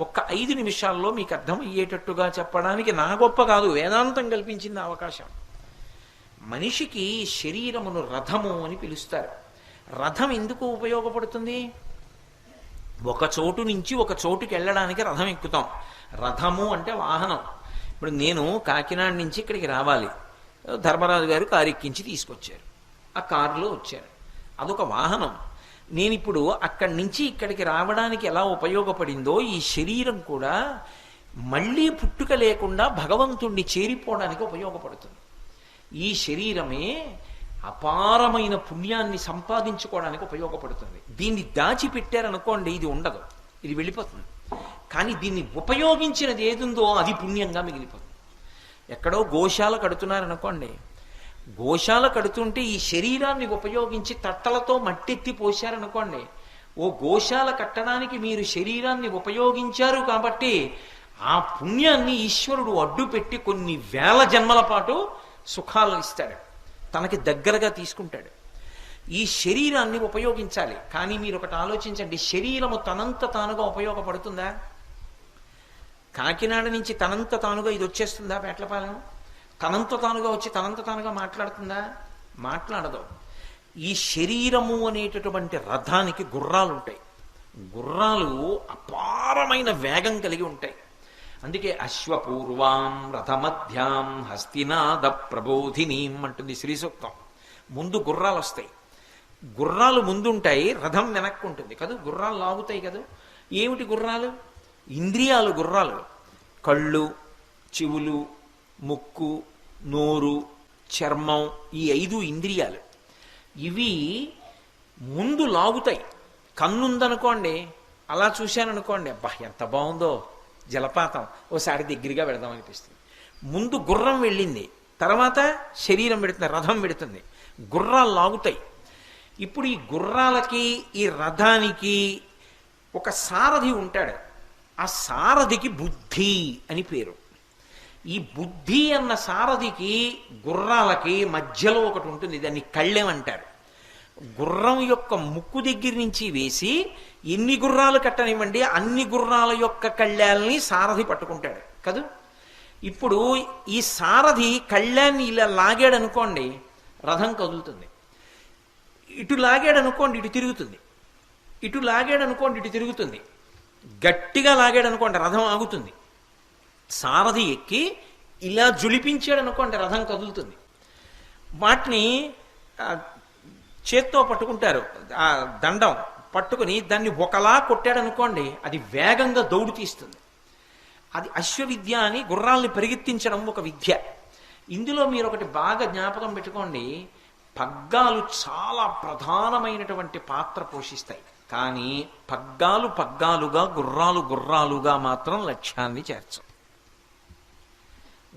ఒక్క 5 నిమిషాల్లో మీకు అర్థమయ్యేటట్టుగా చెప్పడానికి నా గొప్ప కాదు, వేదాంతం కల్పించింది అవకాశం. మనిషికి శరీరమును రథము అని పిలుస్తారు. రథం ఎందుకు ఉపయోగపడుతుంది? ఒక చోటు నుంచి ఒక చోటుకి వెళ్ళడానికి రథం ఎక్కుతాం. రథము అంటే వాహనం. ఇప్పుడు నేను కాకినాడ నుంచి ఇక్కడికి రావాలి, ధర్మరాజు గారు కారు ఎక్కించి తీసుకొచ్చారు, ఆ కారులో వచ్చారు, అదొక వాహనం. నేను ఇప్పుడు అక్కడి నుంచి ఇక్కడికి రావడానికి ఎలా ఉపయోగపడిందో ఈ శరీరం కూడా మళ్ళీ పుట్టుక లేకుండా భగవంతుణ్ణి చేరిపోవడానికి ఉపయోగపడుతుంది. ఈ శరీరమే అపారమైన పుణ్యాన్ని సంపాదించుకోవడానికి ఉపయోగపడుతుంది. దీన్ని దాచిపెట్టారనుకోండి, ఇది ఉండదు, ఇది వెళ్ళిపోతుంది. కానీ దీన్ని ఉపయోగించినది ఏదుందో అది పుణ్యంగా మిగిలిపోతుంది. ఎక్కడో గోశాల కడుతున్నారనుకోండి, గోశాల కడుతుంటే ఈ శరీరాన్ని ఉపయోగించి తట్టలతో మట్టెత్తి పోశారనుకోండి, ఓ గోశాల కట్టడానికి మీరు శరీరాన్ని ఉపయోగించారు కాబట్టి ఆ పుణ్యాన్ని ఈశ్వరుడు అడ్డు పెట్టి కొన్ని వేల జన్మల పాటు సుఖాలు ఇస్తాడు, తనకి దగ్గరగా తీసుకుంటాడు. ఈ శరీరాన్ని ఉపయోగించాలి. కానీ మీరు ఒకటి ఆలోచించండి, శరీరము తనంత తానుగా ఉపయోగపడుతుందా? కాకినాడ నుంచి తనంత తానుగా ఇది వచ్చేస్తుందా? పేట్లపాలెం తనంత తానుగా వచ్చి తనంత తానుగా మాట్లాడుతుందా? మాట్లాడదు. ఈ శరీరము అనేటటువంటి రథానికి గుర్రాలు ఉంటాయి. గుర్రాలు అపారమైన వేగం కలిగి ఉంటాయి. అందుకే అశ్వపూర్వాం రథమధ్యాం హస్తినాద ప్రబోధినీం అంటుంది శ్రీ సూక్తం. ముందు గుర్రాలు వస్తాయి, గుర్రాలు ముందుంటాయి, రథం వెనక్కు ఉంటుంది కదా. గుర్రాలు లాగుతాయి కదా. ఏమిటి గుర్రాలు? ఇంద్రియాలు గుర్రాలు. కళ్ళు, చెవులు, ముక్కు, నోరు, చర్మం, ఈ 5 ఇంద్రియాలు. ఇవి ముందు లాగుతాయి. కన్నుందనుకోండి, అలా చూశాననుకోండి, అబ్బా ఎంత బాగుందో జలపాతం, ఓసారి దగ్గరగా వెళదాం అనిపిస్తుంది. ముందు గుర్రం వెళ్ళింది, తర్వాత శరీరం పెడుతుంది, రథం పెడుతుంది. గుర్రాలు లాగుతాయి. ఇప్పుడు ఈ గుర్రాలకి ఈ రథానికి ఒక సారథి ఉంటాడు. ఆ సారథికి బుద్ధి అని పేరు. ఈ బుద్ధి అన్న సారథికి గుర్రాలకి మధ్యలో ఒకటి ఉంటుంది, దాన్ని కళ్ళెం అంటారు. గుర్రం యొక్క ముక్కు దగ్గర నుంచి వేసి ఎన్ని గుర్రాలు కట్టనివ్వండి అన్ని గుర్రాల యొక్క కళ్ళాలని సారథి పట్టుకుంటాడు కదూ. ఇప్పుడు ఈ సారథి కళ్ళాన్ని ఇలా లాగాడు అనుకోండి, రథం కదులుతుంది. ఇటు లాగాడు అనుకోండి, ఇటు తిరుగుతుంది. ఇటు లాగాడు అనుకోండి, ఇటు తిరుగుతుంది. గట్టిగా లాగాడు అనుకోండి, రథం ఆగుతుంది. సారథి ఎక్కి ఇలా జులిపించాడు అనుకోండి, రథం కదులుతుంది. వాటిని చేత్తో పట్టుకుంటారు, ఆ దండం పట్టుకుని దాన్ని ఒకలా కొట్టాడు అనుకోండి, అది వేగంగా దౌడు తీస్తుంది. అది అశ్వవిద్య అని గుర్రాల్ని పరిగెత్తించడం ఒక విద్య. ఇందులో మీరు ఒకటి బాగా జ్ఞాపకం పెట్టుకోండి, పగ్గాలు చాలా ప్రధానమైనటువంటి పాత్ర పోషిస్తాయి. కానీ పగ్గాలు పగ్గాలుగా, గుర్రాలు గుర్రాలుగా మాత్రం లక్ష్యాన్ని చేర్చం.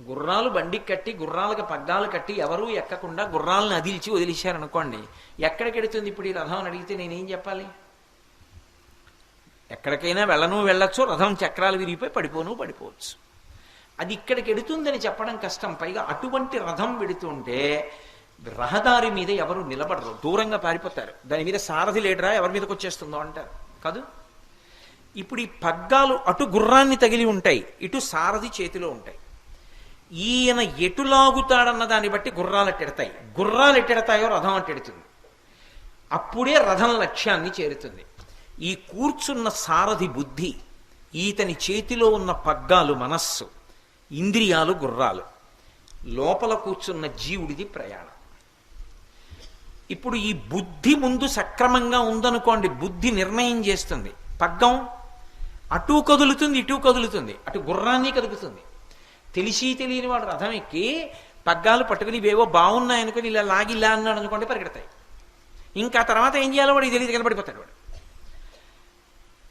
గుర్రాలు బండికి కట్టి, గుర్రాలకు పగ్గాలు కట్టి ఎవరూ ఎక్కకుండా గుర్రాలను అదిల్చి వదిలేశారనుకోండి, ఎక్కడికెడుతుంది ఇప్పుడు ఈ రథం అని అడిగితే నేనేం చెప్పాలి? ఎక్కడికైనా వెళ్ళొచ్చు, రథం చక్రాలు విరిగిపోయి పడిపోవచ్చు. అది ఇక్కడికి ఎడుతుందని చెప్పడం కష్టం. పైగా అటువంటి రథం వెడుతుంటే రహదారి మీద ఎవరు నిలబడరు, దూరంగా పారిపోతారు. దాని మీద సారథి లేడరా, ఎవరి మీదకి వచ్చేస్తుందో అంటారు కాదు. ఇప్పుడు ఈ పగ్గాలు అటు గుర్రాన్ని తగిలి ఉంటాయి, ఇటు సారథి చేతిలో ఉంటాయి. ఈయన ఎటు లాగుతాడన్న దాన్ని బట్టి గుర్రాలు ఎట్టెడతాయి. గుర్రాలు ఎట్టెడతాయో రథం అట్టెడుతుంది. అప్పుడే రథం లక్ష్యాన్ని చేరుతుంది. ఈ కూర్చున్న సారథి బుద్ధి, ఈతని చేతిలో ఉన్న పగ్గాలు మనస్సు, ఇంద్రియాలు గుర్రాలు, లోపల కూర్చున్న జీవుడిది ప్రయాణం. ఇప్పుడు ఈ బుద్ధి ముందు సక్రమంగా ఉందనుకోండి, బుద్ధి నిర్ణయం చేస్తుంది. పగ్గం అటు కదులుతుంది, ఇటు కదులుతుంది, అటు గుర్రాన్ని కదులుతుంది. తెలిసి తెలియని వాడు రథం ఎక్కి పగ్గాలు పట్టుకుని ఇవేవో బాగున్నాయనుకుని ఇలా లాగి ఇలా అన్నాడు అనుకోండి, పరిగెడతాయి. ఇంకా తర్వాత ఏం చేయాలో వాడు తెలియదు, కనబడిపోతాడు వాడు.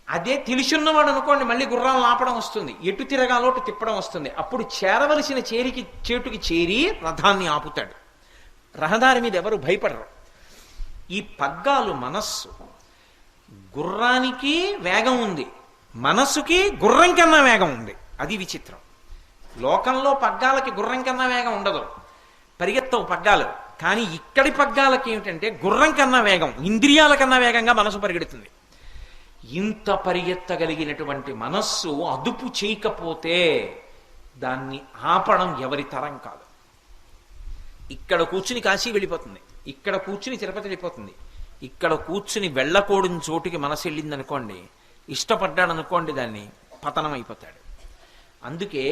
అదే తెలిసిన్నవాడు అనుకోండి, మళ్ళీ గుర్రాలను ఆపడం వస్తుంది, ఎటు తిరగాలో అటు తిప్పడం వస్తుంది. అప్పుడు చేరవలసిన చేటుకి చేరి రథాన్ని ఆపుతాడు. రహదారి మీద ఎవరు భయపడరు. ఈ పగ్గాలు మనస్సు. గుర్రానికి వేగం ఉంది, మనస్సుకి గుర్రం కన్నా వేగం ఉంది. అది విచిత్రం. లోకంలో పగ్గాలకి గుర్రం కన్నా వేగం ఉండదు, పరిగెత్తవు పగ్గాలు. కానీ ఇక్కడి పగ్గాలకి ఏమిటంటే గుర్రం కన్నా వేగం, ఇంద్రియాల కన్నా వేగంగా మనసు పరిగెడుతుంది. ఇంత పరిగెత్తగలిగినటువంటి మనస్సు అదుపు చేయకపోతే దాన్ని ఆపడం ఎవరి తరం కాదు. ఇక్కడ కూర్చుని కాశీ వెళ్ళిపోతుంది, ఇక్కడ కూర్చుని తిరుపతి వెళ్ళిపోతుంది, ఇక్కడ కూర్చుని వెళ్ళకూడని చోటుకి మనసు వెళ్ళిందనుకోండి, ఇష్టపడ్డాడు అనుకోండి దాన్ని పతనం అయిపోతాడు. అందుకే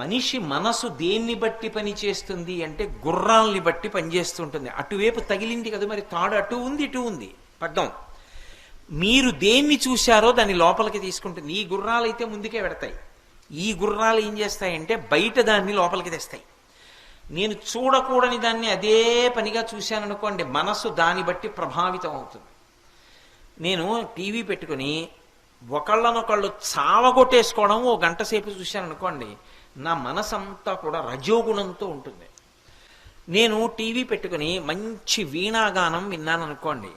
మనిషి మనసు దేన్ని బట్టి పనిచేస్తుంది అంటే గుర్రాల్ని బట్టి పనిచేస్తుంటుంది. అటువైపు తగిలింది కదా మరి తాడు, అటు ఉంది ఇటు ఉంది పగ్గం. మీరు దేన్ని చూశారో దాన్ని లోపలికి తీసుకుంటుంది. ఈ గుర్రాలు అయితే ముందుకే పెడతాయి, ఈ గుర్రాలు ఏం చేస్తాయంటే బయట దాన్ని లోపలికి తెస్తాయి. నేను చూడకూడని దాన్ని అదే పనిగా చూశాను అనుకోండి, మనసు దాన్ని బట్టి ప్రభావితం అవుతుంది. నేను టీవీ పెట్టుకుని ఒకళ్ళనొకళ్ళు చావగొట్టేసుకోవడం ఓ గంట సేపు చూశాను అనుకోండి, నా మనసంతా కూడా రజోగుణంతో ఉంటుంది. నేను టీవీ పెట్టుకుని మంచి వీణాగానం విన్నాను అనుకోండి,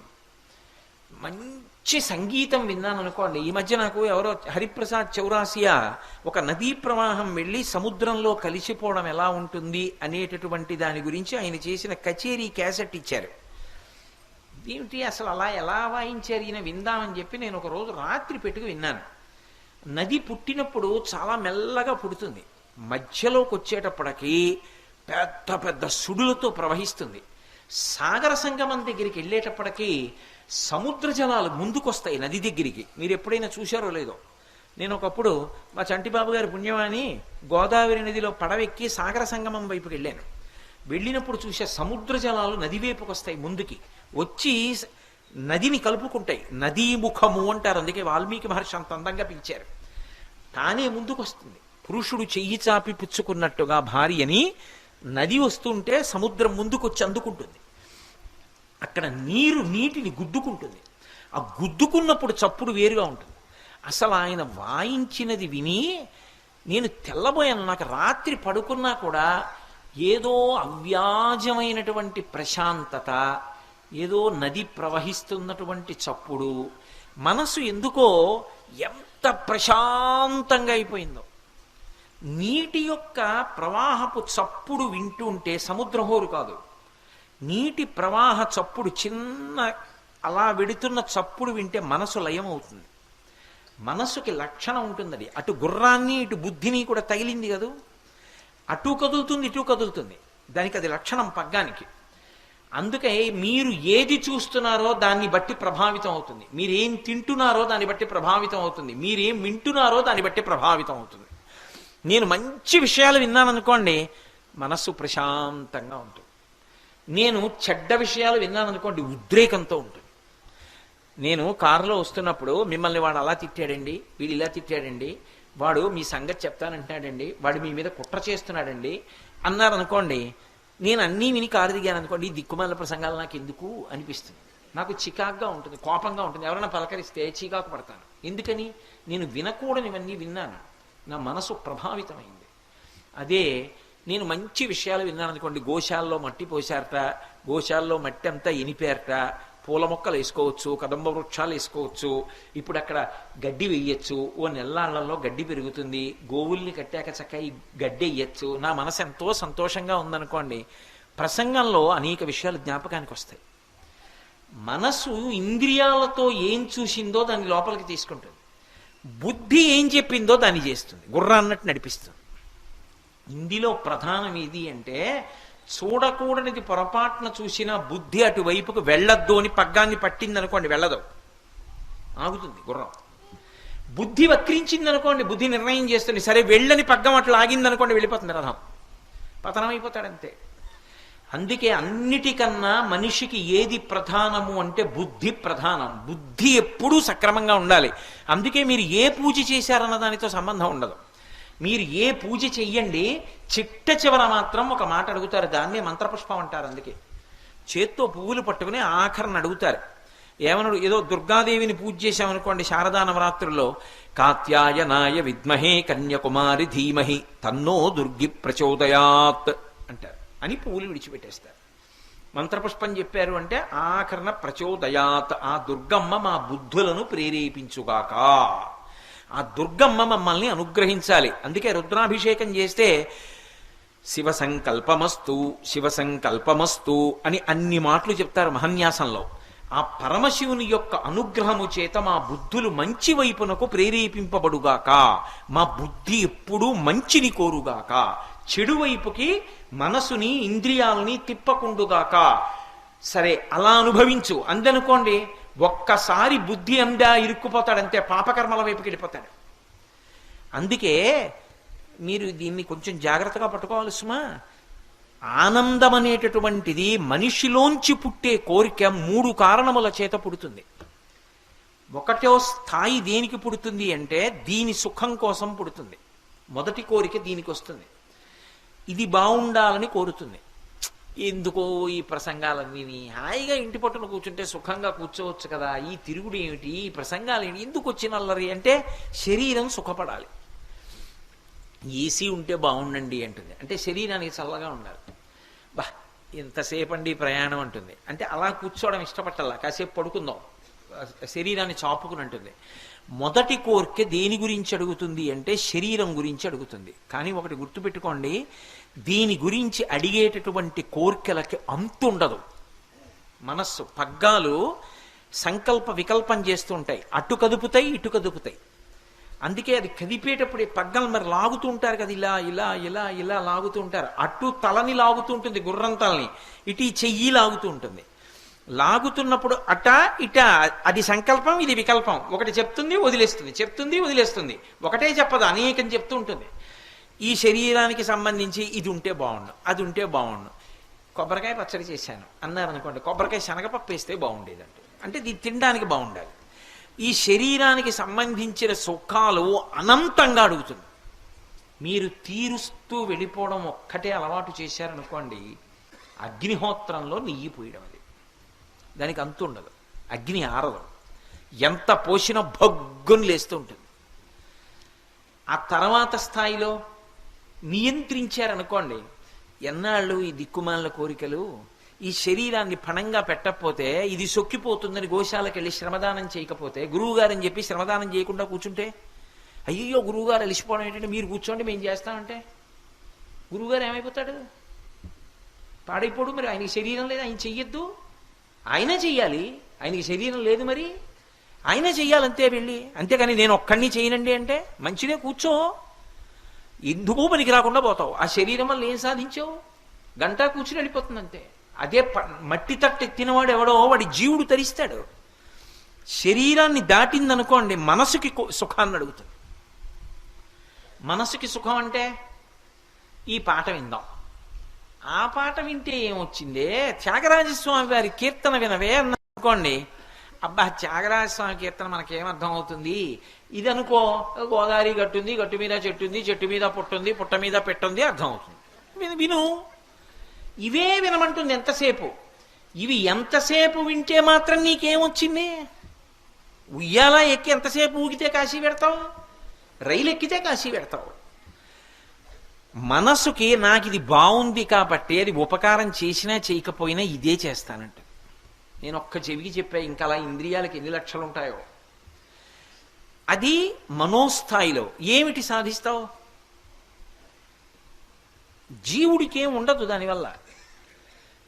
మంచి సంగీతం విన్నాను అనుకోండి. ఈ మధ్య నాకు ఎవరో హరిప్రసాద్ చౌరాసియా ఒక నదీ ప్రవాహం వెళ్ళి సముద్రంలో కలిసిపోవడం ఎలా ఉంటుంది అనేటటువంటి దాని గురించి ఆయన చేసిన కచేరీ క్యాసెట్ ఇచ్చారు. ఏమిటి అసలు అలా ఎలా వాయించారు ఈయన, విందామని చెప్పి నేను ఒక రోజు రాత్రి పెట్టుకు విన్నాను. నది పుట్టినప్పుడు చాలా మెల్లగా పుడుతుంది, మధ్యలోకి వచ్చేటప్పటికి పెద్ద పెద్ద సుడులతో ప్రవహిస్తుంది. సాగర సంగమం దగ్గరికి వెళ్ళేటప్పటికీ సముద్ర జలాలు ముందుకొస్తాయి నది దగ్గరికి. మీరు ఎప్పుడైనా చూశారో లేదో, నేను ఒకప్పుడు మా చంటిబాబు గారి పుణ్యమాని గోదావరి నదిలో పడవెక్కి సాగర సంగమం వైపుకి వెళ్ళాను. వెళ్ళినప్పుడు చూసే సముద్ర జలాలు నది వైపుకి వస్తాయి, ముందుకి వచ్చి నదిని కలుపుకుంటాయి. నదీముఖము అంటారు, అందుకే వాల్మీకి మహర్షి అంత అందంగా పిలిచారు. తానే ముందుకు వస్తుంది, పురుషుడు చెయ్యి చాపి పుచ్చుకున్నట్టుగా భార్యని నది వస్తుంటే సముద్రం ముందుకొచ్చి అందుకుంటుంది. అక్కడ నీటిని గుద్దుకుంటుంది. ఆ గుద్దుకున్నప్పుడు చప్పుడు వేరుగా ఉంటుంది. అసలు ఆయన వాయించినది విని నేను తెల్లబోయాను. నాకు రాత్రి పడుకున్నా కూడా ఏదో అవ్యాజమైనటువంటి ప్రశాంతత, ఏదో నది ప్రవహిస్తున్నటువంటి చప్పుడు, మనసు ఎందుకో ఎంత ప్రశాంతంగా అయిపోయిందో. నీటి యొక్క ప్రవాహపు చప్పుడు వింటుంటే సముద్రహోరు కాదు, నీటి ప్రవాహ చప్పుడు చిన్న అలా వెడుతున్న చప్పుడు వింటే మనసు లయం అవుతుంది. మనసుకి లక్షణం ఉంటుంది. అటు గుర్రాన్ని ఇటు బుద్ధిని కూడా తగిలింది కదూ, అటు కదులుతుంది ఇటు కదులుతుంది, దానికి అది లక్షణం పగ్గానికి. అందుకే మీరు ఏది చూస్తున్నారో దాన్ని బట్టి ప్రభావితం అవుతుంది, మీరేం తింటున్నారో దాన్ని బట్టి ప్రభావితం అవుతుంది, మీరేం వింటున్నారో దాన్ని బట్టి ప్రభావితం అవుతుంది. నేను మంచి విషయాలు విన్నాను అనుకోండి, మనస్సు ప్రశాంతంగా ఉంటుంది. నేను చెడ్డ విషయాలు విన్నాను అనుకోండి, ఉద్రేకంతో ఉంటుంది. నేను కారులో వస్తున్నప్పుడు మిమ్మల్ని వాడు అలా తిట్టాడండి, వీడు ఇలా తిట్టాడండి, వాడు మీ సంగతి చెప్తానంటున్నాడండి, వాడు మీ మీద కుట్ర చేస్తున్నాడండి అన్నారు అనుకోండి, నేను అన్నీ విని కారు దిగాను అనుకోండి, ఈ దిక్కుమాల ప్రసంగాలు నాకు ఎందుకు అనిపిస్తుంది. నాకు చికాగ్గా ఉంటుంది, కోపంగా ఉంటుంది. ఎవరైనా పలకరిస్తే చికాకు పడతాను. ఎందుకని? నేను వినకూడనివన్నీ విన్నాను, నా మనసు ప్రభావితమైంది. అదే నేను మంచి విషయాలు విన్నాను అనుకోండి, గోశాలలో మట్టి పోసారట, గోశాలలో మట్టి అంతా ఎనిపారట, పూల మొక్కలు వేసుకోవచ్చు, కదంబ వృక్షాలు వేసుకోవచ్చు, ఇప్పుడు అక్కడ గడ్డి వేయచ్చు, ఓ నెల్లాళ్లలో గడ్డి పెరుగుతుంది, గోవుల్ని కట్టాక చక్కగా ఈ గడ్డి వేయచ్చు. నా మనసు ఎంతో సంతోషంగా ఉందనుకోండి, ప్రసంగంలో అనేక విషయాలు జ్ఞాపకానికి వస్తాయి. మనసు ఇంద్రియాలతో ఏం చూసిందో దాన్ని లోపలికి తీసుకుంటుంది, బుద్ధి ఏం చెప్పిందో దాన్ని చేస్తుంది, గుర్రా అన్నట్టు నడిపిస్తుంది. ఇందులో ప్రధానం ఏది అంటే, చూడకూడనిది పొరపాటున చూసిన బుద్ధి అటువైపుకు వెళ్ళొద్దు అని పగ్గాన్ని పట్టిందనుకోండి, వెళ్ళదు, ఆగుతుంది గుర్రం. బుద్ధి వక్రించింది అనుకోండి, బుద్ధి నిర్ణయం చేస్తుంది, సరే వెళ్ళని పగ్గం అట్లా ఆగిందనుకోండి, వెళ్ళిపోతుంది రథం, పతనం అయిపోతాడంతే. అందుకే అన్నిటికన్నా మనిషికి ఏది ప్రధానము అంటే బుద్ధి ప్రధానం. బుద్ధి ఎప్పుడూ సక్రమంగా ఉండాలి. అందుకే మీరు ఏ పూజ చేశారన్న దానితో సంబంధం ఉండదు. మీరు ఏ పూజ చెయ్యండి, చిట్ట చివర మాత్రం ఒక మాట అడుగుతారు, దాన్నే మంత్రపుష్పం అంటారు. అందుకే చేత్తో పువ్వులు పట్టుకుని ఆఖరణ అడుగుతారు. ఏమన్నాడు? ఏదో దుర్గాదేవిని పూజ చేశామనుకోండి శారదా నవరాత్రుల్లో, కాత్యాయనాయ విద్మహే కన్యాకుమారి ధీమహి తన్నో దుర్గి ప్రచోదయాత్ అంటారు అని పువ్వులు విడిచిపెట్టేస్తారు. మంత్రపుష్పం చెప్పారు అంటే ఆఖరణ ప్రచోదయాత్, ఆ దుర్గమ్మ మా బుద్ధులను ప్రేరేపించుగాక, ఆ దుర్గమ్మ మమ్మల్ని అనుగ్రహించాలి. అందుకే రుద్రాభిషేకం చేస్తే శివ సంకల్పమస్తు శివ సంకల్పమస్తు అని అన్ని మాటలు చెప్తారు మహన్యాసంలో. ఆ పరమశివుని యొక్క అనుగ్రహము చేత మా బుద్ధులు మంచి వైపునకు ప్రేరేపింపబడుగాక, మా బుద్ధి ఎప్పుడూ మంచిని కోరుగాక, చెడు వైపుకి మనసుని ఇంద్రియాలని తిప్పకుండుగాక. సరే అలా అనుభవించు అందనుకోండి, ఒక్కసారి బుద్ధి అందా ఇరుక్కుపోతాడంతే, పాపకర్మల వైపుకి వెళ్ళిపోతాడు. అందుకే మీరు దీన్ని కొంచెం జాగ్రత్తగా పట్టుకోవాలి సుమా. ఆనందం అనేటటువంటిది మనిషిలోంచి పుట్టే కోరిక 3 కారణముల చేత పుడుతుంది. ఒకటో స్థాయి దేనికి పుడుతుంది అంటే దీని సుఖం కోసం పుడుతుంది. మొదటి కోరిక దీనికి వస్తుంది, ఇది బాగుండాలని కోరుతుంది. ఎందుకో ఈ ప్రసంగాలన్నీ, హాయిగా ఇంటి పట్టున కూర్చుంటే సుఖంగా కూర్చోవచ్చు కదా, ఈ తిరుగుడు ఏమిటి, ఈ ప్రసంగాలు ఏమిటి, ఎందుకు వచ్చిన అల్లరి అంటే శరీరం సుఖపడాలి. ఏసీ ఉంటే బాగుండండి అంటుంది, అంటే శరీరానికి చల్లగా ఉండాలి. బా ఎంతసేపు అండి ప్రయాణం అంటుంది, అంటే అలా కూర్చోవడం ఇష్టపట్టాలా, కాసేపు పడుకుందాం, శరీరాన్ని చాపుకుని అంటుంది. మొదటి కోరిక దేని గురించి అడుగుతుంది అంటే శరీరం గురించి అడుగుతుంది. కానీ ఒకటి గుర్తుపెట్టుకోండి, దీని గురించి అడిగేటటువంటి కోరికలకి అంతు ఉండదు. మనస్సు పగ్గాలు సంకల్ప వికల్పం చేస్తూ ఉంటాయి, అటు కదుపుతాయి ఇటు కదుపుతాయి. అందుకే అది కదిపేటప్పుడు పగ్గలు మరి లాగుతూ ఉంటారు కదా, ఇలా ఇలా ఇలా ఇలా లాగుతూ ఉంటారు. అటు తలని లాగుతూ ఉంటుంది, గుర్రం తలని, ఇటు ఈ చెయ్యి లాగుతూ ఉంటుంది. లాగుతున్నప్పుడు అట ఇట, అది సంకల్పం ఇది వికల్పం. ఒకటి చెప్తుంది వదిలేస్తుంది, చెప్తుంది వదిలేస్తుంది, ఒకటే చెప్పదు, అనేకం చెప్తూ ఉంటుంది. ఈ శరీరానికి సంబంధించి ఇది ఉంటే బాగుండు, అది ఉంటే బాగుండు, కొబ్బరికాయ పచ్చడి చేశాను అన్నారనుకోండి, కొబ్బరికాయ శనగపప్పు వేస్తే బాగుండేదంటే, అంటే ఇది తినడానికి బాగుండాలి. ఈ శరీరానికి సంబంధించిన సుఖాలు అనంతంగా అడుగుతుంది. మీరు తీరుస్తూ వెళ్ళిపోవడం ఒక్కటే అలవాటు చేశారనుకోండి, అగ్నిహోత్రంలో నెయ్యి పోయడం, అది దానికి అంతు ఉండదు. అగ్ని ఆరదు, ఎంత పోసినా భగ్గుని లేస్తూ ఉంటుంది. ఆ తర్వాత స్థాయిలో నియంత్రించారనుకోండి, ఎన్నాళ్ళు ఈ దిక్కుమాల కోరికలు, ఈ శరీరాన్ని పణంగా పెట్టకపోతే ఇది సొక్కిపోతుందని గోశాలకు వెళ్ళి శ్రమదానం చేయకపోతే, గురువుగారని చెప్పి శ్రమదానం చేయకుండా కూర్చుంటే, అయ్యో గురువుగారు అలిసిపోవడం ఏంటంటే మీరు కూర్చోండి మేము చేస్తామంటే గురువుగారు ఏమైపోతాడు, పాడైపోడు. మరి ఆయనకి శరీరం లేదు, ఆయన చెయ్యొద్దు, ఆయన చెయ్యాలి. ఆయనకి శరీరం లేదు, మరి ఆయన చెయ్యాలంతే వెళ్ళి. అంతేకాని నేను ఒక్కడిని చేయనండి అంటే మంచిదే, కూర్చో, ఎందుకు పనికి రాకుండా పోతావు. ఆ శరీరం వల్ల ఏం సాధించావు, గంట కూర్చుని వెళ్ళిపోతుంది అంతే. అదే మట్టి తట్టు ఎత్తినవాడు ఎవడో వాడి జీవుడు తరిస్తాడు. శరీరాన్ని దాటిందనుకోండి మనసుకి సుఖాన్ని అడుగుతుంది. మనసుకి సుఖం అంటే ఈ పాట విందాం, ఆ పాట వింటే ఏమొచ్చిందే, త్యాగరాజస్వామి వారి కీర్తన వినవే అన్ననుకోండి, అబ్బా త్యాగరాజస్వామి కీర్తన మనకేమర్థం అవుతుంది, ఇది అనుకో గోదావరి గట్టుంది, గట్టు మీద చెట్టుంది, చెట్టు మీద పుట్టుంది, పుట్ట మీద పెట్టుంది, అర్థం అవుతుంది. విను, ఇవే వినమంటుంది ఎంతసేపు. ఇవి ఎంతసేపు వింటే మాత్రం నీకేమొచ్చింది, ఉయ్యాలా ఎక్కి ఎంతసేపు ఊగితే కాశీ పెడతావు, రైలు ఎక్కితే కాశీ పెడతావు. మనసుకి నాకు ఇది బాగుంది కాబట్టి అది ఉపకారం చేసినా చేయకపోయినా ఇదే చేస్తానంట. నేను ఒక్క చెవికి చెప్పా, ఇంకా అలా ఇంద్రియాలకు ఎన్ని లక్షలు ఉంటాయో. అది మనోస్థాయిలో ఏమిటి సాధిస్తావు, జీవుడికి ఏం ఉండదు దానివల్ల.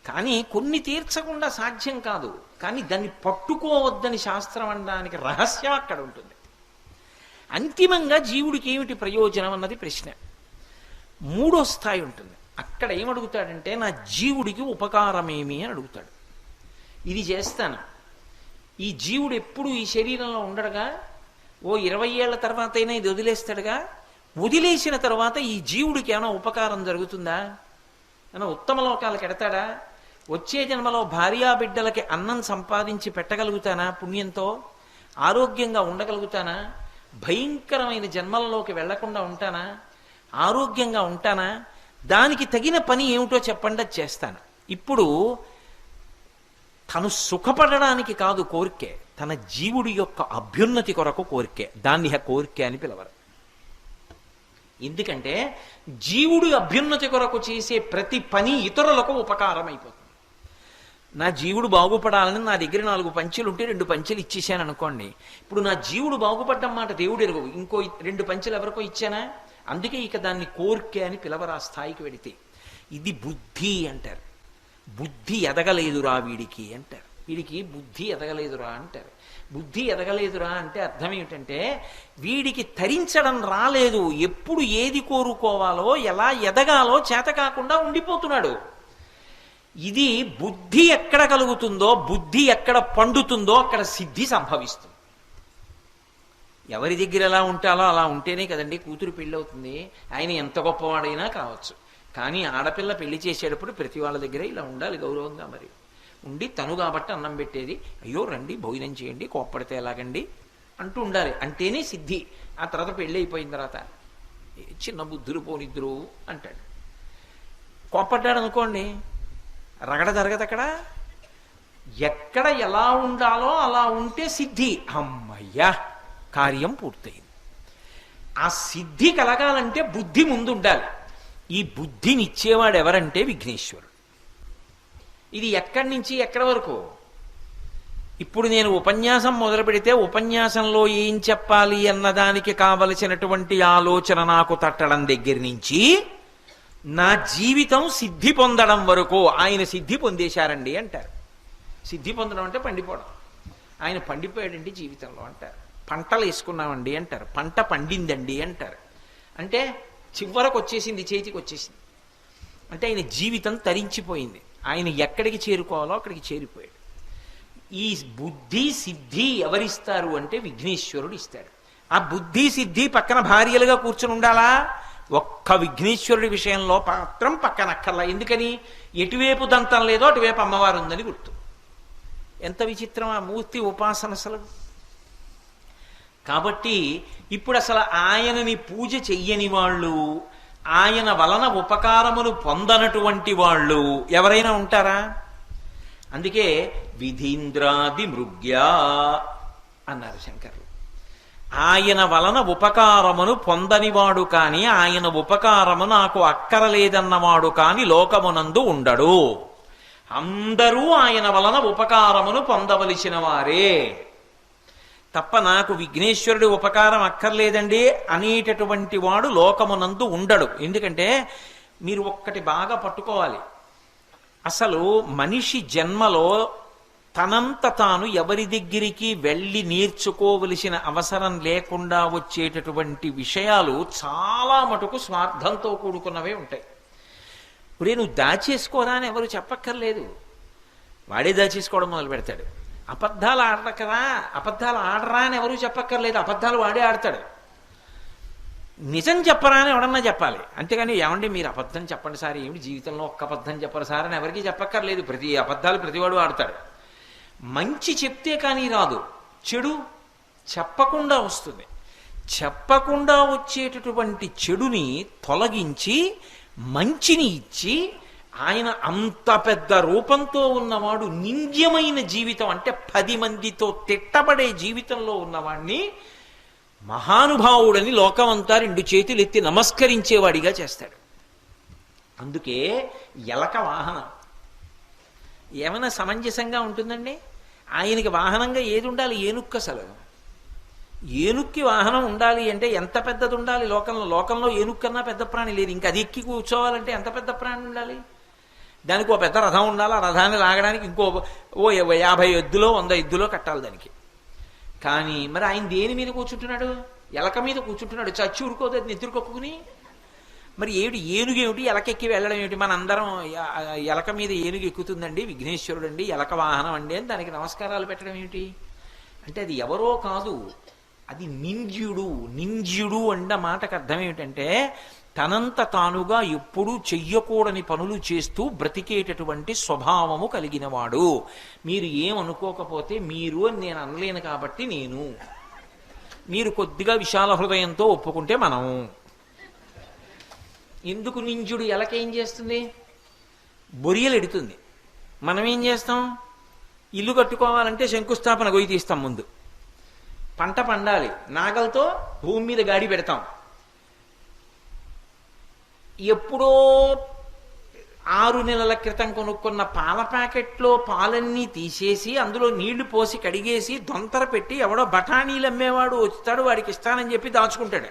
కానీ కొన్ని తీర్చకుండా సాధ్యం కాదు. కానీ దాన్ని పట్టుకోవద్దని శాస్త్రం అనడానికి రహస్యం అక్కడ ఉంటుంది. అంతిమంగా జీవుడికి ఏమిటి ప్రయోజనం అన్నది ప్రశ్న. 3వ స్థాయి ఉంటుంది. అక్కడ ఏమడుగుతాడంటే నా జీవుడికి ఉపకారమేమి అని అడుగుతాడు. ఇది చేస్తాను, ఈ జీవుడు ఎప్పుడు ఈ శరీరంలో ఉండడుగా, ఓ 20 ఏళ్ల తర్వాత అయినా ఇది వదిలేస్తాడుగా, వదిలేసిన తర్వాత ఈ జీవుడికి ఏమైనా ఉపకారం జరుగుతుందా, ఏమైనా ఉత్తమ లోకాలకు ఎడతాడా, వచ్చే జన్మలో భార్యాబిడ్డలకి అన్నం సంపాదించి పెట్టగలుగుతానా, పుణ్యంతో ఆరోగ్యంగా ఉండగలుగుతానా, భయంకరమైన జన్మలలోకి వెళ్లకుండా ఉంటానా, ఆరోగ్యంగా ఉంటానా, దానికి తగిన పని ఏమిటో చెప్పండి, అది చేస్తాను. ఇప్పుడు తను సుఖపడడానికి కాదు కోరికే, తన జీవుడి యొక్క అభ్యున్నతి కొరకు కోరికే, దాన్ని కోరికే అని పిలవరు. ఎందుకంటే జీవుడి అభ్యున్నతి కొరకు చేసే ప్రతి పని ఇతరులకు ఉపకారం అయిపోతుంది. నా జీవుడు బాగుపడాలని నా దగ్గర 4 పంచెలు ఉంటే 2 పంచెలు ఇచ్చేసాను అనుకోండి, ఇప్పుడు నా జీవుడు బాగుపడ్డం మాట దేవుడు ఎరుగు, ఇంకో 2 పంచెలు ఎవరికో ఇచ్చానా, అందుకే ఇక దాన్ని కోరికే అని పిలవరు. ఆ స్థాయికి వెడితే ఇది బుద్ధి అంటారు. బుద్ధి ఎదగలేదురా వీడికి అంటారు, వీడికి బుద్ధి ఎదగలేదురా అంటారు. బుద్ధి ఎదగలేదురా అంటే అర్థం ఏమిటంటే వీడికి తరించడం రాలేదు, ఎప్పుడు ఏది కోరుకోవాలో ఎలా ఎదగాలో చేత కాకుండా ఉండిపోతున్నాడు. ఇది బుద్ధి ఎక్కడ కలుగుతుందో, బుద్ధి ఎక్కడ పండుతుందో అక్కడ సిద్ధి సంభవిస్తుంది. ఎవరి దగ్గర ఎలా ఉంటాలో అలా ఉంటేనే కదండి కూతురు పెళ్ళి అవుతుంది. ఆయన ఎంత గొప్పవాడైనా కావచ్చు, కానీ ఆడపిల్ల పెళ్లి చేసేటప్పుడు ప్రతి వాళ్ళ దగ్గర ఇలా ఉండాలి గౌరవంగా. మరి ఉండి తను కాబట్టి అన్నం పెట్టేది, అయ్యో రండి భోజనం చేయండి, కోప్పడితే ఎలాగండి అంటూ ఉండాలి. అంటేనే సిద్ధి. ఆ తర్వాత పెళ్ళి అయిపోయిన తర్వాత చిన్న బుద్ధులు పోనిద్దురు అంటాడు. కోప్పడ్డాడు అనుకోండి, రగడ జరగదు అక్కడ. ఎక్కడ ఎలా ఉండాలో అలా ఉంటే సిద్ధి. అమ్మయ్యా, కార్యం పూర్తయింది. ఆ సిద్ధి కలగాలంటే బుద్ధి ముందు ఉండాలి. ఈ బుద్ధిని ఇచ్చేవాడు ఎవరంటే విఘ్నేశ్వరుడు. ఇది ఎక్కడి నుంచి ఎక్కడి వరకు? ఇప్పుడు నేను ఉపన్యాసం మొదలు పెడితే ఉపన్యాసంలో ఏం చెప్పాలి అన్నదానికి కావలసినటువంటి ఆలోచన నాకు తట్టడం దగ్గర నుంచి నా జీవితం సిద్ధి పొందడం వరకు ఆయన సిద్ధి పొందేశారండి అంటారు. సిద్ధి పొందడం అంటే పండిపోవడం. ఆయన పండిపోయాడండి జీవితంలో అంటారు. పంటలు వేసుకున్నామండి అంటారు. పంట పండిందండి అంటారు. అంటే చివరకు వచ్చేసింది, చేతికి వచ్చేసింది. అంటే ఆయన జీవితం తరించిపోయింది. ఆయన ఎక్కడికి చేరుకోవాలో అక్కడికి చేరిపోయాడు. ఈ బుద్ధి సిద్ధి ఎవరిస్తారు అంటే విఘ్నేశ్వరుడు ఇస్తాడు. ఆ బుద్ధి సిద్ధి పక్కన భార్యలుగా కూర్చుని ఉండాలా? ఒక్క విఘ్నేశ్వరుడి విషయంలో మాత్రం పక్కన అక్కర్లా. ఎందుకని? ఎటువైపు దంతం లేదో అటువైపు అమ్మవారు ఉందని గుర్తు. ఎంత విచిత్రం ఆ మూర్తి ఉపాసన అసలు. కాబట్టి ఇప్పుడు అసలు ఆయనని పూజ చెయ్యని వాళ్ళు, ఆయన వలన ఉపకారమును పొందనటువంటి వాళ్ళు ఎవరైనా ఉంటారా? అందుకే విధీంద్రాది మృగ్యా అన్నారు శంకర్లు. ఆయన వలన ఉపకారమును పొందనివాడు కాని, ఆయన ఉపకారము నాకు అక్కరలేదన్నవాడు కాని లోకమునందు ఉండడు. అందరూ ఆయన వలన ఉపకారమును పొందవలసిన వారే తప్ప నాకు విఘ్నేశ్వరుడి ఉపకారం అక్కర్లేదండి అనేటటువంటి వాడు లోకమునందు ఉండడు. ఎందుకంటే మీరు ఒక్కటి బాగా పట్టుకోవాలి. అసలు మనిషి జన్మలో తనంత తాను ఎవరి దగ్గరికి వెళ్ళి నేర్చుకోవలసిన అవసరం లేకుండా వచ్చేటటువంటి విషయాలు చాలా మటుకు స్వార్థంతో కూడుకున్నవే ఉంటాయి. ఇప్పుడే నువ్వు దాచేసుకోరా అని ఎవరు చెప్పక్కర్లేదు, వాడే దాచేసుకోవడం మొదలు పెడతాడు. అబద్ధాలు ఆడరా, అబద్ధాలు ఆడరా అని ఎవరు చెప్పక్కర్లేదు, అబద్ధాలు వాడే ఆడతాడు. నిజం చెప్పరా అని ఎవడన్నా చెప్పాలి. అంతేగాని ఏమండి మీరు అబద్ధం చెప్పండి సార్, ఏమిటి జీవితంలో ఒక్క అబద్ధం చెప్పరు సార్ అని ఎవరికి చెప్పక్కర్లేదు. ప్రతి అబద్ధాలు ప్రతివాడు ఆడతాడు. మంచి చెప్తే కానీ రాదు, చెడు చెప్పకుండా వస్తుంది. చెప్పకుండా వచ్చేటటువంటి చెడుని తొలగించి మంచిని ఇచ్చి, ఆయన అంత పెద్ద రూపంతో ఉన్నవాడు, నింద్యమైన జీవితం అంటే 10 మందితో తిట్టబడే జీవితంలో ఉన్నవాడిని మహానుభావుడని లోకమంతా 2 చేతులు ఎత్తి నమస్కరించేవాడిగా చేస్తాడు. అందుకే ఎలక వాహనం ఏమైనా సమంజసంగా ఉంటుందండి? ఆయనకి వాహనంగా ఏది ఉండాలి? ఏనుక్కు. అసలు ఏనుక్కి వాహనం ఉండాలి అంటే ఎంత పెద్దది ఉండాలి? లోకంలో ఏనుక్కన్నా పెద్ద ప్రాణి లేదు. ఇంకా అది ఎక్కి కూర్చోవాలంటే ఎంత పెద్ద ప్రాణి ఉండాలి? దానికి ఓ పెద్ద రథం ఉండాలి. ఆ రథాన్ని లాగడానికి ఇంకో 50 ఎద్దులో 100 ఎద్దులో కట్టాలి దానికి. కానీ మరి ఆయన దేని మీద కూర్చుంటున్నాడు? ఎలక మీద కూర్చుంటున్నాడు. చచ్చి ఊరుకోదు నెత్తురుకొక్కుని. మరి ఏమిటి ఏనుగు ఏమిటి ఎలకెక్కి వెళ్ళడం ఏమిటి? మన అందరం ఎలక మీద ఏనుగు ఎక్కుతుందండి, విఘ్నేశ్వరుడు అండి, ఎలక వాహనం అండి అని దానికి నమస్కారాలు పెట్టడం ఏమిటి? అంటే అది ఎవరో కాదు, అది నింద్యుడు అన్న మాటకు అర్థం ఏమిటంటే తనంత తానుగా ఎప్పుడూ చెయ్యకూడని పనులు చేస్తూ బ్రతికేటటువంటి స్వభావము కలిగినవాడు. మీరు ఏమనుకోకపోతే మీరు అని నేను అనలేను కాబట్టి నేను, మీరు కొద్దిగా విశాల హృదయంతో ఒప్పుకుంటే మనం. ఎందుకు నింజుడు? ఎలకేం చేస్తుంది? బొరియలు ఎడుతుంది. మనం ఏం చేస్తాం? ఇల్లు కట్టుకోవాలంటే శంకుస్థాపన గొయ్యి తీస్తాం ముందు. పంట పండాలి, నాగలతో భూమి మీద గాడి పెడతాం. ఎప్పుడో 6 నెలల క్రితం కొనుక్కున్న పాల ప్యాకెట్లో పాలన్నీ తీసేసి అందులో నీళ్లు పోసి కడిగేసి దొంతర పెట్టి ఎవడో బఠానీలు అమ్మేవాడు వచ్చాడు, వాడికి ఇస్తానని చెప్పి దాచుకుంటాడు.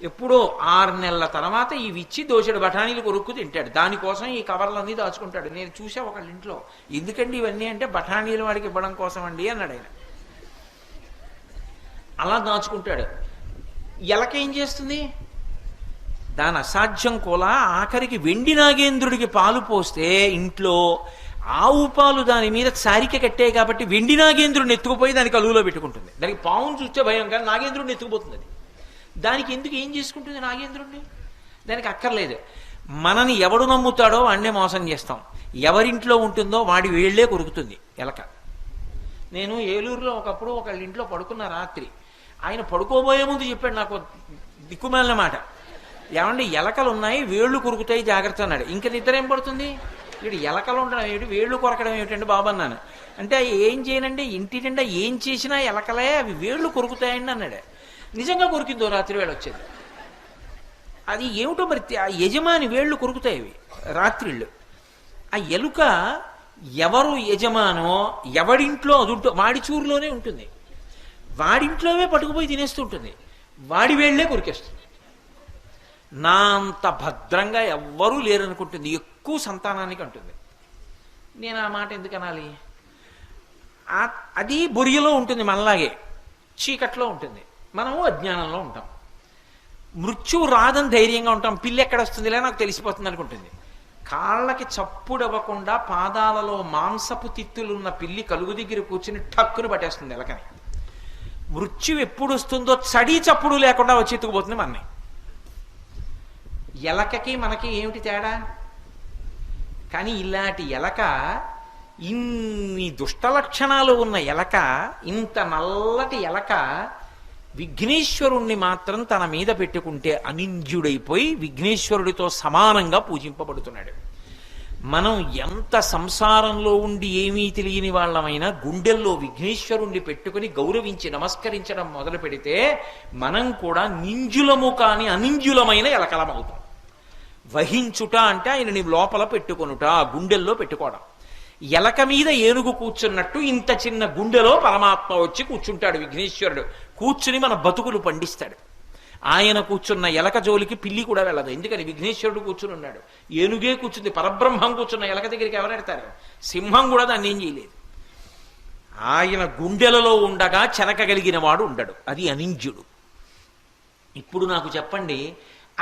ఎప్పుడో 6 నెలల తర్వాత ఇవి ఇచ్చి దోషుడు బఠానీలు కొరుక్కు తింటాడు. దానికోసం ఈ కవర్లన్నీ దాచుకుంటాడు. నేను చూసా ఒకళ్ళ ఇంట్లో. ఎందుకండి ఇవన్నీ అంటే బఠానీలు వాడికి ఇవ్వడం కోసం అండి అన్నాడు ఆయన. అలా దాచుకుంటాడు. ఎలకేం చేస్తుంది? దాని అసాధ్యం కూడా ఆఖరికి వెండి నాగేంద్రుడికి పాలు పోస్తే ఇంట్లో ఆవు పాలు దాని మీద చారిక కట్టాయి కాబట్టి వెండి నాగేంద్రుడిని ఎత్తుకుపోయి దానికి అలుగులో పెట్టుకుంటుంది. దానికి పావును చూస్తే భయం కానీ నాగేంద్రుడిని ఎత్తుకుపోతుంది అది. దానికి ఎందుకు ఏం చేసుకుంటుంది నాగేంద్రుడిని? దానికి అక్కర్లేదు. మనని ఎవడు నమ్ముతాడో వాడినే మోసం చేస్తాం. ఎవరింట్లో ఉంటుందో వాడి వేళ్లే కొరుకుతుంది ఎలక. నేను ఏలూరులో ఒకప్పుడు ఒకళ్ళ ఇంట్లో పడుకున్న రాత్రి ఆయన పడుకోబోయే ముందు చెప్పాడు నాకు దిక్కుమాలిన మాట, ఏమండి ఎలకలు ఉన్నాయి వేళ్ళు కొరుకుతాయి జాగ్రత్త అన్నాడు. ఇంకా నిద్ర ఏం పడుతుంది? వీడు ఎలకలు ఉండడం ఏమిటి, వేళ్ళు కొరకడం ఏమిటండి బాబు అన్నాను. అంటే ఏం చేయనండి, ఇంటి నిండా ఏం చేసినా ఎలకలే, అవి వేళ్ళు కొరుకుతాయండి అన్నాడు. నిజంగా కొరికిందో రాత్రి వేళ వచ్చేది. అది ఏమిటో మరి ఆ యజమాని వేళ్ళు కొరుకుతాయి అవి రాత్రిళ్ళు. ఆ ఎలుక ఎవరు యజమానో ఎవడింట్లో అది ఉంటో వాడి చూరులోనే ఉంటుంది, వాడింట్లోనే పట్టుకుపోయి తినేస్తూ ఉంటుంది, వాడి వేళ్లే కొరికేస్తుంది. నా అంత భద్రంగా ఎవ్వరూ లేరనుకుంటుంది, ఎక్కువ సంతానానికి అంటుంది. నేను ఆ మాట ఎందుకు అనాలి? అది బొరియలో ఉంటుంది, మనలాగే చీకట్లో ఉంటుంది, మనము అజ్ఞానంలో ఉంటాం. మృత్యువు రాదని ధైర్యంగా ఉంటాం. పిల్లి ఎక్కడ వస్తుందిలే నాకు తెలిసిపోతుంది అనుకుంటుంది. కాళ్ళకి చప్పుడవ్వకుండా పాదాలలో మాంసపు తిత్తులున్న పిల్లి కలుగు దగ్గర కూర్చుని ఠక్కును పట్టేస్తుంది ఎలకని. మృత్యు ఎప్పుడు వస్తుందో చడి చప్పుడు లేకుండా వచ్చి ఎత్తుకుపోతుంది మనని. ఎలకకి మనకి ఏమిటి తేడా? కానీ ఇలాంటి ఎలక, ఇన్ని దుష్ట లక్షణాలు ఉన్న ఎలక, ఇంత నల్లటి ఎలక విఘ్నేశ్వరుణ్ణి మాత్రం తన మీద పెట్టుకుంటే అనింద్యుడైపోయి విఘ్నేశ్వరుడితో సమానంగా పూజింపబడుతున్నాడు. మనం ఎంత సంసారంలో ఉండి ఏమీ తెలియని వాళ్ళమైనా గుండెల్లో విఘ్నేశ్వరుణ్ణి పెట్టుకుని గౌరవించి నమస్కరించడం మొదలు పెడితే మనం కూడా నింజులము కాని అనింజులమైన ఎలకలమవుతాం. వహించుట అంటే ఆయనని లోపల పెట్టుకొనుట, గుండెల్లో పెట్టుకోవడం. ఎలక మీద ఏనుగు కూర్చున్నట్టు ఇంత చిన్న గుండెలో పరమాత్మ వచ్చి కూర్చుంటాడు విఘ్నేశ్వరుడు. కూర్చుని మన బతుకులు పండిస్తాడు. ఆయన కూర్చున్న ఎలక జోలికి పిల్లి కూడా వెళ్ళదు. ఎందుకని? విఘ్నేశ్వరుడు కూర్చుని ఉన్నాడు. ఏనుగే కూర్చుంది, పరబ్రహ్మం కూర్చున్న ఎలక దగ్గరికి ఎవరెడతారు? సింహం కూడా దాన్ని ఏం చేయలేదు. ఆయన గుండెలలో ఉండగా చెనకగలిగిన వాడు ఉండడు, అది అనింద్యుడు. ఇప్పుడు నాకు చెప్పండి,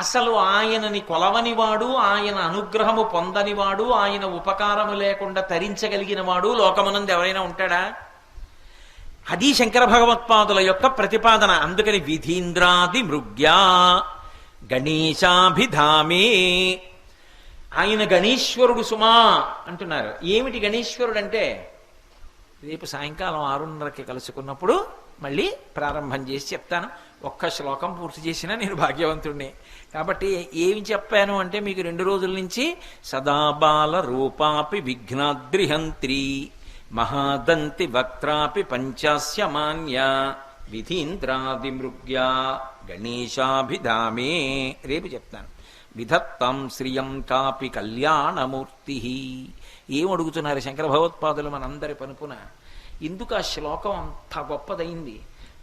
అసలు ఆయనని కొలవనివాడు, ఆయన అనుగ్రహము పొందనివాడు, ఆయన ఉపకారము లేకుండా తరించగలిగిన వాడు లోకమనందు ఎవరైనా ఉంటాడా? అది శంకర భగవత్పాదుల యొక్క ప్రతిపాదన. అందుకని విధీంద్రాది మృగ్యా గణేశాభిధామే, ఆయన గణేశ్వరుడు సుమా అంటున్నారు. ఏమిటి గణేశ్వరుడు అంటే? రేపు సాయంకాలం 6:30కి కలుసుకున్నప్పుడు మళ్ళీ ప్రారంభం చేసి చెప్తాను. ఒక్క శ్లోకం పూర్తి చేసినా నేను భాగ్యవంతుడిని. కాబట్టి ఏమి చెప్పాను అంటే, మీకు 2 రోజుల నుంచి సదాబాల రూపాపి విఘ్నాద్రిహంత్రి మహాదంతి వక్త్రాపి పంచాస్య మాన్య విధీంద్రాది మృగ్యా గణేశాభిధామే. రేపు చెప్తాను. విధత్తం శ్రియం కాపి కళ్యాణమూర్తి. ఏం అడుగుతున్నారు శంకర భగవత్పాదులు మనందరి పనుపున? ఎందుకు ఆ శ్లోకం అంత గొప్పదైంది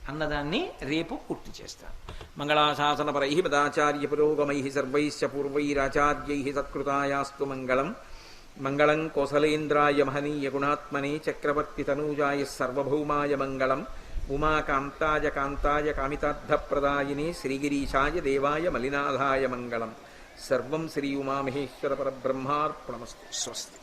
అన్నదాన్ని రేపు పూర్తి చేస్తాను. మంగళాశాసనపరై పదాచార్య పురోగమై సర్వైశ్చ పూర్వైరాచార్యై సత్కృతాయాస్తు మంగళం. మంగళం కోసలేంద్రాయ మహనీయ గుణాత్మనే చక్రవర్తి తనూజాయ సర్వభౌమాయ మంగళం. ఉమాకాంతాయ కాంతాయ కామితార్థప్రదాయినే శ్రీగిరీశాయ దేవాయ మలినాథాయ మంగళం. సర్వం శ్రీ ఉమామహేశ్వర పరబ్రహ్మార్పణమస్తు. స్వస్తి.